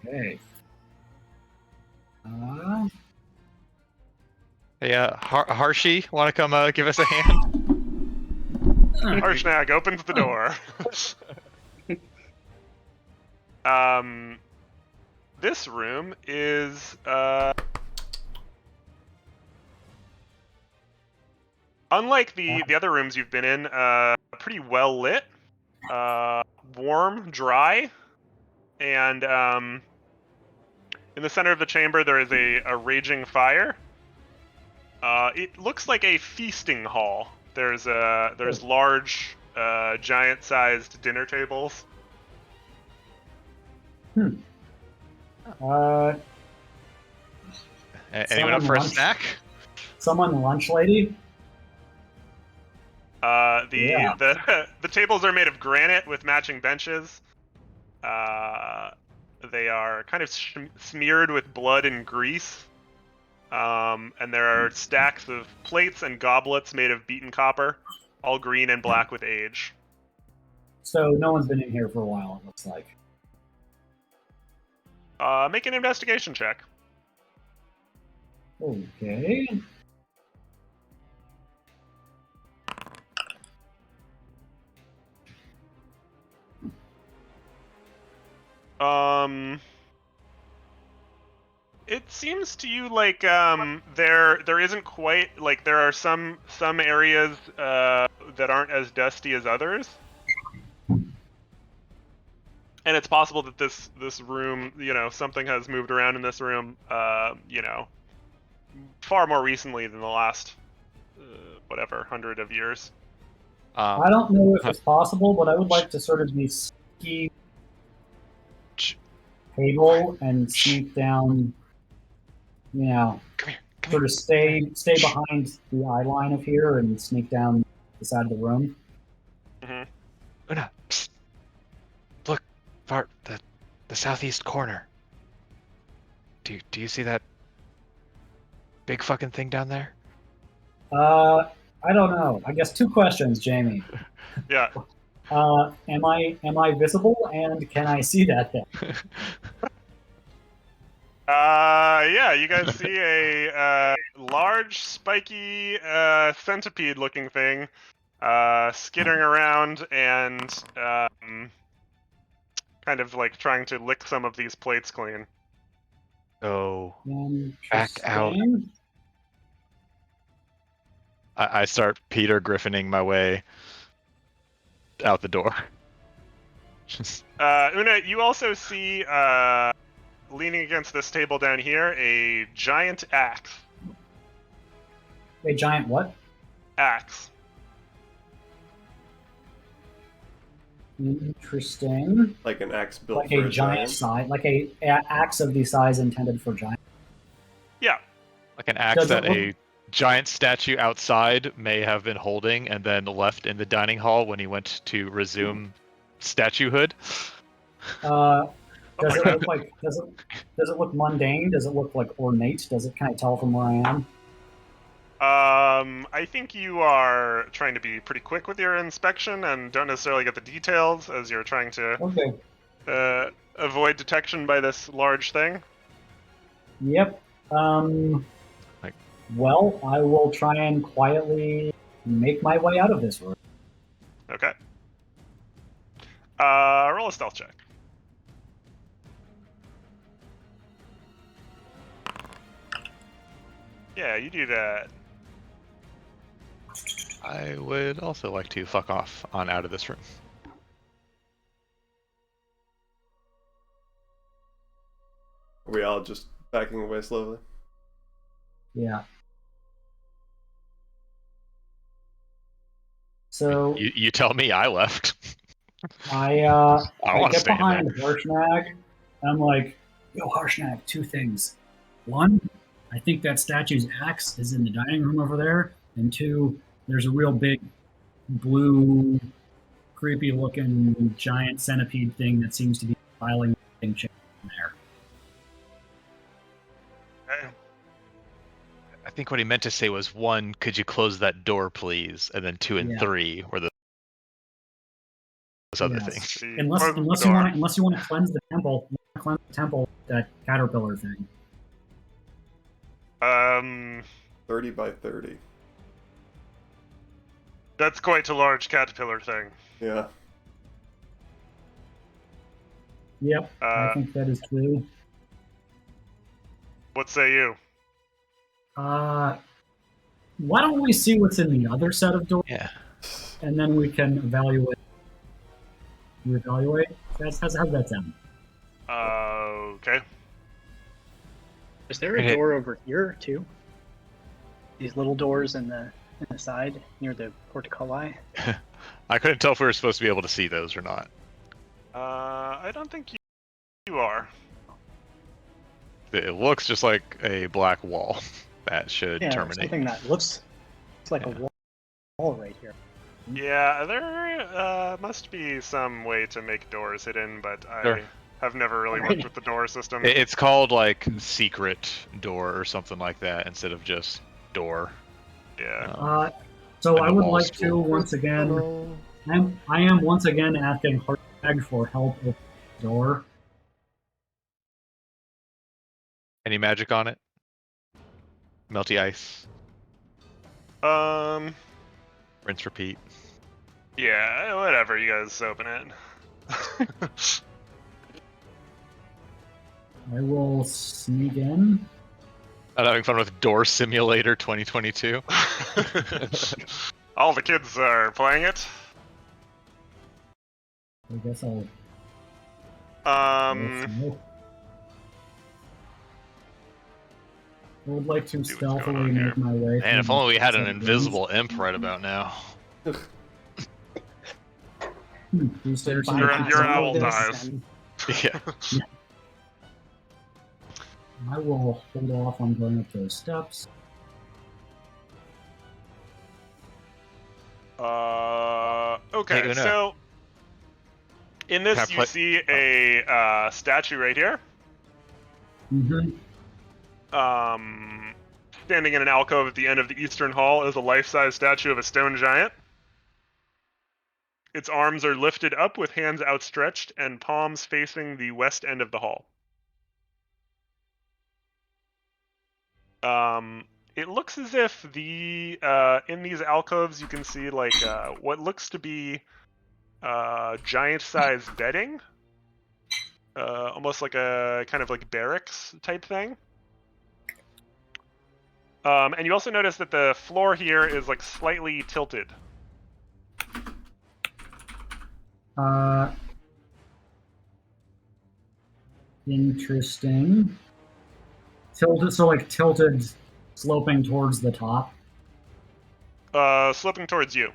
Okay. Hey, Harshi, want to come give us a hand? Harshnag opens the door. This room is unlike the other rooms you've been in, pretty well lit, warm, dry, and in the center of the chamber there is a raging fire. It looks like a feasting hall. There's large, giant-sized dinner tables. Anyone up for a lunch? snack? Someone lunch lady? Yeah. The tables are made of granite with matching benches. They are kind of smeared with blood and grease. And there are stacks of plates and goblets made of beaten copper, all green and black with age. So no one's been in here for a while, it looks like. Make an investigation check. Okay. It seems to you like there isn't quite like there are some areas that aren't as dusty as others. And it's possible that this room, something has moved around in this room, far more recently than the last, whatever, 100 of years. I don't know if it's possible, but I would like to sort of be sneaky table and sneak down, you know, Come here. Come sort here. of stay behind the eye line of here and sneak down the side of the room. Una, psst. Look, Bart, the southeast corner. Do you see that big fucking thing down there? I don't know. I guess 2 questions, Jamie. Yeah. Am I visible, and can I see that thing? Yeah, you guys see a large, spiky, centipede-looking thing skittering around and kind of like trying to lick some of these plates clean. Oh, back out. Interesting. I start Peter Griffining my way out the door. Just Una, you also see, leaning against this table down here, a giant axe. A giant what? Axe. Interesting. Like an axe built Like for a giant size, like a axe of the size intended for giant. Yeah. like an axe Does it that a giant statue outside may have been holding and then left in the dining hall when he went to resume statuehood. Does my it God. look like does it look mundane? Does it look like ornate? Does it kind of tell from where I am? I think you are trying to be pretty quick with your inspection and don't necessarily get the details as you're trying to Okay. avoid detection by this large thing. Yep. Like- Well, I will try and quietly make my way out of this room. Okay. Roll a stealth check. Yeah, you do that. I would also like to fuck off on out of this room. Are we all just backing away slowly? Yeah. So You tell me. I left. I I want to get stay in behind there. Harshnag. And I'm like, yo, Harshnag, 2 things. 1, I think that statue's axe is in the dining room over there. And 2, there's a real big blue, creepy looking giant centipede thing that seems to be filing in there. Okay. I think what he meant to say was 1, could you close that door, please? And then 2 and Yeah. 3 were those other Yes. things. He Unless closes the you door. want to cleanse the temple, that caterpillar thing. 30 by 30. That's quite a large caterpillar thing. Yeah. Yep, I think that is true. What say you? Why don't we see what's in the other set of doors, Yeah. and then we can evaluate. How's that sound? Okay. Is there a Okay. door over here too? These little doors in the side near the portcullis. I couldn't tell if we were supposed to be able to see those or not. I don't think you are. It looks just like a black wall that should Yeah, terminate. something that looks like Yeah. a wall right here. Yeah, there must be some way to make doors hidden, but I Sure. have never really Alright. worked with the door system. It's called like secret door or something like that instead of just door. Yeah. So And I the would walls like to will- once again. Hello. I am once again asking Hartag for help with the door. Any magic on it? Melty ice. Rinse, repeat. Yeah, whatever, you guys open it. I will sneak in. Not having fun with Door Simulator 2022. All the kids are playing it. I guess I'll. I would like to See what's going stealthily on here. make my way. Man, if through only we had an these invisible imp right about now. These stairs seem You're- to keep you're going owl up. eyes. Yeah. I will hold off on going up those steps. Okay, Hey, Una. so in this Can I you play- see a statue right here. Mm-hmm. Standing in an alcove at the end of the eastern hall is a life-size statue of a stone giant. Its arms are lifted up with hands outstretched and palms facing the west end of the hall. It looks as if the in these alcoves you can see like what looks to be giant-sized bedding, almost like a kind of like barracks type thing. And you also notice that the floor here is like slightly tilted. Interesting. Tilted, so like tilted, sloping towards the top. Sloping towards you.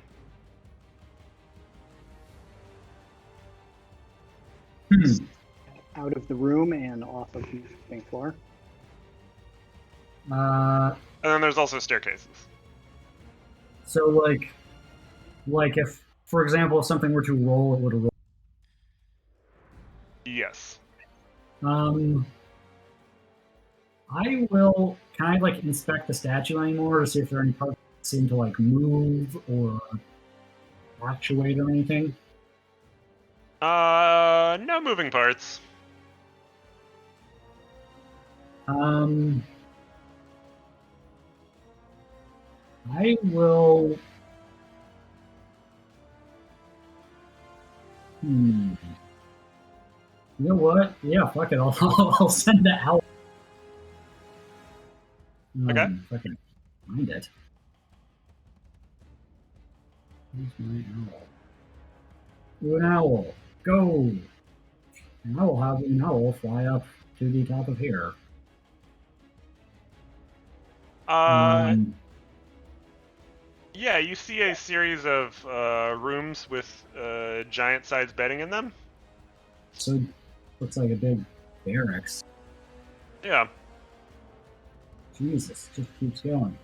Out of the room and off of the main floor. And then there's also staircases. So like if, for example, if something were to roll, it would roll. Yes. I will. Can I like inspect the statue anymore to see if there are any parts that seem to like move or actuate or anything? No moving parts. I will. You know what? Yeah, fuck it. I'll send it out. Okay. If I can find it. Where's my owl? Ooh, an owl. Go! And I will have an owl fly up to the top of here. Yeah, you see a series of rooms with giant-sized bedding in them. So, looks like a big barracks. Yeah. Jesus, just keeps going.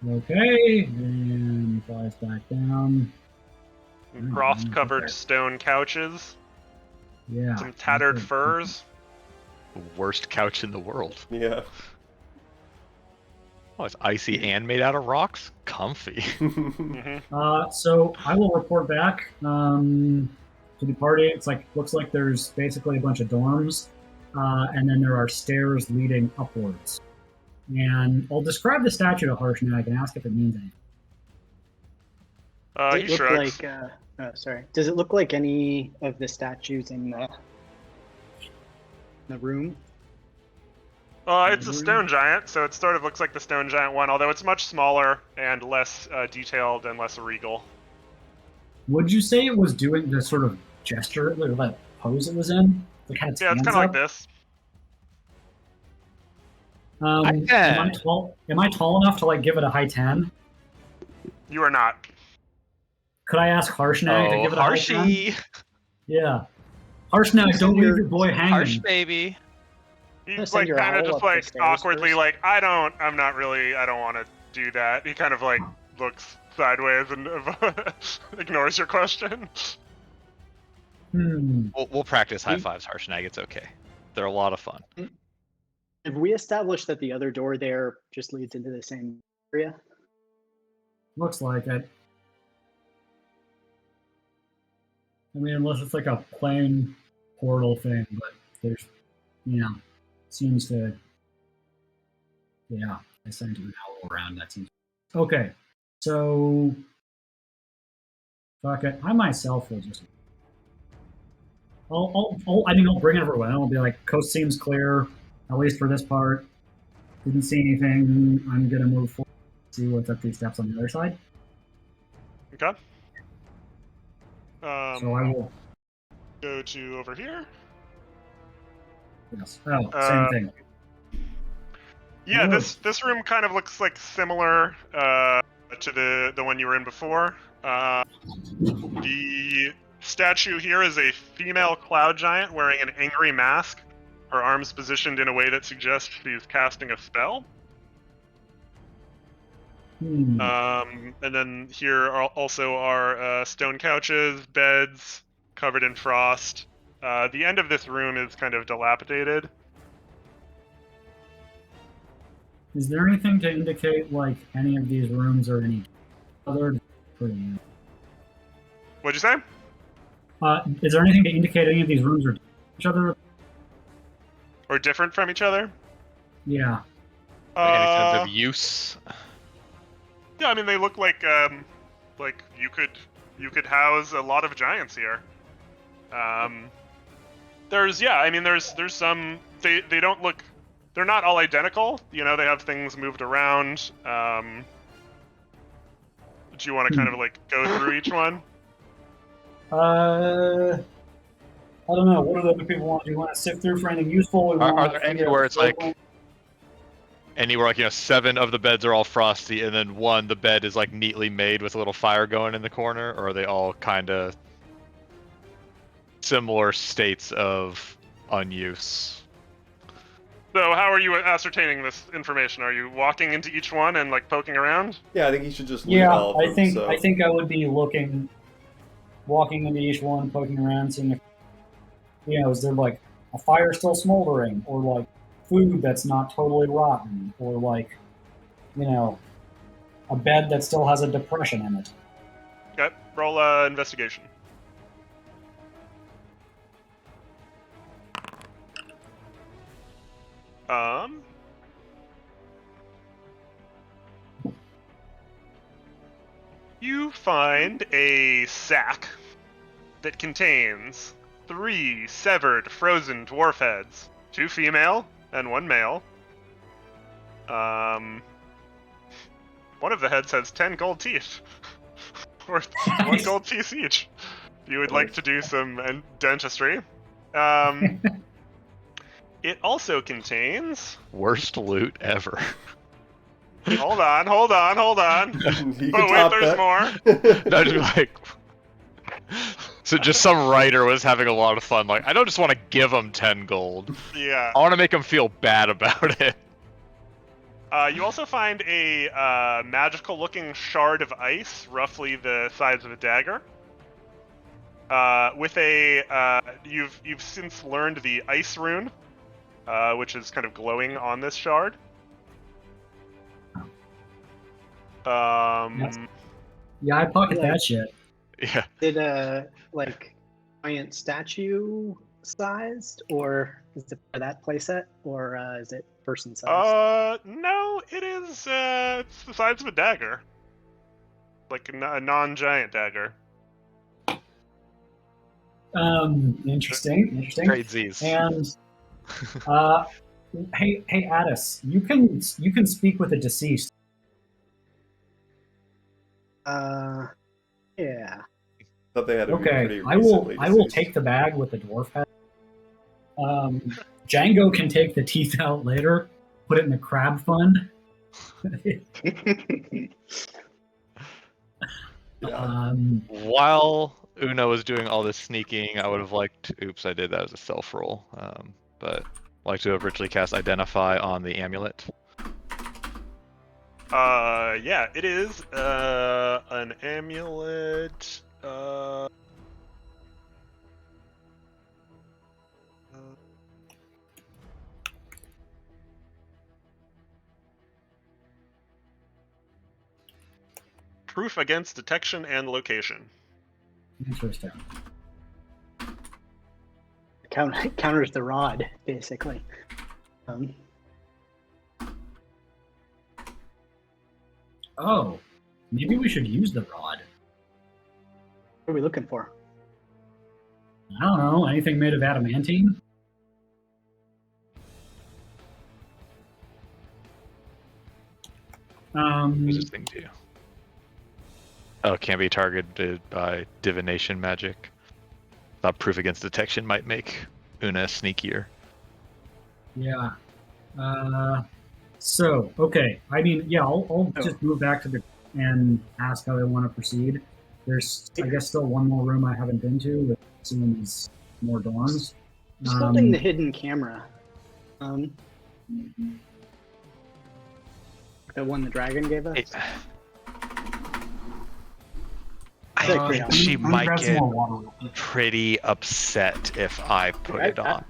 Okay, and flies back down. Frost-covered stone couches. Yeah. Some tattered furs. Worst couch in the world. Yeah. Oh, it's icy and made out of rocks? Comfy. Mm-hmm. So I will report back to the party. It's like looks like there's basically a bunch of dorms, and then there are stairs leading upwards. And I'll describe the statue to Harshnag and ask if it means anything. He Does it look shrugs. like, sorry. Does it look like any of the statues in the room? It's a stone giant, so it sort of looks like the stone giant one, although it's much smaller and less detailed and less regal. Would you say it was doing the sort of gesture or that pose it was in? The kind of Yeah, it's kind of like this. Am I tall? Am I tall enough to like give it a high 10? You are not. Could I ask Harshnag to Oh, give it a high 10? Harshy! Yeah. Harshnag, don't leave your boy Harsh hanging. baby. He's Send like your kind of owl just up the like stairs awkwardly first. like, I don't want to do that. He kind of like looks sideways and ignores your question. We'll practice high fives, Harshnag. It's okay. They're a lot of fun. Have we established that the other door there just leads into the same area? Looks like it. I mean, unless it's like a plain portal thing, but there's, seems to, I sent an owl around. That seems okay. So, fuck it. I myself will just. I'll bring everyone. I'll be like, coast seems clear, at least for this part. Didn't see anything. I'm gonna move forward. See what's up these steps on the other side. Okay. So I will. go to over here. Yes. Oh, Uh, same thing. Yeah, Oh. this room kind of looks like similar to the one you were in before. The statue here is a female cloud giant wearing an angry mask. Her arms positioned in a way that suggests she's casting a spell. Hmm. And then here also are stone couches, beds covered in frost. The end of this room is kind of dilapidated. Is there anything to indicate like any of these rooms are any other? What'd you say? Is there anything to indicate any of these rooms are each other? Or different from each other? Yeah. Any sense of use? Yeah, I mean they look like you could house a lot of giants here. There's some they don't look, they're not all identical. You know, they have things moved around. Do you want to kind of like go through each one? I don't know. What do the other people want? Do you want to sift through for anything useful? We Are wanna there figure any out where the it's like program? anywhere like 7 of the beds are all frosty, and then the bed is like neatly made with a little fire going in the corner, or are they all kind of similar states of unuse? So how are you ascertaining this information? Are you walking into each one and like poking around? Yeah, I think you should just loot Yeah, all of them. I think I would be walking into each one, poking around, seeing if is there like a fire still smoldering, or like food that's not totally rotten, or like a bed that still has a depression in it. Okay, roll investigation. You find a sack that contains 3 severed frozen dwarf heads, 2 female and 1 male. One of the heads has 10 gold teeth, worth 1 gold piece each. If you would like to do some dentistry. It also contains. Worst loot ever. Hold on. You Oh can wait, top there's that. more. No, just like. So just some writer was having a lot of fun. Like, I don't just want to give them 10 gold. Yeah. I want to make them feel bad about it. You also find a magical-looking shard of ice, roughly the size of a dagger. With a you've since learned the ice rune, which is kind of glowing on this shard. Yeah, I pocket that shit. Yeah. Is it like giant statue sized, or is it for that playset, or is it person sized? No, it is. It's the size of a dagger, like a non-giant dagger. Interesting. Tradesies. And hey Addis, you can speak with the deceased. Yeah. Thought they had to be Okay, pretty I will recently deceased. take the bag with the dwarf head. Django can take the teeth out later, put it in the crab fund. Yeah. While Una was doing all this sneaking, I would have liked. Oops, I did that as a self roll. But like to have ritually cast Identify on the amulet. Yeah, it is an amulet. Proof against detection and location. Interesting. Counters the rod, basically. Oh, maybe we should use the rod. What are we looking for? I don't know. Anything made of adamantine? What's this thing do? Oh, it can't be targeted by divination magic. thought proof against detection might make Una sneakier. Yeah. So, okay. I mean, yeah, I'll Oh. just move back to the and ask how I want to proceed. There's, I guess, still one more room I haven't been to, which seems more dorms. Who's holding the hidden camera? The one the dragon gave us? I Like, think yeah. she I'm might grabbing get more water real quick. pretty upset if I put it on.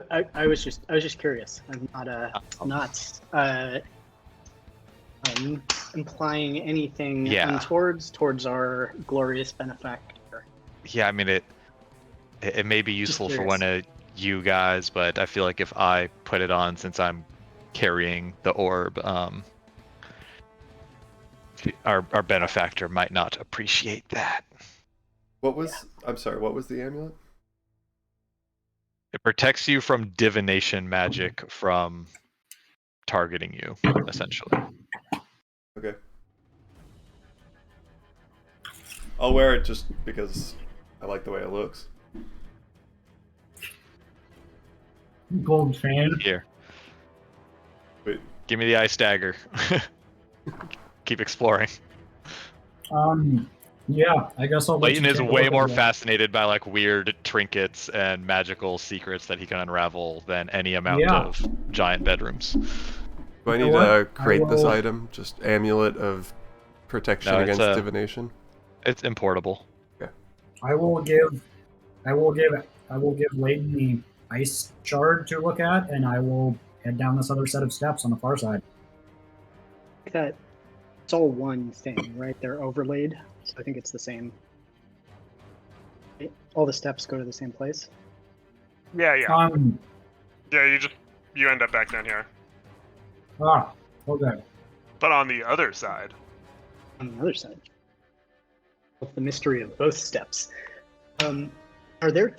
I was just curious. I'm not implying anything Yeah. towards our glorious benefactor. Yeah, I mean it may be useful for curious. one of you guys, but I feel like if I put it on, since I'm carrying the orb, our benefactor might not appreciate that. What was? I'm sorry. What was the amulet? It protects you from divination magic from targeting you, essentially. Okay. I'll wear it just because I like the way it looks. Gold fan. Here, Wait. give me the ice dagger. Keep exploring. Yeah, I guess I'll let Leighton you is take a way look more at that. fascinated by like weird trinkets and magical secrets that he can unravel than any amount Yeah. of giant bedrooms. Do I You need know to what? I create this will- item? Just amulet of protection No, it's against a- divination. It's importable. I will give Leighton the ice shard to look at, and I will head down this other set of steps on the far side. That it's all one thing, right? They're overlaid, so I think it's the same. All the steps go to the same place. Yeah, yeah. Yeah. You end up back down here. Okay. But on the other side, On the other side, of the mystery of both steps. Are there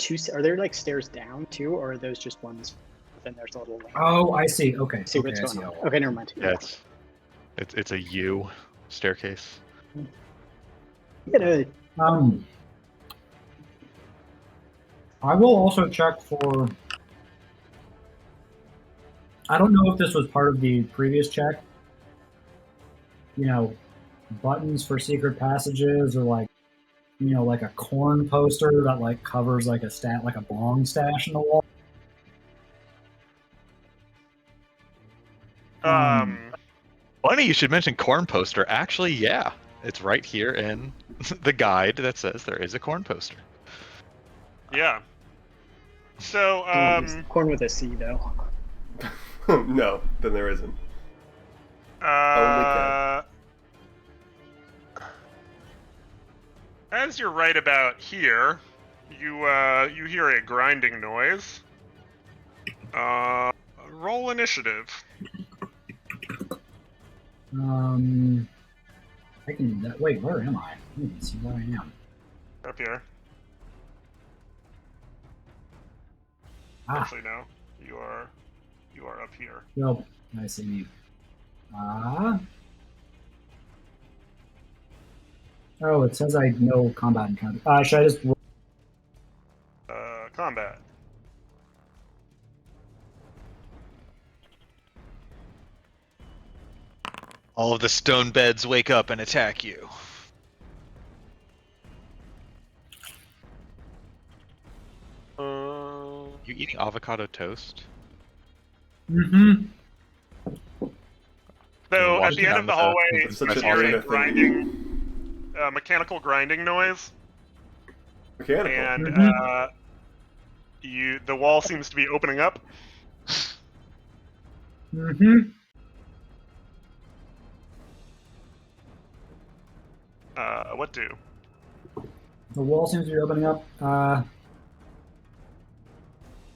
like stairs down too, or are those just ones? Then there's a little. Oh, I see. Okay. See Okay, what's I see. going on. Okay, never mind. Yeah, it's a U staircase. Yeah, I will also check for. I don't know if this was part of the previous check. You know, buttons for secret passages, or like, like a corn poster that like covers like a bong stash in the wall. Funny you should mention corn poster. Actually, yeah, it's right here in the guide that says there is a corn poster. yeah. So, corn with a C though. No, then there isn't. As you're right about here, you hear a grinding noise. Roll initiative. I can do that. Wait, where am I? I need to see where I am. Up here. Ah, Actually, no. You are up here. well, I see. Oh, it says I know combat encounter. Should I just? Combat. All of the stone beds wake up and attack you. You eating avocado toast? Mm-hmm. So Wash at the it end down of the with hallway, It's such you a hear Arena a thing. grinding, mechanical grinding noise, Mechanical. and Mhm. the wall seems to be opening up. Mm-hmm. What do? The wall seems to be opening up.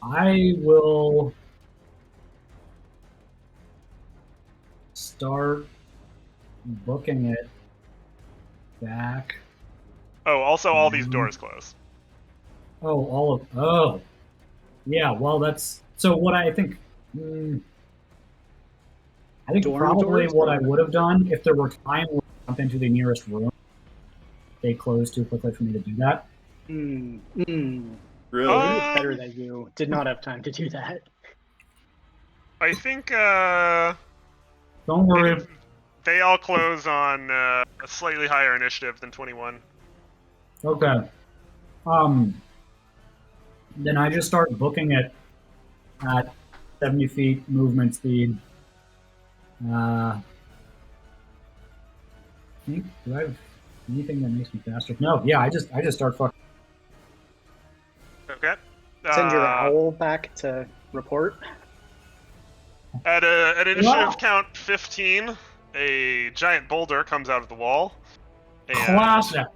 I will start booking it back. Oh, also all these doors close. Oh, yeah. Well, that's so. What I think. I think Dorm probably doors? what I would have done if there were time to jump into the nearest room. They closed too quickly for me to do that. Really? Better that you did not have time to do that. I think Don't worry. they all close on a slightly higher initiative than 21. Okay. Then I just start booking it at 70 feet movement speed. I think, do I have anything that makes me faster? No, yeah, I just start fucking. Okay. Send your owl back to report. At an initiative Wow. count 15, a giant boulder comes out of the wall. And Classic.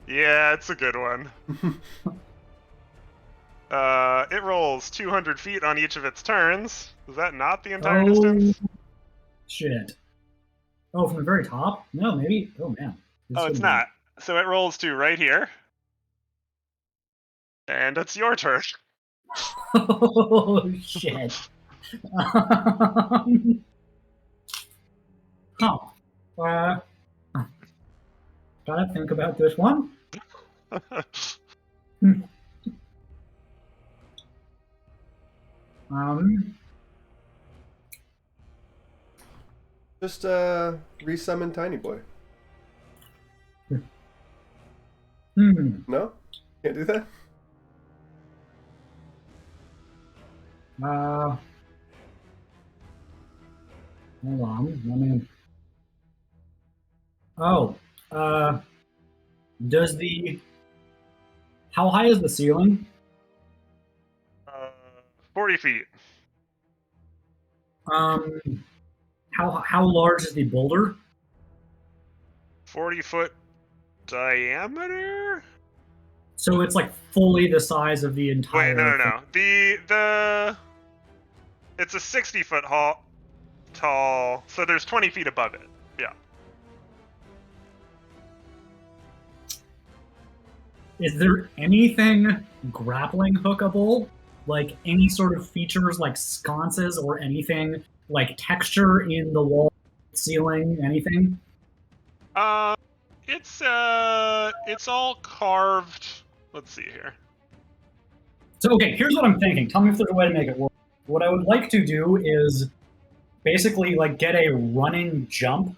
yeah, it's a good one. It rolls 200 feet on each of its turns. Is that not the entire distance? Shit. Oh, from the very top? No, maybe. Oh, man. This Oh, is it's gonna not. So it rolls to right here. And it's your turn. be- Oh, shit. Huh. Gotta think about this one. Um, Just resummon Tiny Boy. No? Can't do that? Hold on. Let me. Oh, does the. How high is the ceiling? 40 feet. How large is the boulder? 40-foot diameter? So it's like fully the size of the entire. Wait, no. The it's a 60-foot tall, so there's 20 feet above it. Yeah. Is there anything grappling hookable? Like any sort of features like sconces or anything like texture in the wall, ceiling, anything? It's all carved. Let's see here. So, okay, here's what I'm thinking. Tell me if there's a way to make it work. What I would like to do is basically like get a running jump,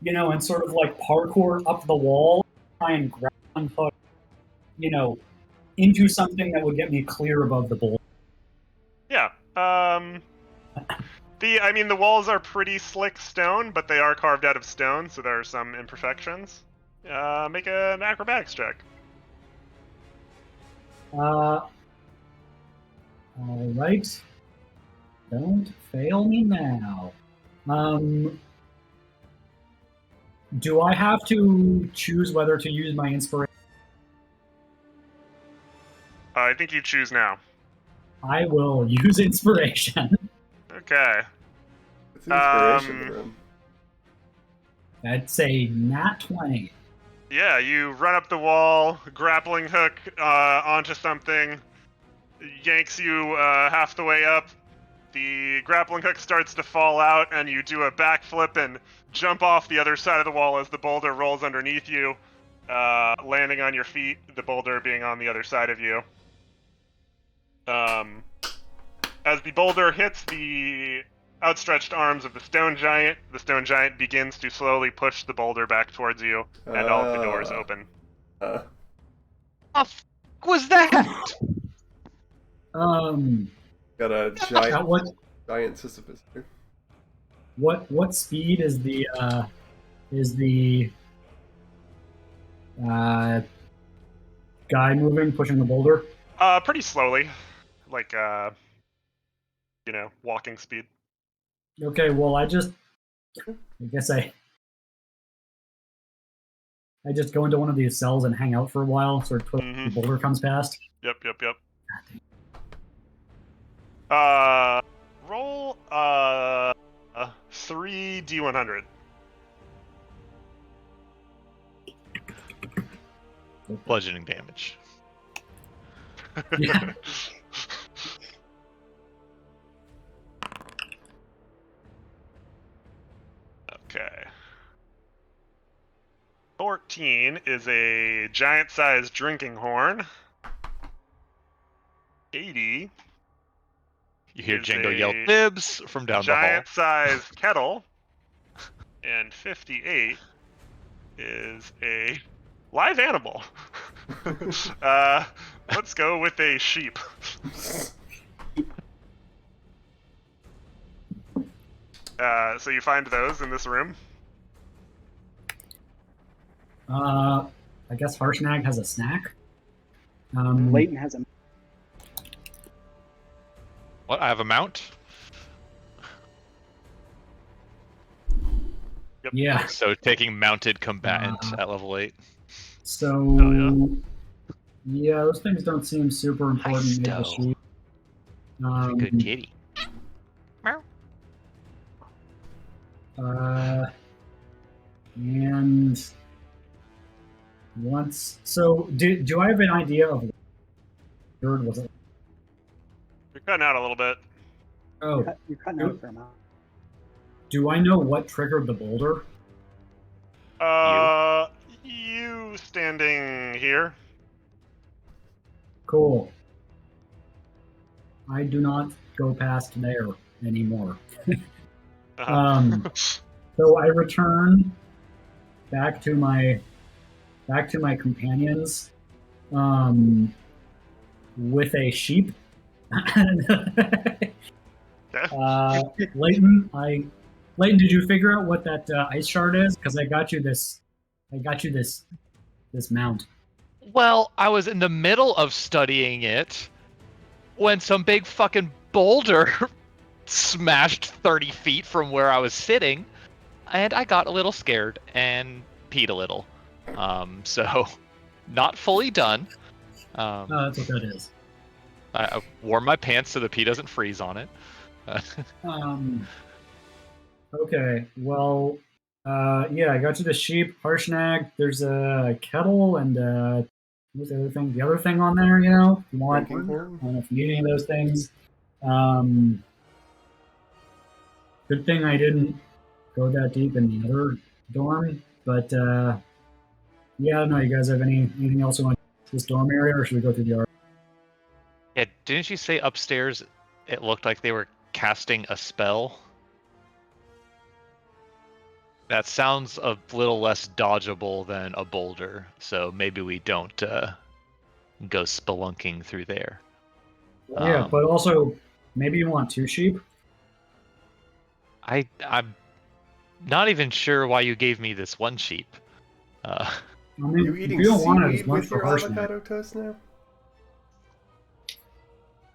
and sort of like parkour up the wall, try and grab and hook, into something that would get me clear above the boulder. Yeah. The walls are pretty slick stone, but they are carved out of stone, so there are some imperfections. Make an acrobatics check. All right. Don't fail me now. Do I have to choose whether to use my inspiration? I think you choose now. I will use inspiration. Okay. It's inspiration room. That's a nat 20. Yeah, you run up the wall, grappling hook onto something, yanks you half the way up. The grappling hook starts to fall out, and you do a backflip and jump off the other side of the wall as the boulder rolls underneath you, landing on your feet, the boulder being on the other side of you. As the boulder hits the outstretched arms of the stone giant begins to slowly push the boulder back towards you, and all of the doors open. What the f- was that? Got a giant Sisyphus here. What speed is the guy moving, pushing the boulder? Pretty slowly, like walking speed. Okay, well I guess I just go into one of these cells and hang out for a while, sort of till the boulder comes past. Yep. Roll 3 D100. Bludgeoning damage. Yeah. Okay. 14. 15 is a giant-sized drinking horn. 80 You hear is Django yell a dibs from down the hall. giant-sized kettle. And 58 is a live animal. Let's go with a sheep. So you find those in this room. I guess Harshnag has a snack. Leighton has a. What? I have a mount. Yeah. So taking mounted combatant Uh, at level 8. So, Oh, yeah, those things don't seem super important. Maybe the Nice, though. sheep. Good kitty. Meow. And once, so do I have an idea of what third was it? You're cutting out a little bit. Oh, You're cutting out a fair amount. do I know what triggered the boulder? You standing here. Cool. I do not go past there anymore. So I return back to my companions with a sheep. Leighton, did you figure out what that ice shard is? Because I got you this mount. Well, I was in the middle of studying it when some big fucking boulder smashed 30 feet from where I was sitting, and I got a little scared and peed a little. So, not fully done. That's what that is. I wore my pants so the pee doesn't freeze on it. Okay, well, yeah, I got you the sheep, Harshnag. There's a kettle and what's the other thing? The other thing on there, you know, if you want. I Drinking horn? don't know if you need any of those things. Good thing I didn't go that deep in the other dorm, but yeah, I don't know. You guys have anything else you want this dorm area, or should we go through the yard? Yeah, didn't you say upstairs it looked like they were casting a spell? That sounds a little less dodgeable than a boulder, so maybe we don't go spelunking through there. Yeah, but also maybe you want 2 sheep. I'm not even sure why you gave me this one sheep. I mean, You eating if you don't want it as seaweed much with for your Harshnag. avocado toast now?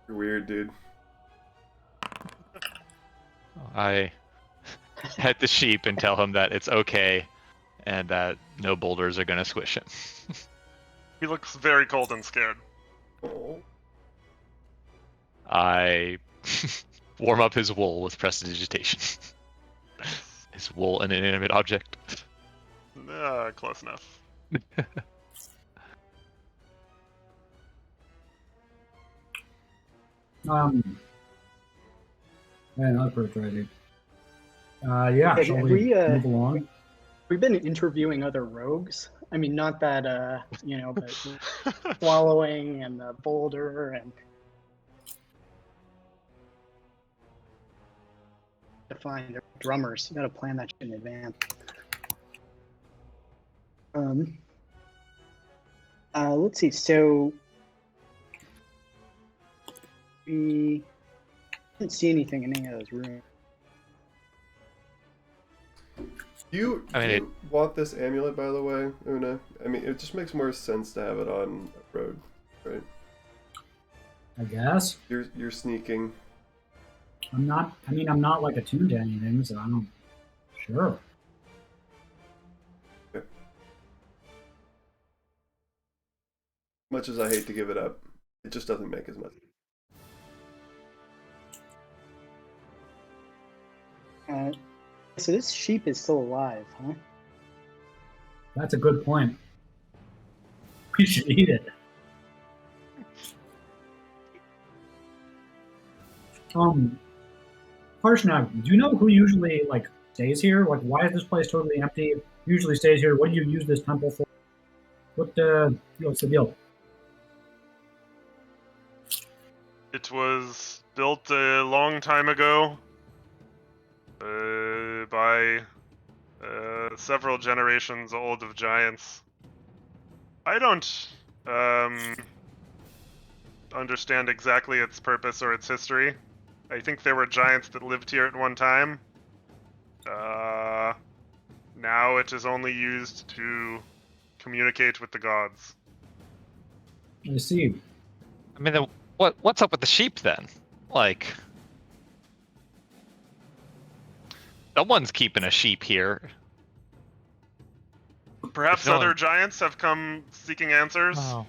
You're weird, dude. I pet the sheep and tell him that it's okay and that no boulders are gonna squish him. He looks very cold and scared. Oh. I warm up his wool with prestidigitation. Is wool an inanimate object? Close enough. Man, that's pretty crazy. Yeah, Have shall we, we move along? We've been interviewing other rogues. I mean, not that you know, but swallowing and the boulder and to find drummers. You got to plan that shit in advance. Let's see. So we didn't see anything in any of those rooms. You want this amulet, by the way, Una? I mean, it just makes more sense to have it on a road, right? I guess. You're sneaking. I'm not like attuned to anything, so I don't. Sure. Okay. Much as I hate to give it up, it just doesn't make as much. So this sheep is still alive, huh? That's a good point. We should eat it. Harshnag, do you know who usually stays here? Like, why is this place totally empty? Usually stays here. What do you use this temple for? What's the deal? It was built a long time ago by several generations old of giants. I don't understand exactly its purpose or its history. I think there were giants that lived here at one time. Now it is only used to communicate with the gods. I see. I mean, then what's up with the sheep then? Like, someone's keeping a sheep here. Perhaps If no other one- giants have come seeking answers, Oh.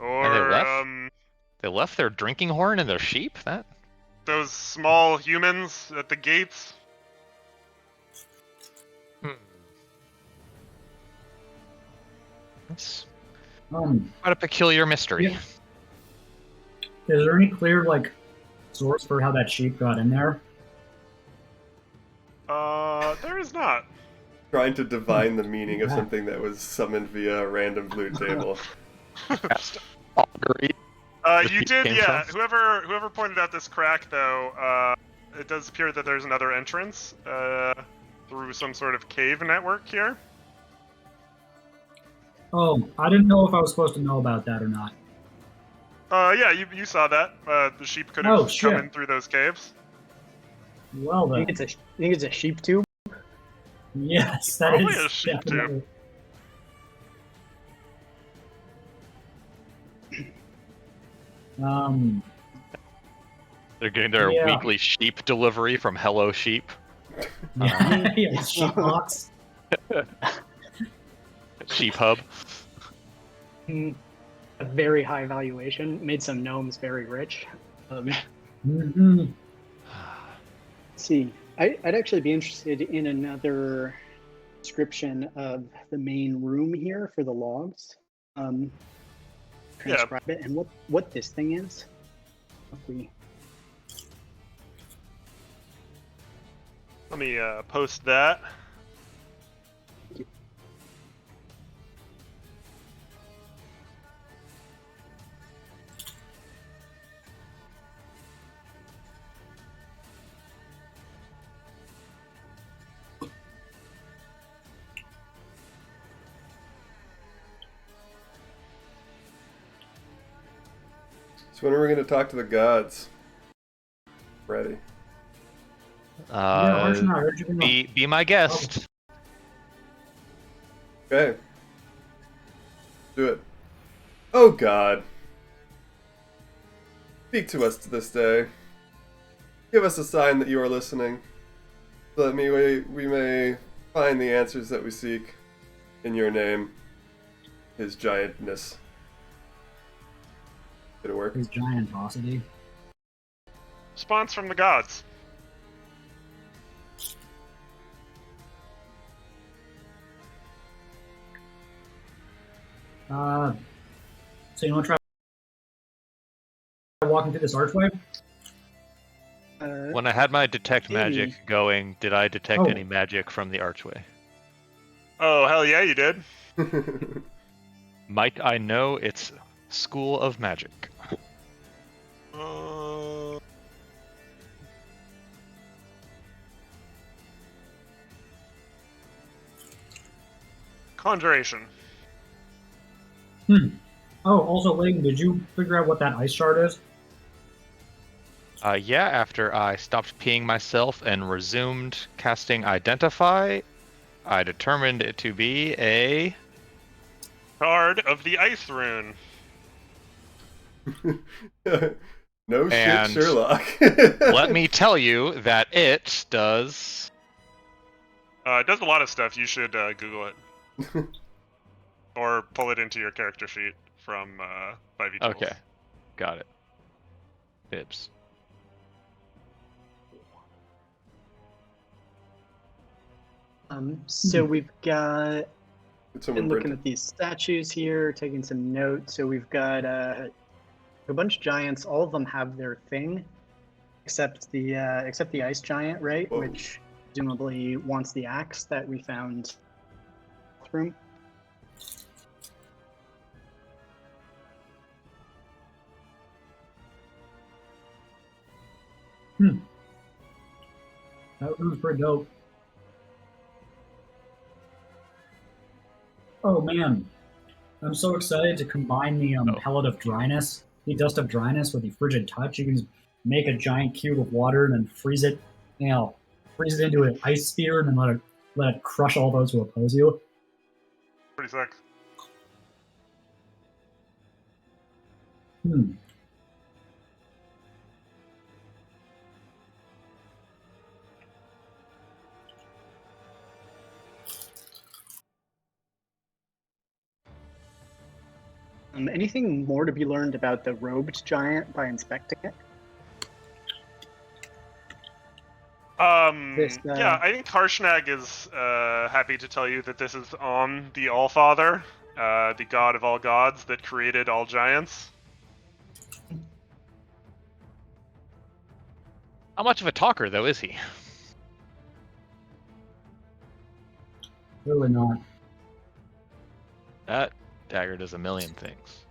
or And they left? They left their drinking horn and their sheep? That those small humans at the gates. That's Um, quite a peculiar mystery. Yeah. is there any clear source for how that sheep got in there? There is not. Trying to divine the meaning of Yeah. something that was summoned via a random loot table. Cast augury. The You sheep did, came yeah. from? Whoever pointed out this crack, though, it does appear that there's another entrance through some sort of cave network here. Oh, I didn't know if I was supposed to know about that or not. Yeah, you saw that. The sheep could have Oh, come shit. in through those caves. Well I then, think it's a sheep tube. yes, that Probably is a sheep tube. definitely- They're getting their Yeah. weekly sheep delivery from Hello Sheep. yeah, yeah, sheep box. Sheep Hub. A very high valuation. Made some gnomes very rich. Mhm. See, I'd actually be interested in another description of the main room here for the logs. Transcribe it and what this thing is. If we Let me post that. So when are we going to talk to the gods? Ready. Yeah, Archana, I heard you can Be my guest. Okay. Do it. Oh God. Speak to us this day. Give us a sign that you are listening, so that we may find the answers that we seek in your name, His Giantness. Did it work? his giantosity. Response from the gods. So you want to try walking through this archway? When I had my detect magic Maybe. going, did I detect Oh. any magic from the archway? Oh, hell yeah, you did. Might I know its school of magic? Conjuration. Oh, also, Layton, did you figure out what that ice shard is? Yeah, after I stopped peeing myself and resumed casting Identify, I determined it to be a... Card of the Ice Rune. No shit, And Sherlock. Let me tell you that it does... It does a lot of stuff. You should Google it. Or pull it into your character sheet from 5e Tools. Okay, got it. Bibs. So we've got Did someone been looking print at these statues here, taking some notes. So we've got a bunch of giants. All of them have their thing, except the ice giant, right? Whoa. Which presumably wants the axe that we found. Room. That was pretty dope. Oh man, I'm so excited to combine the pellet of dryness, the dust of dryness with the frigid touch. You can just make a giant cube of water and then freeze it, freeze it into an ice sphere and then let it crush all those who oppose you. Pretty sick. Anything more to be learned about the robed giant by inspecting it? Yeah, I think Harshnag is happy to tell you that this is the Allfather, the god of all gods that created all giants. How much of a talker, though, is he? Really not. That dagger does a million things.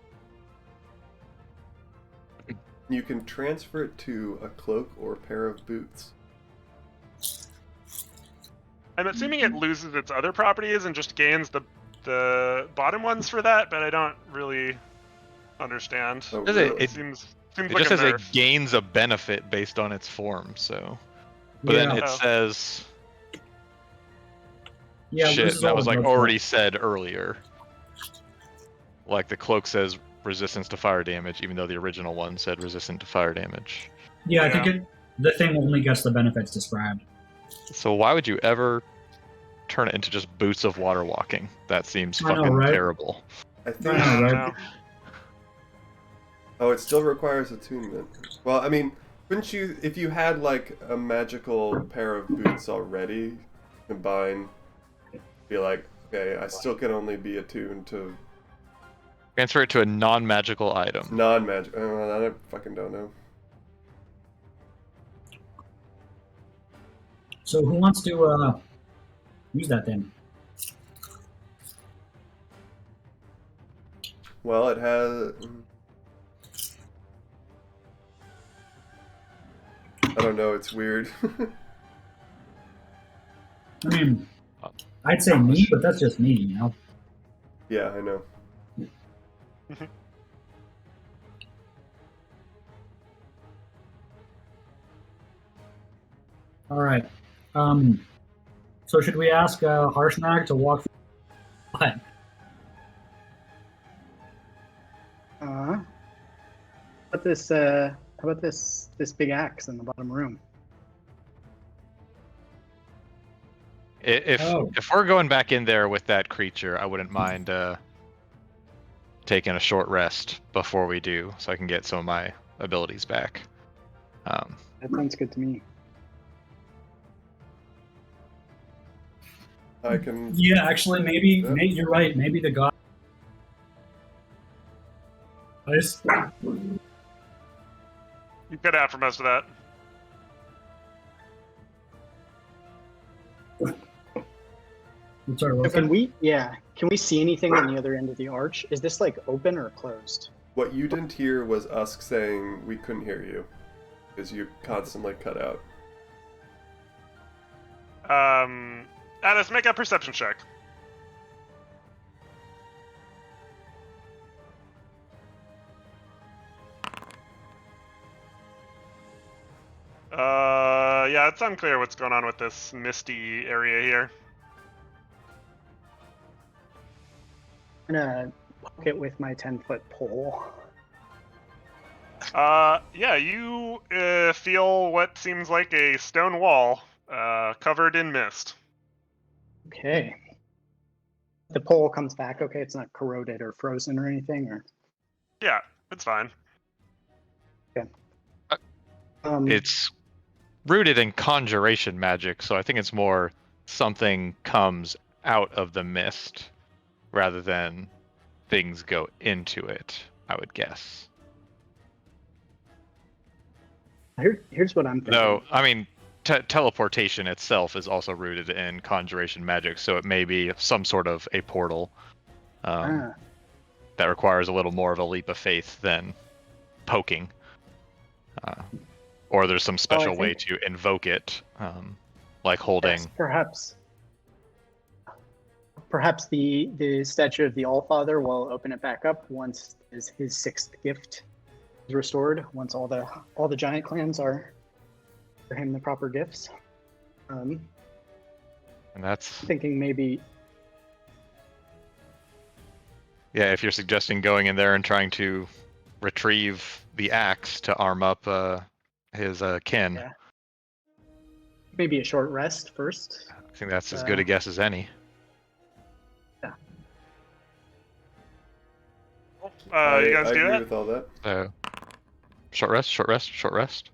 You can transfer it to a cloak or a pair of boots. I'm assuming it loses its other properties and just gains the bottom ones for that, but I don't really understand. Oh, Does really? It seems It like just a says it nerf. gains a benefit based on its form, so. But then it Oh. says This shit is that all was it like does. already said earlier. Like the cloak says resistance to fire damage, even though the original one said resistant to fire damage. Yeah, I think the thing only gets the benefits described. So why would you ever turn it into just boots of water walking? That seems I know, fucking right? terrible. I think. I know, I don't right? know. Oh, it still requires attunement. Well, I mean, couldn't you, if you had like a magical pair of boots already, combine, be like, okay, I still can only be attuned to Transfer it to a non-magical item. non-magic. I fucking don't know. So who wants to use that then? Well, it has. I don't know. It's weird. I mean, I'd say me, but that's just me, you know? Yeah, I know. All right. So should we ask Harshnag to walk through what? How about this? How about this big axe in the bottom room? If we're going back in there with that creature, I wouldn't mind taking a short rest before we do, so I can get some of my abilities back. That sounds good to me. I can. Yeah, actually, maybe you're right. Maybe the god. You cut out for most of that. I'm sorry, So what's can that? can we see anything on the other end of the arch? Is this like open or closed? What you didn't hear was us saying we couldn't hear you, because you constantly cut out. Addis, make a perception check. Yeah, it's unclear what's going on with this misty area here. I'm gonna poke it with my 10-foot pole. Yeah, you feel what seems like a stone wall covered in mist. Okay. The pole comes back. Okay, it's not corroded or frozen or anything, or Yeah, it's fine. It's rooted in conjuration magic, so I think it's more something comes out of the mist rather than things go into it, I would guess. Here's what I'm thinking. Though, I mean, teleportation itself is also rooted in conjuration magic, so it may be some sort of a portal that requires a little more of a leap of faith than poking. or there's some special way think- to invoke it, like holding. Yes, perhaps the statue of the Allfather will open it back up once his sixth gift is restored. Once all the giant clans are for him the proper gifts. And that's Thinking maybe if you're suggesting going in there and trying to retrieve the axe to arm up his kin. Yeah. maybe a short rest first. I think that's as good a guess as any. You guys I do agree that? with all that. So, short rest, short rest, short rest.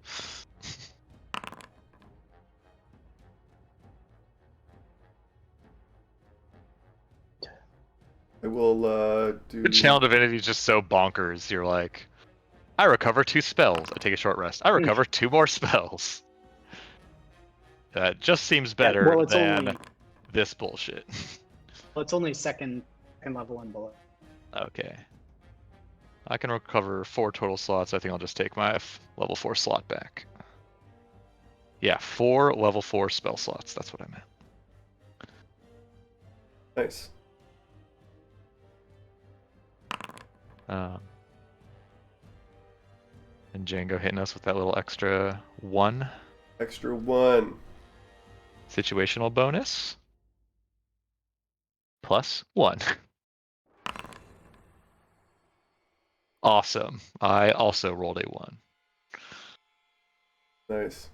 I will do. The channel divinity is just so bonkers. You're like, I recover 2 spells. I take a short rest. I recover 2 more spells. That just seems better well, it's than only this bullshit. it's only second level and below. Okay. I can recover 4 total slots. I think I'll just take my level 4 slot back. Yeah, 4 level 4 spell slots. That's what I meant. Nice. And Django hitting us with that little extra 1 Extra 1. situational bonus. Plus 1. Awesome. I also rolled a 1. Nice.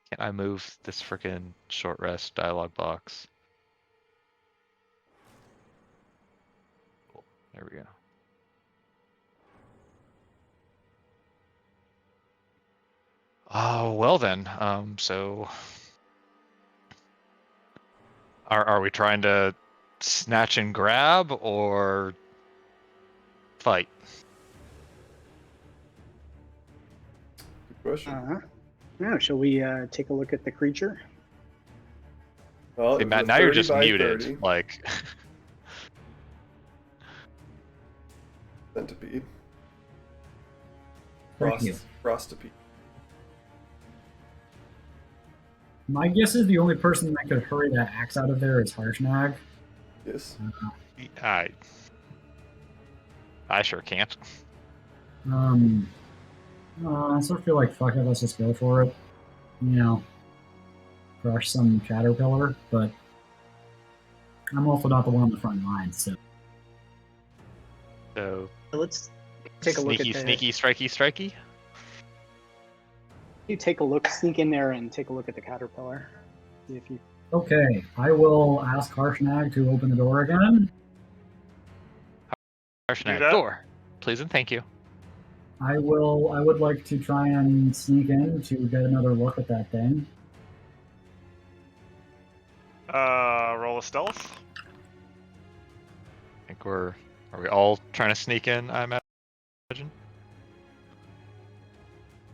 Can't I move this frickin' short rest dialogue box? Cool. There we go. Oh, well then. So are we trying to snatch and grab or fight? Good question. No, shall we take a look at the creature? Well, Hey, it was Matt, a now you're 30 just by muted. 30 Like, centipede. Thank you. Frostipede. My guess is the only person that could hurry that axe out of there is Harshnag. Yes. I sure can't. I sort of feel like fuck it, let's just go for it. You know, crush some caterpillar, but I'm also not the one on the front lines, so So Let's take a look at the. sneaky, strikey. You take a look, sneak in there and take a look at the caterpillar. See if you. okay. I will ask Harshnag to open the door again. Harshnag, that? door. Please and thank you. I would like to try and sneak in to get another look at that thing. Roll a stealth. I think are we all trying to sneak in, I imagine?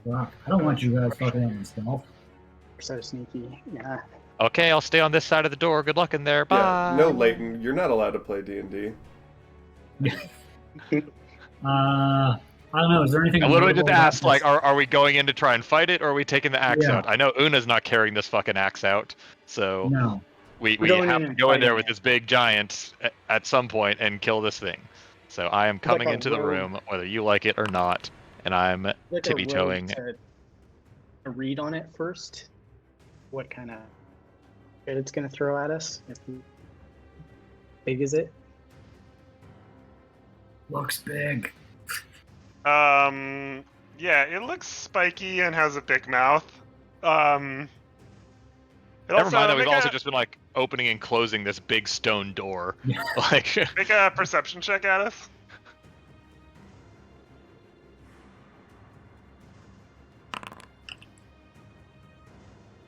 Fuck, I don't want you guys fucking on stealth. So sneaky. Yeah. Okay, I'll stay on this side of the door. Good luck in there. Bye. Yeah, no, Leighton, you're not allowed to play D&D. I don't know. Is there anything? I literally just notable about asked, like, this? are we going in to try and fight it, or are we taking the axe Yeah. out? I know Una's not carrying this fucking axe out, so No. we We're going have in to and go in there fighting with it. this big giant at some point and kill this thing. So I am coming a into the rogue- room, whether you like it or not, and I'm Like a tippy-toeing. rogue to read on it first. What kind of shit it's gonna throw at us? Big is it? Looks big. Yeah, it looks spiky and has a big mouth. Never mind that we've make also a, just been like opening and closing this big stone door. Yeah. Like, make a perception check at us.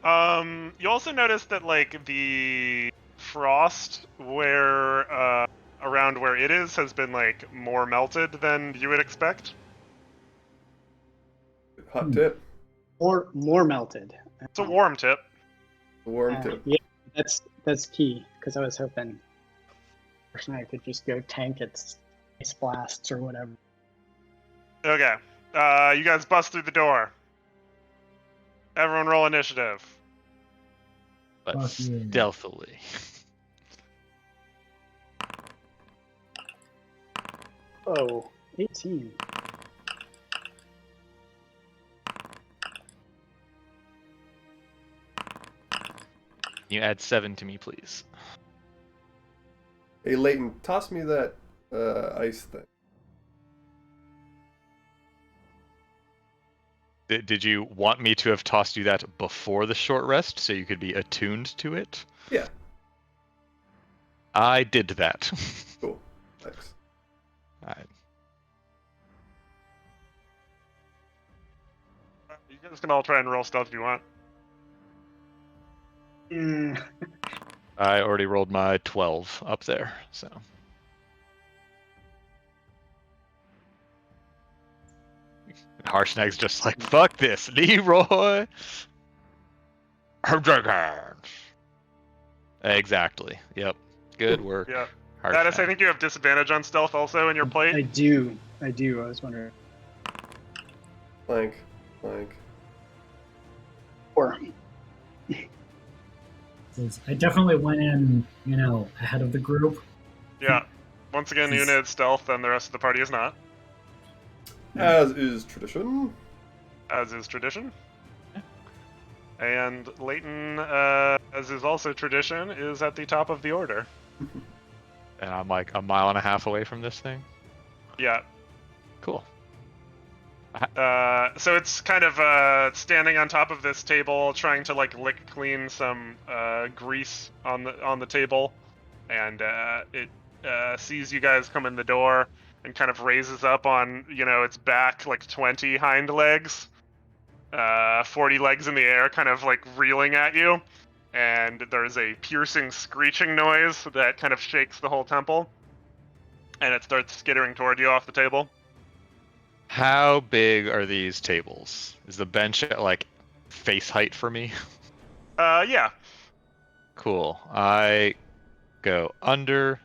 You also notice that like the frost where around where it is has been like more melted than you would expect. Hot tip. Or more melted. It's a warm tip. Warm tip. Yeah, that's key because I was hoping Harshnag could just go tank its ice blasts or whatever. Okay. You guys bust through the door. Everyone roll initiative. But Fuck yeah. stealthily. Oh, 18. You add 7 to me, please. Hey, Leighton, toss me that ice thing. Did you want me to have tossed you that before the short rest so you could be attuned to it? Yeah, I did that. cool. Thanks. Alright. You guys can all try and roll stealth if you want. Mm, I already rolled my 12 up there, so. Harshnag's just like, fuck this, Leroy! Exactly. Yep. Good work. Yeah. Harshnag. Addis, I think you have disadvantage on stealth also in your I plate. do. I was wondering. Flank. Or Says, I definitely went in, ahead of the group. Yeah. Once again, Una is stealth, and the rest of the party is not, As is tradition. as is tradition. And Leighton, as is also tradition, is at the top of the order. And I'm like a mile and a half away from this thing. Yeah. Cool. So it's kind of standing on top of this table, trying to like lick clean some grease on the table, and it sees you guys come in the door and kind of raises up on its back like 20 hind legs, 40 legs in the air, kind of like reeling at you, and there's a piercing screeching noise that kind of shakes the whole temple, and it starts skittering toward you off the table. How big are these tables? Is the bench at like face height for me? Yeah. Cool. I go under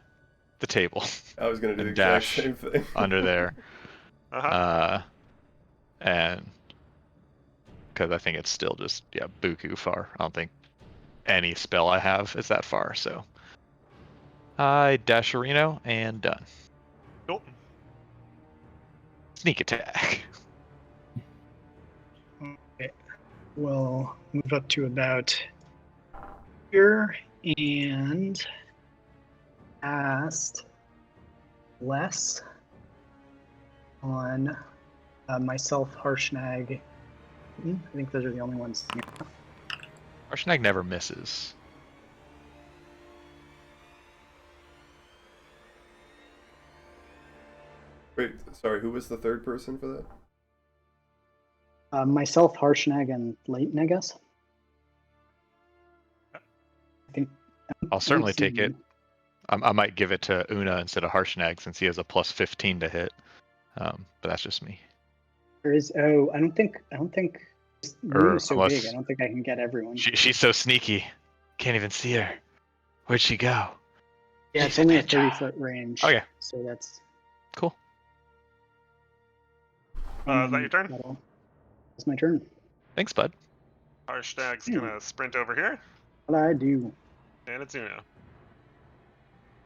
the table, I was gonna do the And exact dash same thing. under there, Uh-huh. and because I think it's still just buku far. I don't think any spell I have is that far. So I dash Reno and done. Cool. Sneak attack. we'll move up to about here and cast less on myself, Harshnag. I think those are the only ones. Harshnag never misses. Wait, sorry, who was the third person for that? Myself, Harshnag, and Leighton, I guess. I think I'll certainly I don't take see- it. I might give it to Una instead of Harshnag since he has a plus 15 to hit. But that's just me. There is. Oh, I don't think. This room is so unless- big. I don't think I can get everyone. She's so sneaky. Can't even see her. Where'd she go? Yeah, it's only a 30-foot range. Okay. So that's. Cool. Is that your turn? That's my turn. Thanks, bud. Harshnag's gonna sprint over here, What I do? and it's Una.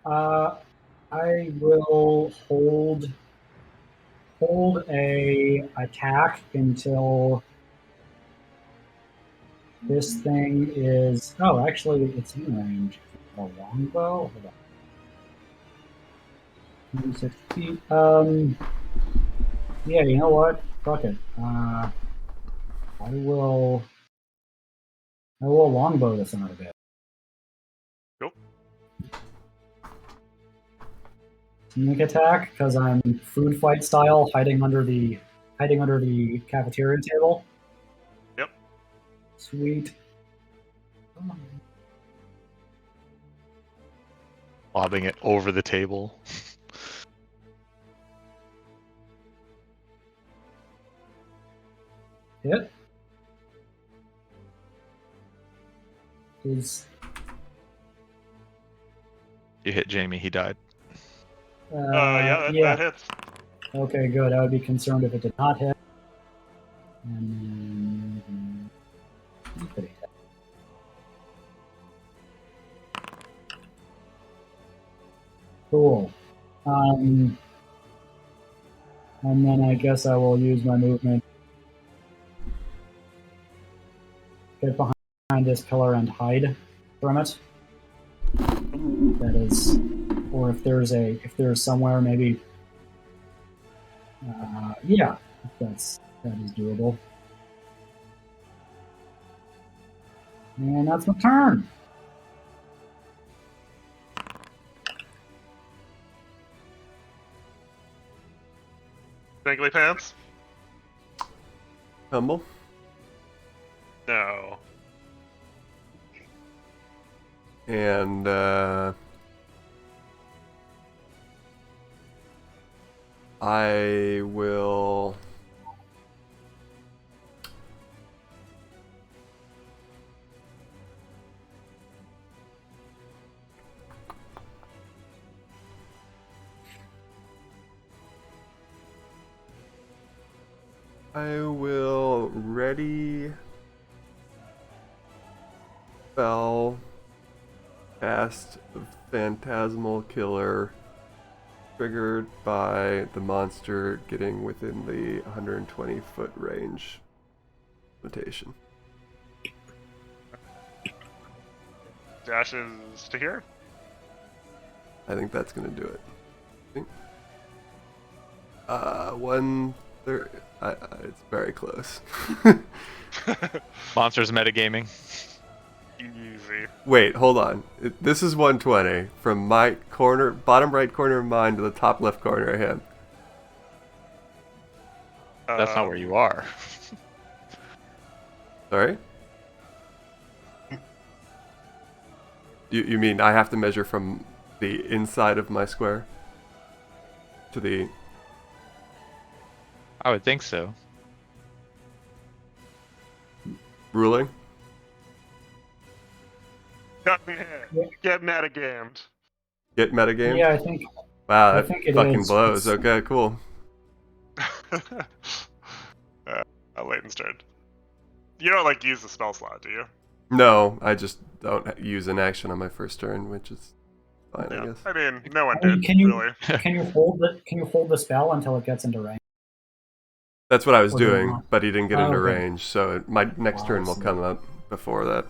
I will hold a attack until this thing is. Oh, actually, it's in range. A longbow. Hold on. 26 feet. Yeah, you know what? Fuck it. I will longbow this another bit. Cool. Sneak attack because I'm food fight style, hiding under the cafeteria table. Yep. Sweet. Lobbing it over the table. Hit is You hit Jamie, he died. That hits. Okay, good. I would be concerned if it did not hit. And then... Pretty hit. Cool. And then I guess I will use my movement. Get behind this pillar and hide from it. That is, or if there's somewhere maybe. Yeah, that is doable. And that's my turn. Dangly Pants? Humble. No. And I will ready spell cast Phantasmal Killer triggered by the monster getting within the 120 foot range limitation. Dashes to here. I think that's gonna do it. It's very close. Monsters metagaming. Easy. Wait, hold on. This is 120 from my corner, bottom right corner of mine to the top left corner of him. That's not where you are. Sorry? You mean I have to measure from the inside of my square to the... I would think so. ruling? Get metagamed. Get metagame? Yeah, I think. Wow, I that think it fucking is. blows. It's- Okay, cool. Leighton's turn. You don't like use the spell slot, do you? No, I just don't use an action on my first turn, which is fine, I Yeah. guess. I mean, no one I mean, did, can you- really. Can you hold the spell until it gets into range? That's what I was Or do you doing, not? but he didn't get Oh, into okay. range, so my next Oh, I turn will see. come up before that.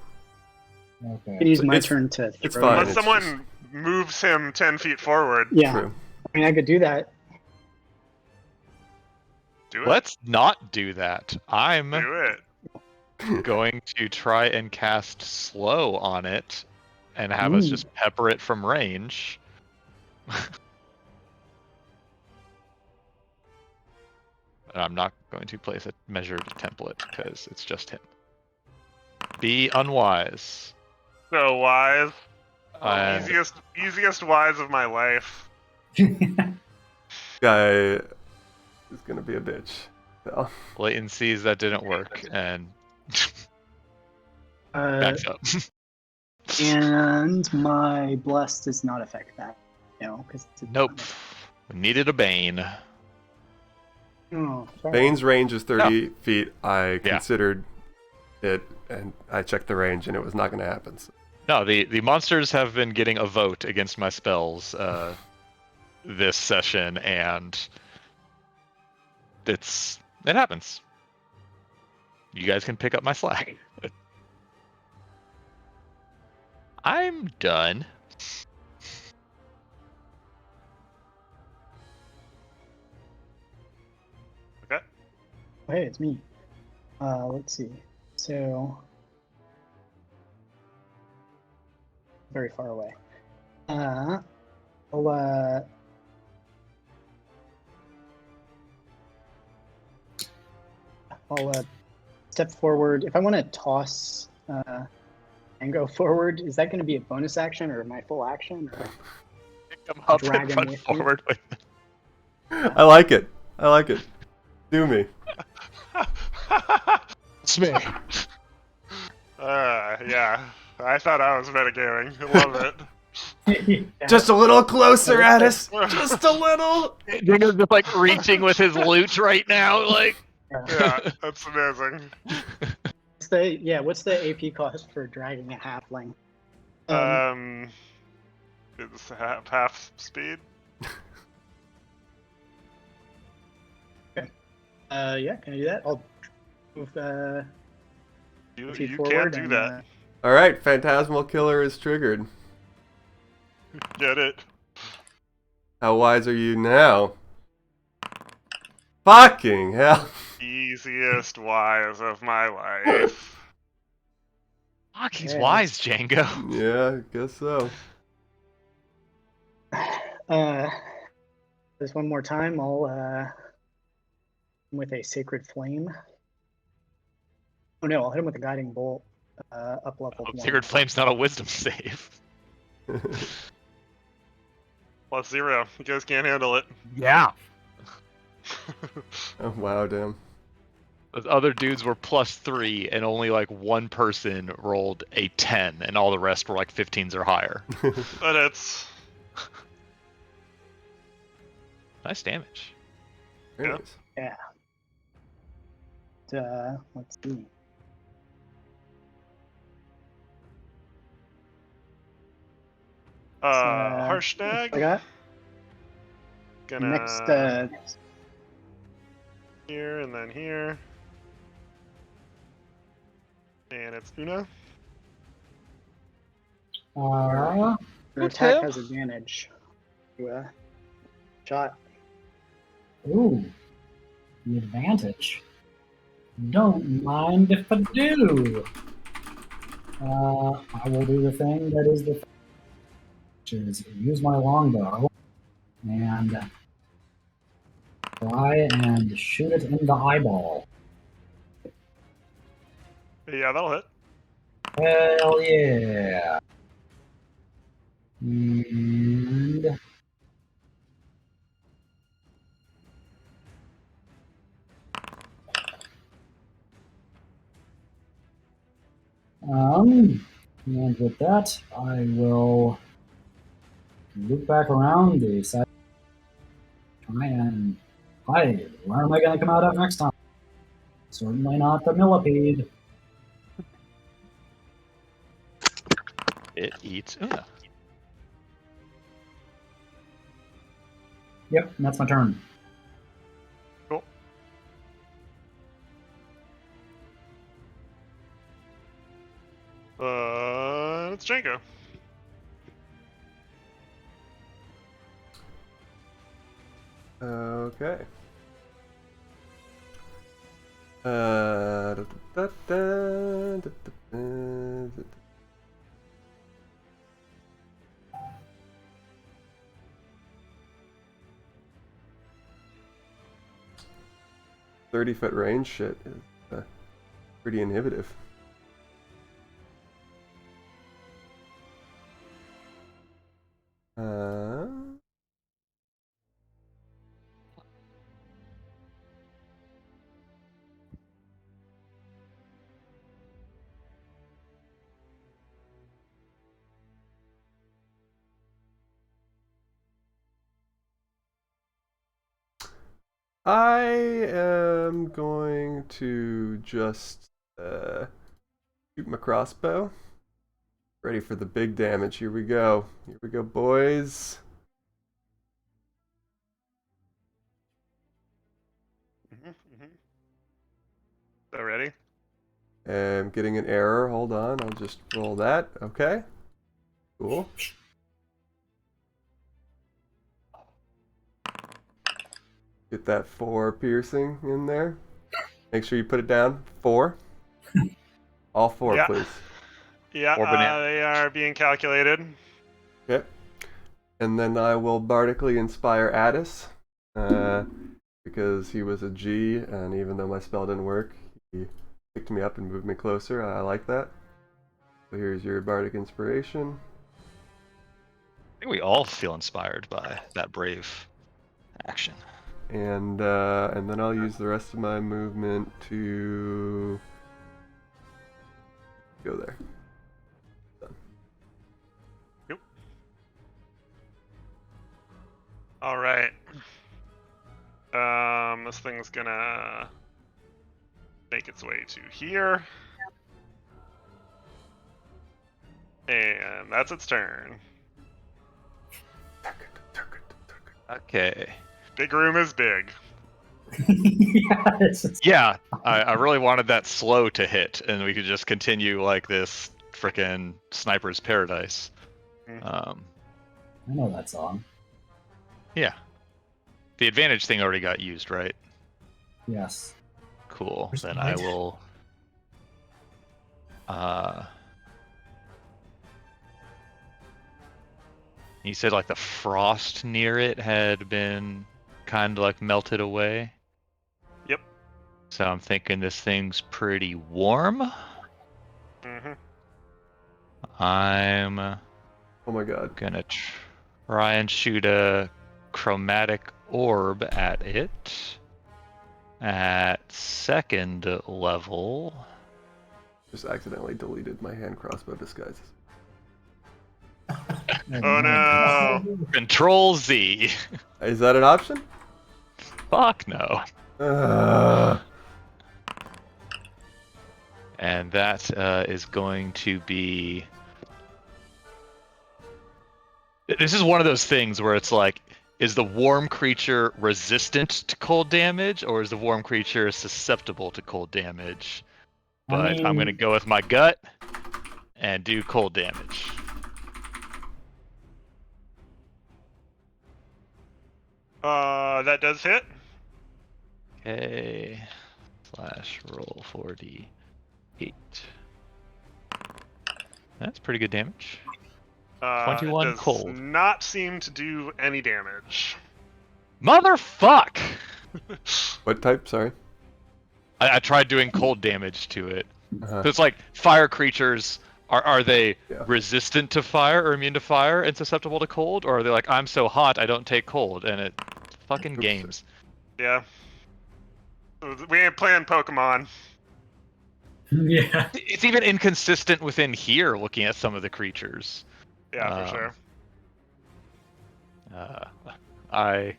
I can Okay. use my It's- turn to. it's throw fine. it. Unless it's someone moves him 10 feet forward, Yeah, True. I mean, I could do that. do it. Let's not do that. I'm Do it. going to try and cast slow on it and have us Ooh. just pepper it from range. And I'm not going to place a measured template because it's just him. Be unwise. So wise. Uh, Easiest wise of my life. Guy is gonna be a bitch. So. Leighton sees that didn't work and Uh, backs up. and my bless does not affect that. No, because Nope. We needed a bane. Oh, sorry. Bane's range is 30 feet. I Yeah. considered it, and I checked the range, and it was not going to happen. So. No, the monsters have been getting a vote against my spells this session, and it happens. You guys can pick up my slack. I'm done. Okay. Hey, it's me. Let's see. So, very far away. I'll step forward. If I want to toss and go forward, is that going to be a bonus action or my full action? Or... Come up Drag and him run with you. forward with I like it. I like it. Do me. It's me. Yeah. I thought I was metagaming. I love it. Just a little closer, Addis. Just a little. Dingo's just like reaching with his loot right now, like. Yeah, that's amazing. What's the AP cost for dragging a halfling? It's half speed. Yeah, can I do that? I'll move You forward can't do and, that. All right, Phantasmal Killer is triggered. Get it? How wise are you now? Fucking hell. Easiest wise of my life. Fuck, he's Yeah. wise, Django. Yeah, I guess so. Just one more time, I'll with a Sacred Flame. Oh no, I'll hit him with a Guiding Bolt. Up level 1. Sacred Flame's not a wisdom save. +0. You guys can't handle it. Yeah. Oh, wow, damn. Those other dudes were +3, and only like one person rolled a 10, and all the rest were like 15s or higher. But it's Nice damage. Very Yeah. nice. Let's see. Harshnag. I got Gonna next. here and then here. And it's Una. Your That's attack him. has advantage. Shot. Ooh, the advantage. Don't mind if I do. I will do the thing that is the, which is use my longbow and try and shoot it in the eyeball. Yeah, that'll hit. Hell yeah! And and with that, I will loop back around the side. Try and hi, where am I going to come out of next time? Certainly not the millipede. It eats Una. Yep, that's my turn. Cool. It's Django. Okay. Da, da, da, da, da, da, da. 30-foot range shit is pretty inhibitive. I am going to just shoot my crossbow. Ready for the big damage. Here we go. Here we go, boys. So ready? I'm getting an error. Hold on. I'll just roll that. Okay. Cool. Get that 4 piercing in there. Make sure you put it down. 4. All 4, Yeah. please. Yeah, Or banana. they are being calculated. Okay. And then I will bardically inspire Addis. Because he was a G, and even though my spell didn't work, he picked me up and moved me closer. I like that. So here's your bardic inspiration. I think we all feel inspired by that brave action. And then I'll use the rest of my movement to go there. Done. Yep. All right. This thing's gonna make its way to here. And that's its turn. Okay. Big room is big. Yeah, it's just- Yeah, I really wanted that slow to hit, and we could just continue like this frickin' sniper's paradise. Mhm. I know that song. Yeah. The advantage thing already got used, right? Yes. Cool. Where's Then the I light? will. You said like the frost near it had been kind of like melted away. Yep. So I'm thinking this thing's pretty warm. Mm-hmm. I'm Oh my god. gonna try and shoot a chromatic orb at it at second level. Just accidentally deleted my hand crossbow disguises. Oh no! Control Z. Is that an option? Fuck no. And that is going to be. This is one of those things where it's like, is the warm creature resistant to cold damage, or is the warm creature susceptible to cold damage? But I'm going to go with my gut and do cold damage. That does hit. Okay. Slash roll 4d8. That's pretty good damage. 21 it does cold. not seem to do any damage. Motherfuck! What type? Sorry. I tried doing cold damage to it. Uh-huh. So it's like fire creatures. Are they Yeah. resistant to fire or immune to fire and susceptible to cold? Or are they like, I'm so hot I don't take cold? And it fucking Oops. games. Yeah. We ain't playing Pokemon. Yeah. It's even inconsistent within here looking at some of the creatures. Yeah, for sure. I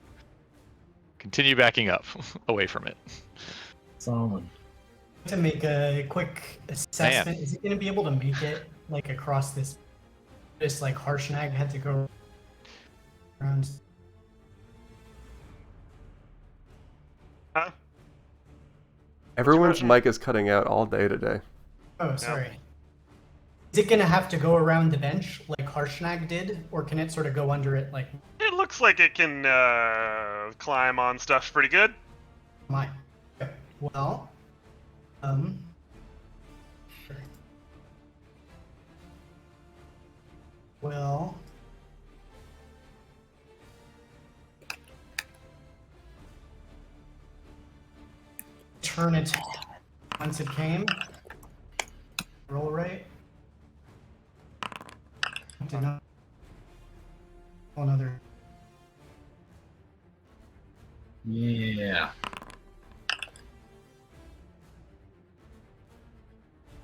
continue backing up away from it. Solid. To make a quick assessment, is it going to be able to make it like across this like Harshnag had to go around? Huh? Everyone's version? mic is cutting out all day today. Oh, sorry. Is it going to have to go around the bench like Harshnag did, or can it sort of go under it like It looks like it can climb on stuff pretty good. mine? Okay. Well, sure. Well, turn it once it came. Roll right. Did not. Another. Yeah.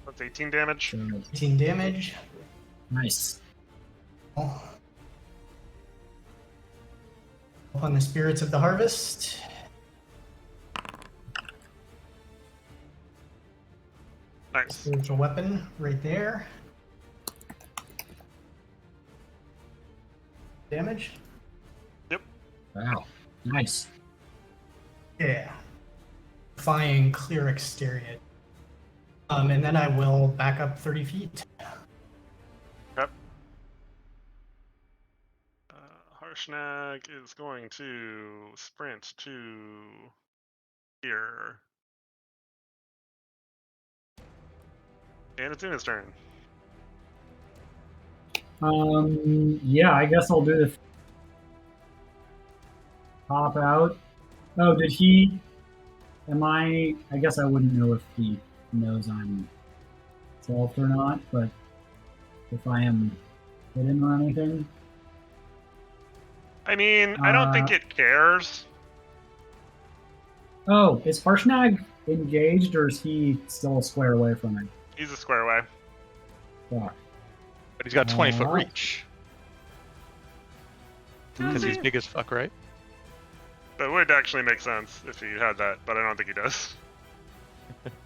That's 18 damage. So, 18 damage. nice. Upon the spirits of the harvest. Nice. Spiritual weapon right there. Damage. Wow. Nice. Yeah. Defying clear exterior. And then I will back up 30 feet. Harshnag is going to sprint to here. And it's in his turn. Yeah, I guess I'll do the pop out. Oh, did he? I guess I wouldn't know if he knows I'm self or not, but if I am hidden or anything. I mean, I don't think it cares. Oh, is Harshnag engaged or is he still a square away from it? He's a square away. Fuck. But he's got 20-foot Aw. reach. Because he's big as fuck, right? That would actually make sense if he had that, but I don't think he does.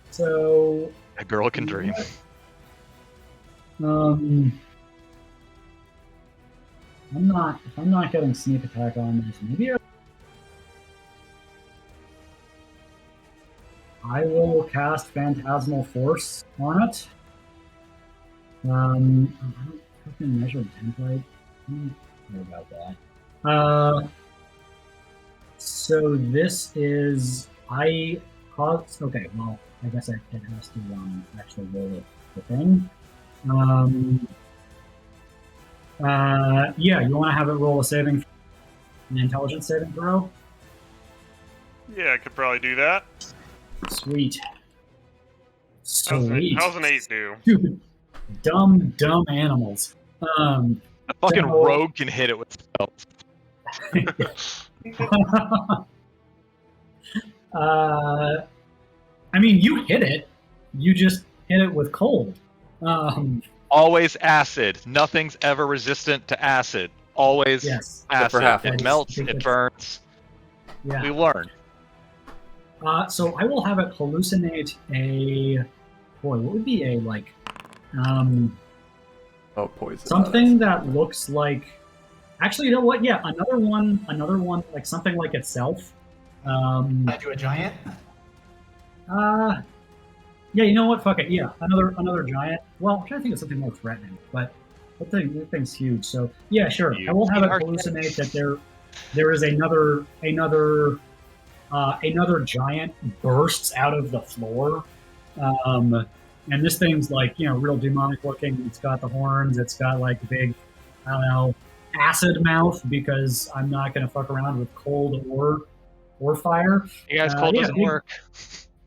So, A girl can dream. If I'm not getting sneak attack on this, maybe I will cast Phantasmal Force on it. I don't fucking measure template. I don't care about that. So this is okay, well, I guess it has to actually roll the thing. Yeah, you want to have it roll an intelligence saving throw? Yeah, I could probably do that. Sweet. How's an 8 do? Stupid, dumb animals. A fucking So- rogue can hit it with spells. I mean, you hit it. You just hit it with cold. Always acid. Nothing's ever resistant to acid. Always Yes. Except for acid. halflings. It melts, I think it that's- burns. Yeah. We learn. So I will have it hallucinate what would be Oh, poison. something that looks like. Actually, you know what? Yeah, another one, like something like itself. Can I do a giant? Yeah, you know what? Fuck it. Yeah, another giant. Well, I'm trying to think of something more threatening, but that thing's huge. So yeah, sure. I will have it hallucinate that there is another giant bursts out of the floor. And this thing's like, real demonic looking. It's got the horns. It's got like big, I don't know, acid mouth, because I'm not going to fuck around with cold or fire. You guys, cold doesn't work.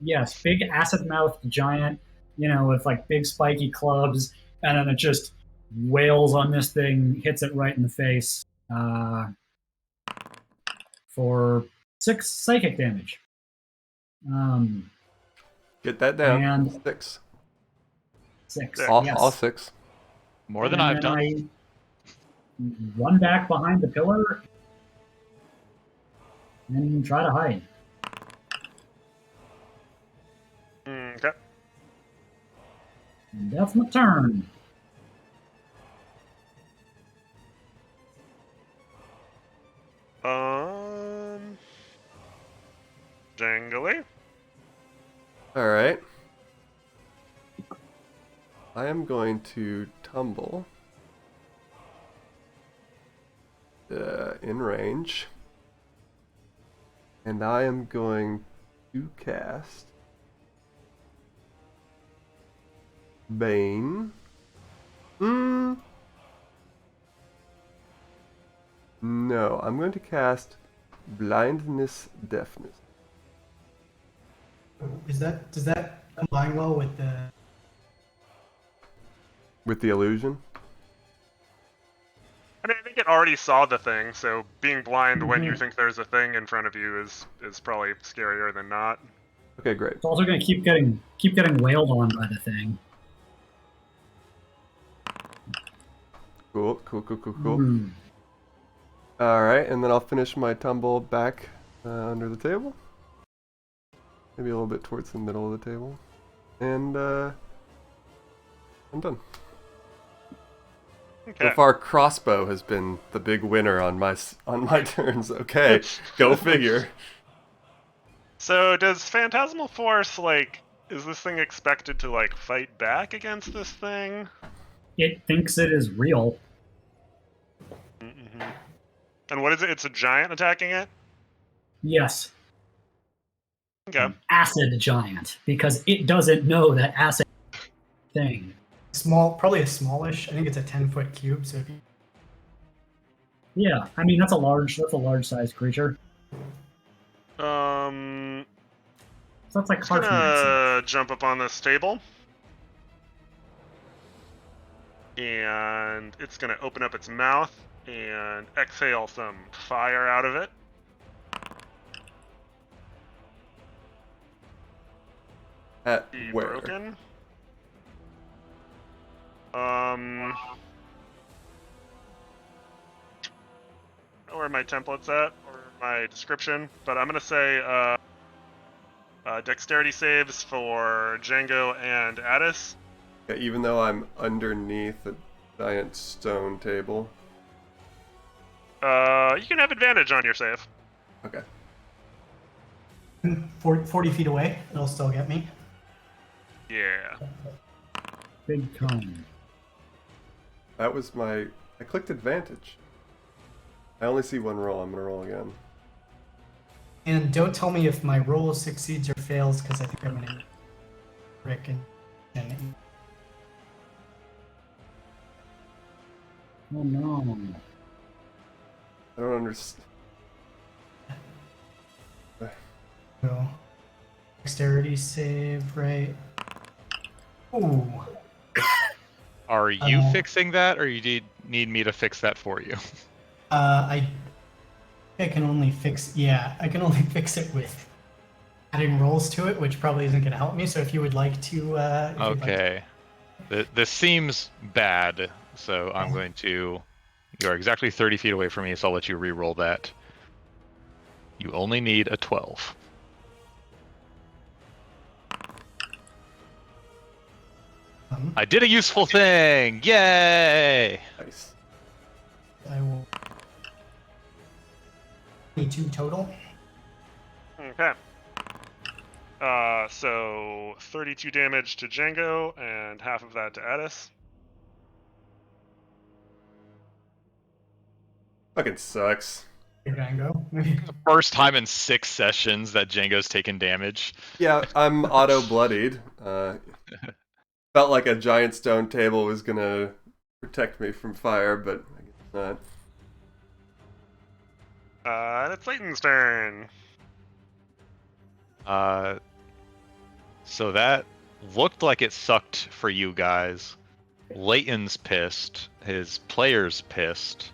Yes, big acid mouth giant, with like big spiky clubs, and then it just wails on this thing, hits it right in the face for 6 psychic damage. Get that down. And- 6. 6. All, yes. all 6. More than And I've then done. I run back behind the pillar and try to hide. Okay. And that's my turn. Jangly. Alright. I am going to tumble in range. And I am going to cast Bane. No, I'm going to cast Blindness Deafness. Does that combine well with the? With the illusion? I mean, I think it already saw the thing, so being blind when you think there's a thing in front of you is probably scarier than not. Okay, great. It's also going to keep getting wailed on by the thing. Cool. Hmm. Alright, and then I'll finish my tumble back under the table. Maybe a little bit towards the middle of the table. And I'm done. Okay. So far, crossbow has been the big winner on my turns. Okay, go figure. So does Phantasmal Force, is this thing expected to, fight back against this thing? It thinks it is real. Mm-hmm. And what is it? It's a giant attacking it? Yes. Okay. Acid giant, because it doesn't know that acid thing. Small, probably a smallish. I think it's a 10-foot cube. So if you, Yeah, I mean that's a large sized creature. So So that's like it's Heart's gonna jump up on this table. And it's gonna open up its mouth and exhale some fire out of it. At Be where? broken. Where are my templates at? Or my description, but I'm gonna say dexterity saves for Django and Addis. Yeah, even though I'm underneath a giant stone table. You can have advantage on your save. Okay. 40 feet away, it'll still get me. Yeah. Big cone. That was my... I clicked advantage. I only see one roll. I'm gonna roll again. And don't tell me if my roll succeeds or fails, because I think I'm gonna Rick and Oh no. I don't understand. go. Dexterity save, right? Ooh. Are you fixing that, or you need me to fix that for you? I can only fix. Yeah, I can only fix it with adding rolls to it, which probably isn't going to help me. So if you would like to. Okay. This seems bad, so I'm going to. You are exactly 30 feet away from me, so I'll let you re-roll that. You only need a 12. I did a useful thing! Yay! Nice. I will. 22 total. Okay. So 32 damage to Django and half of that to Addis. Fucking sucks. Django. First time in 6 sessions that Django's taken damage. Yeah, I'm auto-bloodied. Felt like a giant stone table was gonna protect me from fire, but I guess not. And it's Leighton's turn. So that looked like it sucked for you guys. Leighton's pissed. His player's pissed.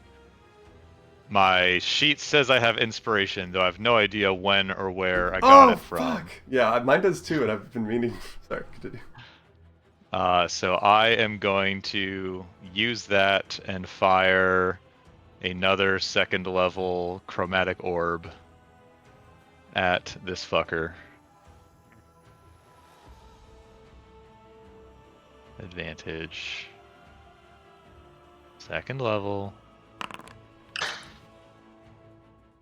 My sheet says I have inspiration, though I have no idea when or where I got it from. Fuck! Yeah, mine does too, and I've been meaning... Sorry, continue. So I am going to use that and fire another second level chromatic orb at this fucker. Advantage. Second level.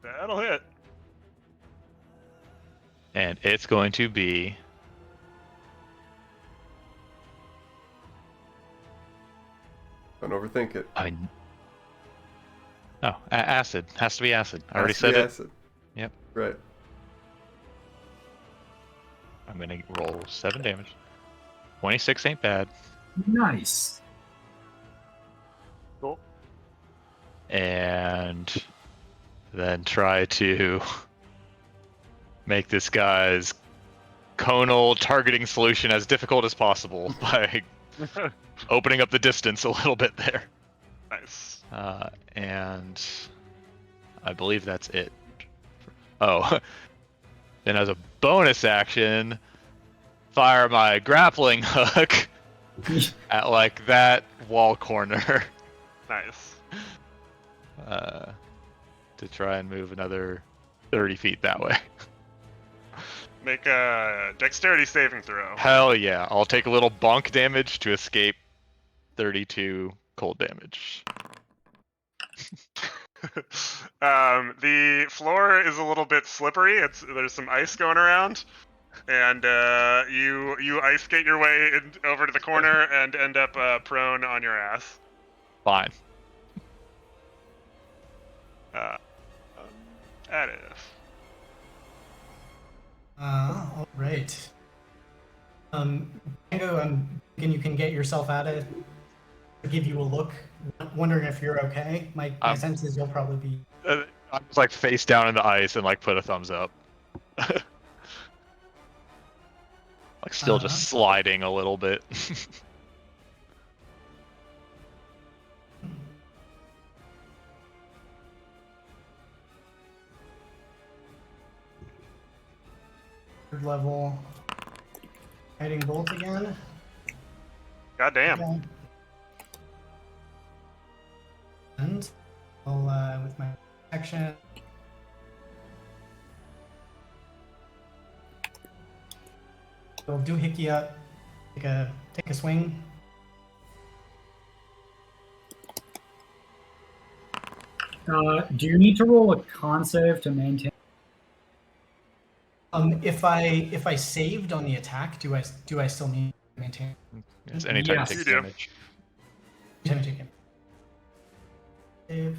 That'll hit. And it's going to be... Don't overthink it. I mean... Oh, acid. Has to be acid. I already Has to be said it. acid. Yep. Right. I'm gonna roll 7 damage. 26 ain't bad. Nice. Cool. And then try to make this guy's conal targeting solution as difficult as possible by opening up the distance a little bit there. Nice. And I believe that's it. Oh, then as a bonus action, fire my grappling hook at like that wall corner. Nice. To try and move another 30 feet that way. Make a dexterity saving throw. Hell yeah, I'll take a little bonk damage to escape 32 cold damage. The floor is a little bit slippery. There's some ice going around, and you ice skate your way over to the corner and end up prone on your ass. Fine. Addis. All right. Django, I'm thinking you can get yourself out of. Give you a look. Wondering if you're okay. My sense is you'll probably be. I was like face down in the ice and like put a thumbs up. Like still just sliding a little bit. Third level. Guiding bolt again. Goddamn. Okay. And I'll with my action So do Hickey up. Take a swing. Do you need to roll a con save to maintain? If I saved on the attack, do I still need to maintain? Yes, anytime Yes. it takes You do. damage. Anytime I take it. Save.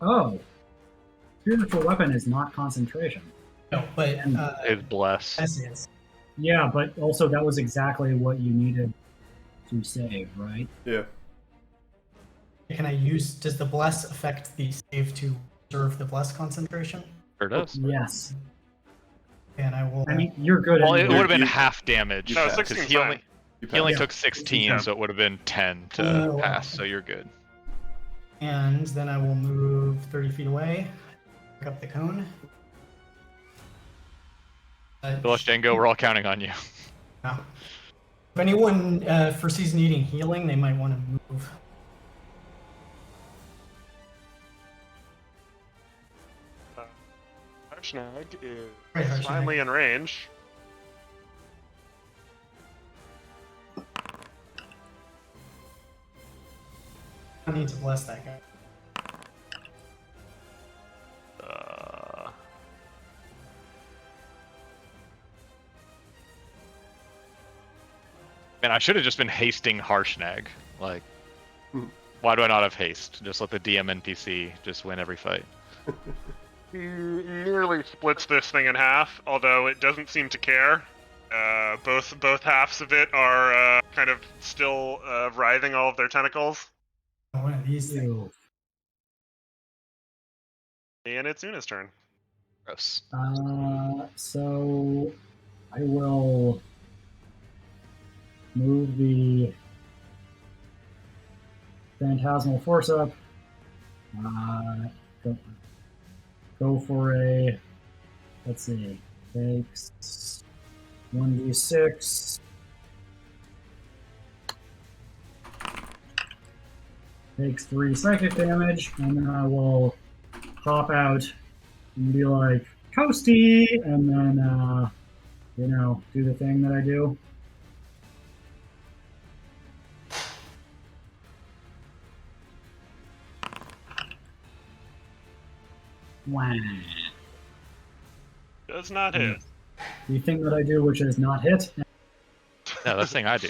Oh, spiritual weapon is not concentration. No, but It's bless. as is. Yeah, but also that was exactly what you needed to save, right? Yeah. Can I use? Does the bless affect the save to reserve the bless concentration? Sure does. Yes. And I will. I mean, you're good. Well, it anyway. would have been You- half damage. No, pass. 16 Because he only, You he only pass. took 16, Yeah. so it would have been 10 to Oh, pass, okay. so you're good. And then I will move 30 feet away. Pick up the cone. Phyllis Django, we're all counting on you. Yeah. If anyone foresees needing healing, they might want to move. Harshnag is Right, Harshnag. finally in range. I need to bless that guy. Man, I should have just been hasting Harshnag. Like, Hmm. why do I not have haste? Just let the DM NPC just win every fight. He nearly splits this thing in half, although it doesn't seem to care. Both halves of it are kind of still writhing all of their tentacles. One of these things. Ew. And it's Una's turn. Gross. So I will move the Phantasmal Force up. Go for a, let's see, takes 1d6. Takes 3 psychic damage, and then I will pop out and be like, Coasty! And then, do the thing that I do. Wow. Does not hit. The thing that I do, which is not hit. No, that's the thing I do.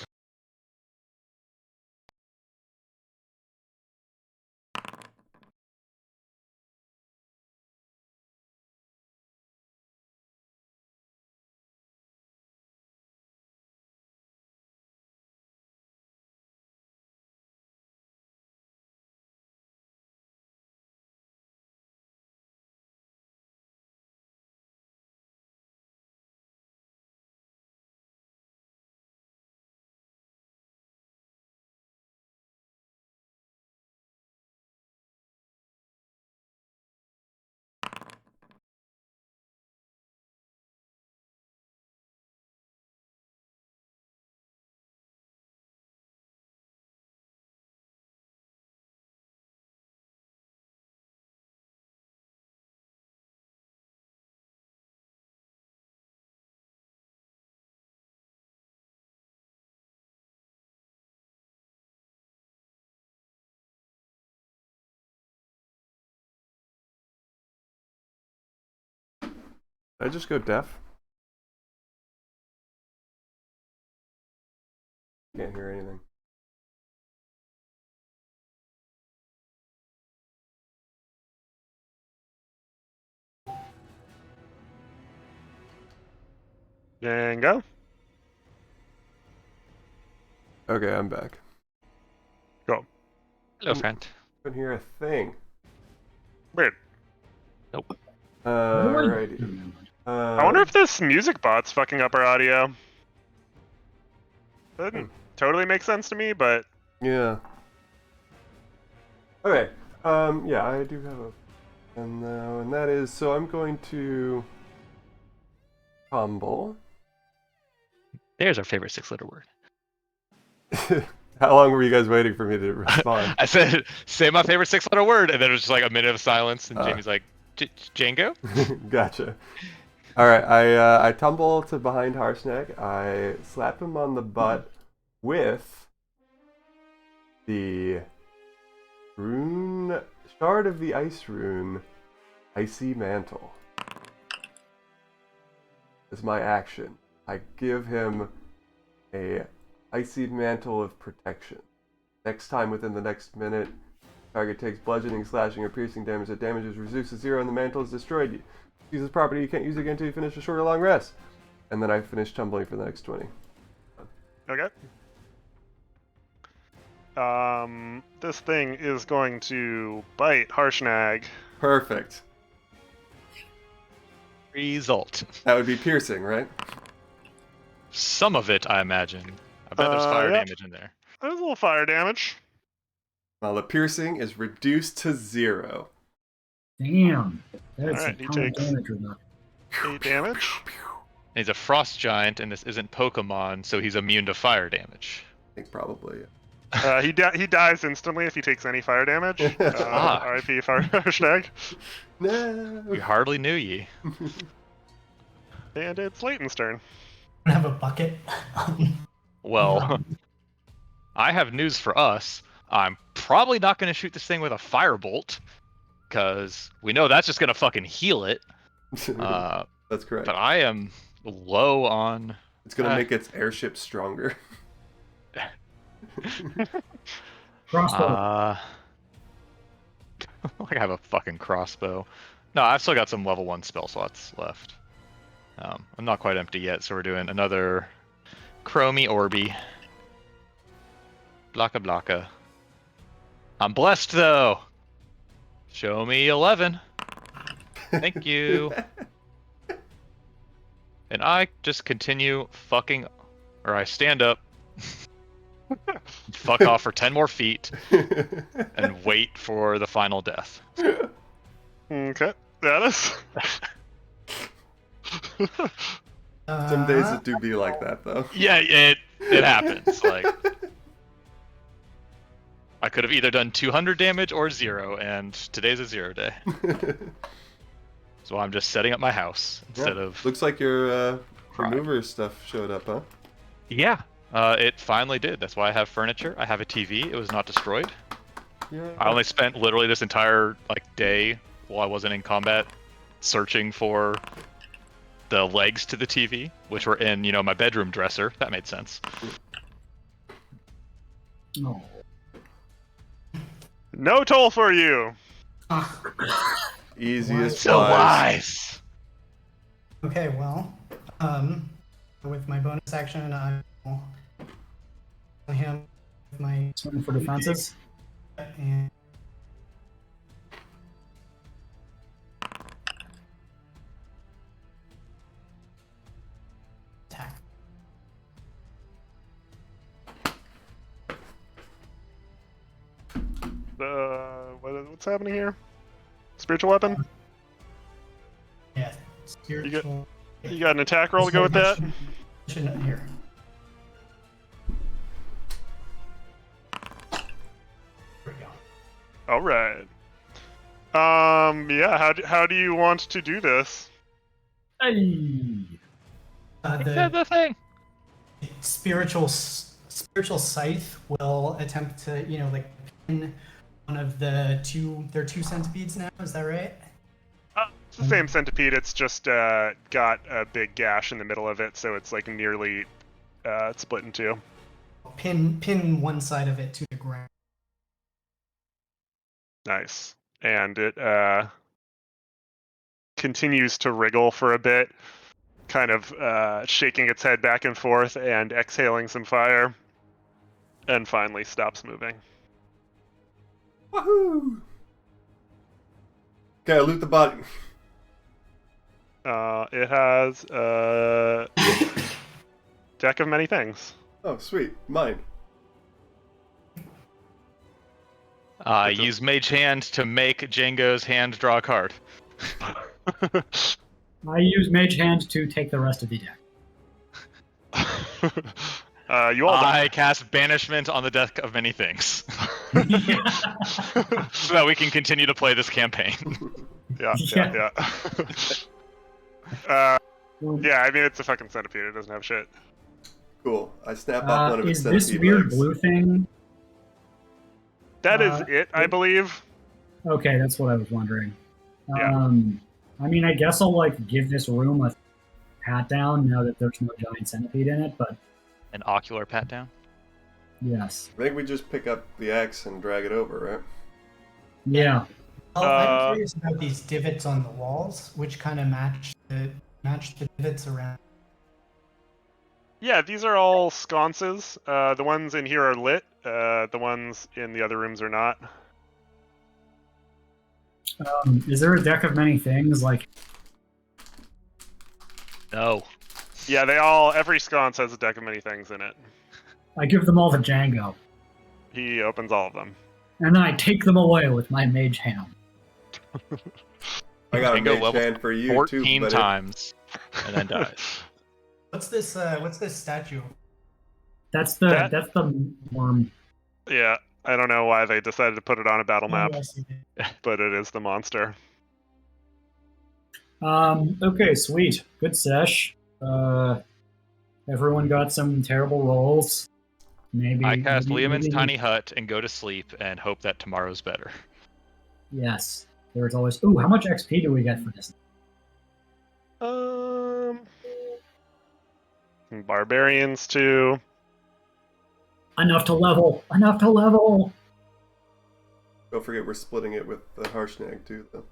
Did I just go deaf? Can't hear anything. Django. Okay, I'm back. Go. Hello, friend. Couldn't hear a thing. Weird. Nope. Alrighty. I wonder if this music bot's fucking up our audio. Doesn't totally make sense to me, but Yeah. Okay. Yeah, I do have a. And that is, so I'm going to humble. There's our favorite 6-letter word. How long were you guys waiting for me to respond? I said, say my favorite 6-letter word, and then it was just like a minute of silence, and Ah. Jamie's like, Django? Gotcha. All right, I tumble to behind Harshnag. I slap him on the butt with the rune shard of the ice rune, Icy Mantle. As my action, I give him a Icy Mantle of Protection. Next time within the next minute, target takes bludgeoning, slashing, or piercing damage. That damage is reduced to 0 and the mantle is destroyed. Use this property, you can't use it again until you finish a short or long rest. And then I finish tumbling for the next 20. Okay. This thing is going to bite Harshnag. Perfect. Result. That would be piercing, right? Some of it, I imagine. I bet there's fire Yep. damage in there. There's a little fire damage. Well, the piercing is reduced to 0. Damn. That's Alright, a he ton of takes- damage or not. 8 damage. He's a frost giant, and this isn't Pokemon, so he's immune to fire damage. I think probably. He dies instantly if he takes any fire damage. Ah. RIP Harshnag. No. We hardly knew ye. And it's Leighton's turn. I have a bucket. Well, I have news for us. I'm probably not going to shoot this thing with a firebolt, because we know that's just going to fucking heal it. That's correct. But I am low on... It's gonna make its airship stronger. Crossbow. I have a fucking crossbow. No, I've still got some level 1 spell slots left. I'm not quite empty yet, so we're doing another Chromie Orby. Blocka blocka. I'm blessed though. Show me 11. Thank you. And I just continue fucking, or I stand up, fuck off for 10 more feet, and wait for the final death. Okay, that is. Some days it do be like that, though. Yeah, it happens. Like, I could have either done 200 damage or 0, and today's a 0 day. So I'm just setting up my house instead of... Looks like your Crime. remover stuff showed up, huh? Yeah, it finally did. That's why I have furniture. I have a TV. It was not destroyed. Yeah. I only spent literally this entire day while I wasn't in combat searching for the legs to the TV, which were in, my bedroom dresser. That made sense. Oh. No toll for you. Easiest So wise. wise. Okay, well, with my bonus action, I will kill him with my Swing for defenses. and attack. What's happening here? Spiritual weapon? Yeah, spiritual. You got an attack roll to go with that? Here. There we go. All right. Yeah. How do you want to do this? Hey. The The thing. spiritual scythe will attempt to, pin one of the two centipedes now. Is that right? It's the same centipede. It's just got a big gash in the middle of it, so it's like nearly split in two. Pin one side of it to the ground. Nice. And it continues to wriggle for a bit, kind of shaking its head back and forth and exhaling some fire, and finally stops moving. Woohoo! Okay, loot the body. It has a deck of many things. Oh, sweet. Mine. Use Mage Hand to make Django's hand draw a card. I use Mage Hand to take the rest of the deck. You all I cast Banishment on the deck of many things. So that we can continue to play this campaign. Yeah, Yeah. yeah. Yeah, I mean, it's a fucking centipede. It doesn't have shit. Cool. I snap off one of its Is this centipede weird legs. blue thing? That is it, I it- believe. Okay, that's what I was wondering. Yeah. I mean, I guess I'll like give this room a pat down now that there's no giant centipede in it, but An ocular pat down. yes. I think we just pick up the axe and drag it over, right? Yeah. Oh, I'm Uh, curious about these divots on the walls, which kind of match the divots around. Yeah, these are all sconces. The ones in here are lit. The ones in the other rooms are not. Is there a deck of many things? Like, No. Yeah, every sconce has a deck of many things in it. I give them all to Django, He opens all of them. and then I take them away with my mage hand. I got a Bingo mage level hand for you 14 too, buddy. times, and then dies. What's this statue? That's That- the worm. Yeah, I don't know why they decided to put it on a battle map, Oh, I see. but it is the monster. Okay, sweet. Good sesh. Everyone got some terrible rolls. Maybe I cast maybe- Liamon's maybe- tiny hut and go to sleep and hope that tomorrow's better. Yes. There's always. Ooh, how much XP do we get for this? Some barbarians too. Enough to level. Enough to level. Don't forget we're splitting it with the Harshnag too, though.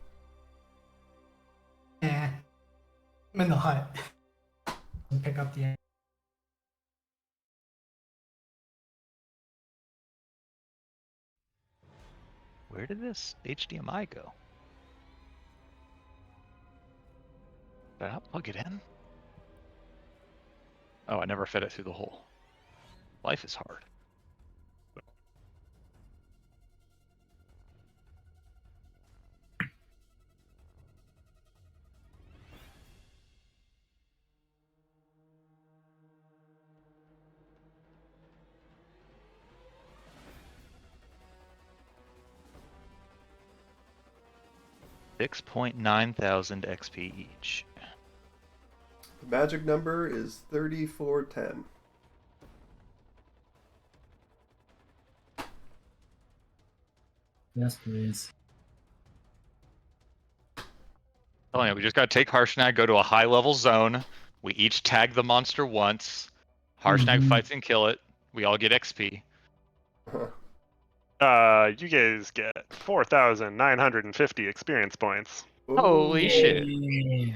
I'm in the hut. Pick up the. Where did this HDMI go? Did I not plug it in? Oh, I never fed it through the hole. Life is hard. $6.9 thousand XP each. The magic number is 3410. Yes, please. Oh yeah, we just gotta take Harshnag, go to a high level zone. We each tag the monster once. Harshnag Mhm. fights and kill it. We all get XP. You guys get 4,950 experience points. Holy shit. Yeah.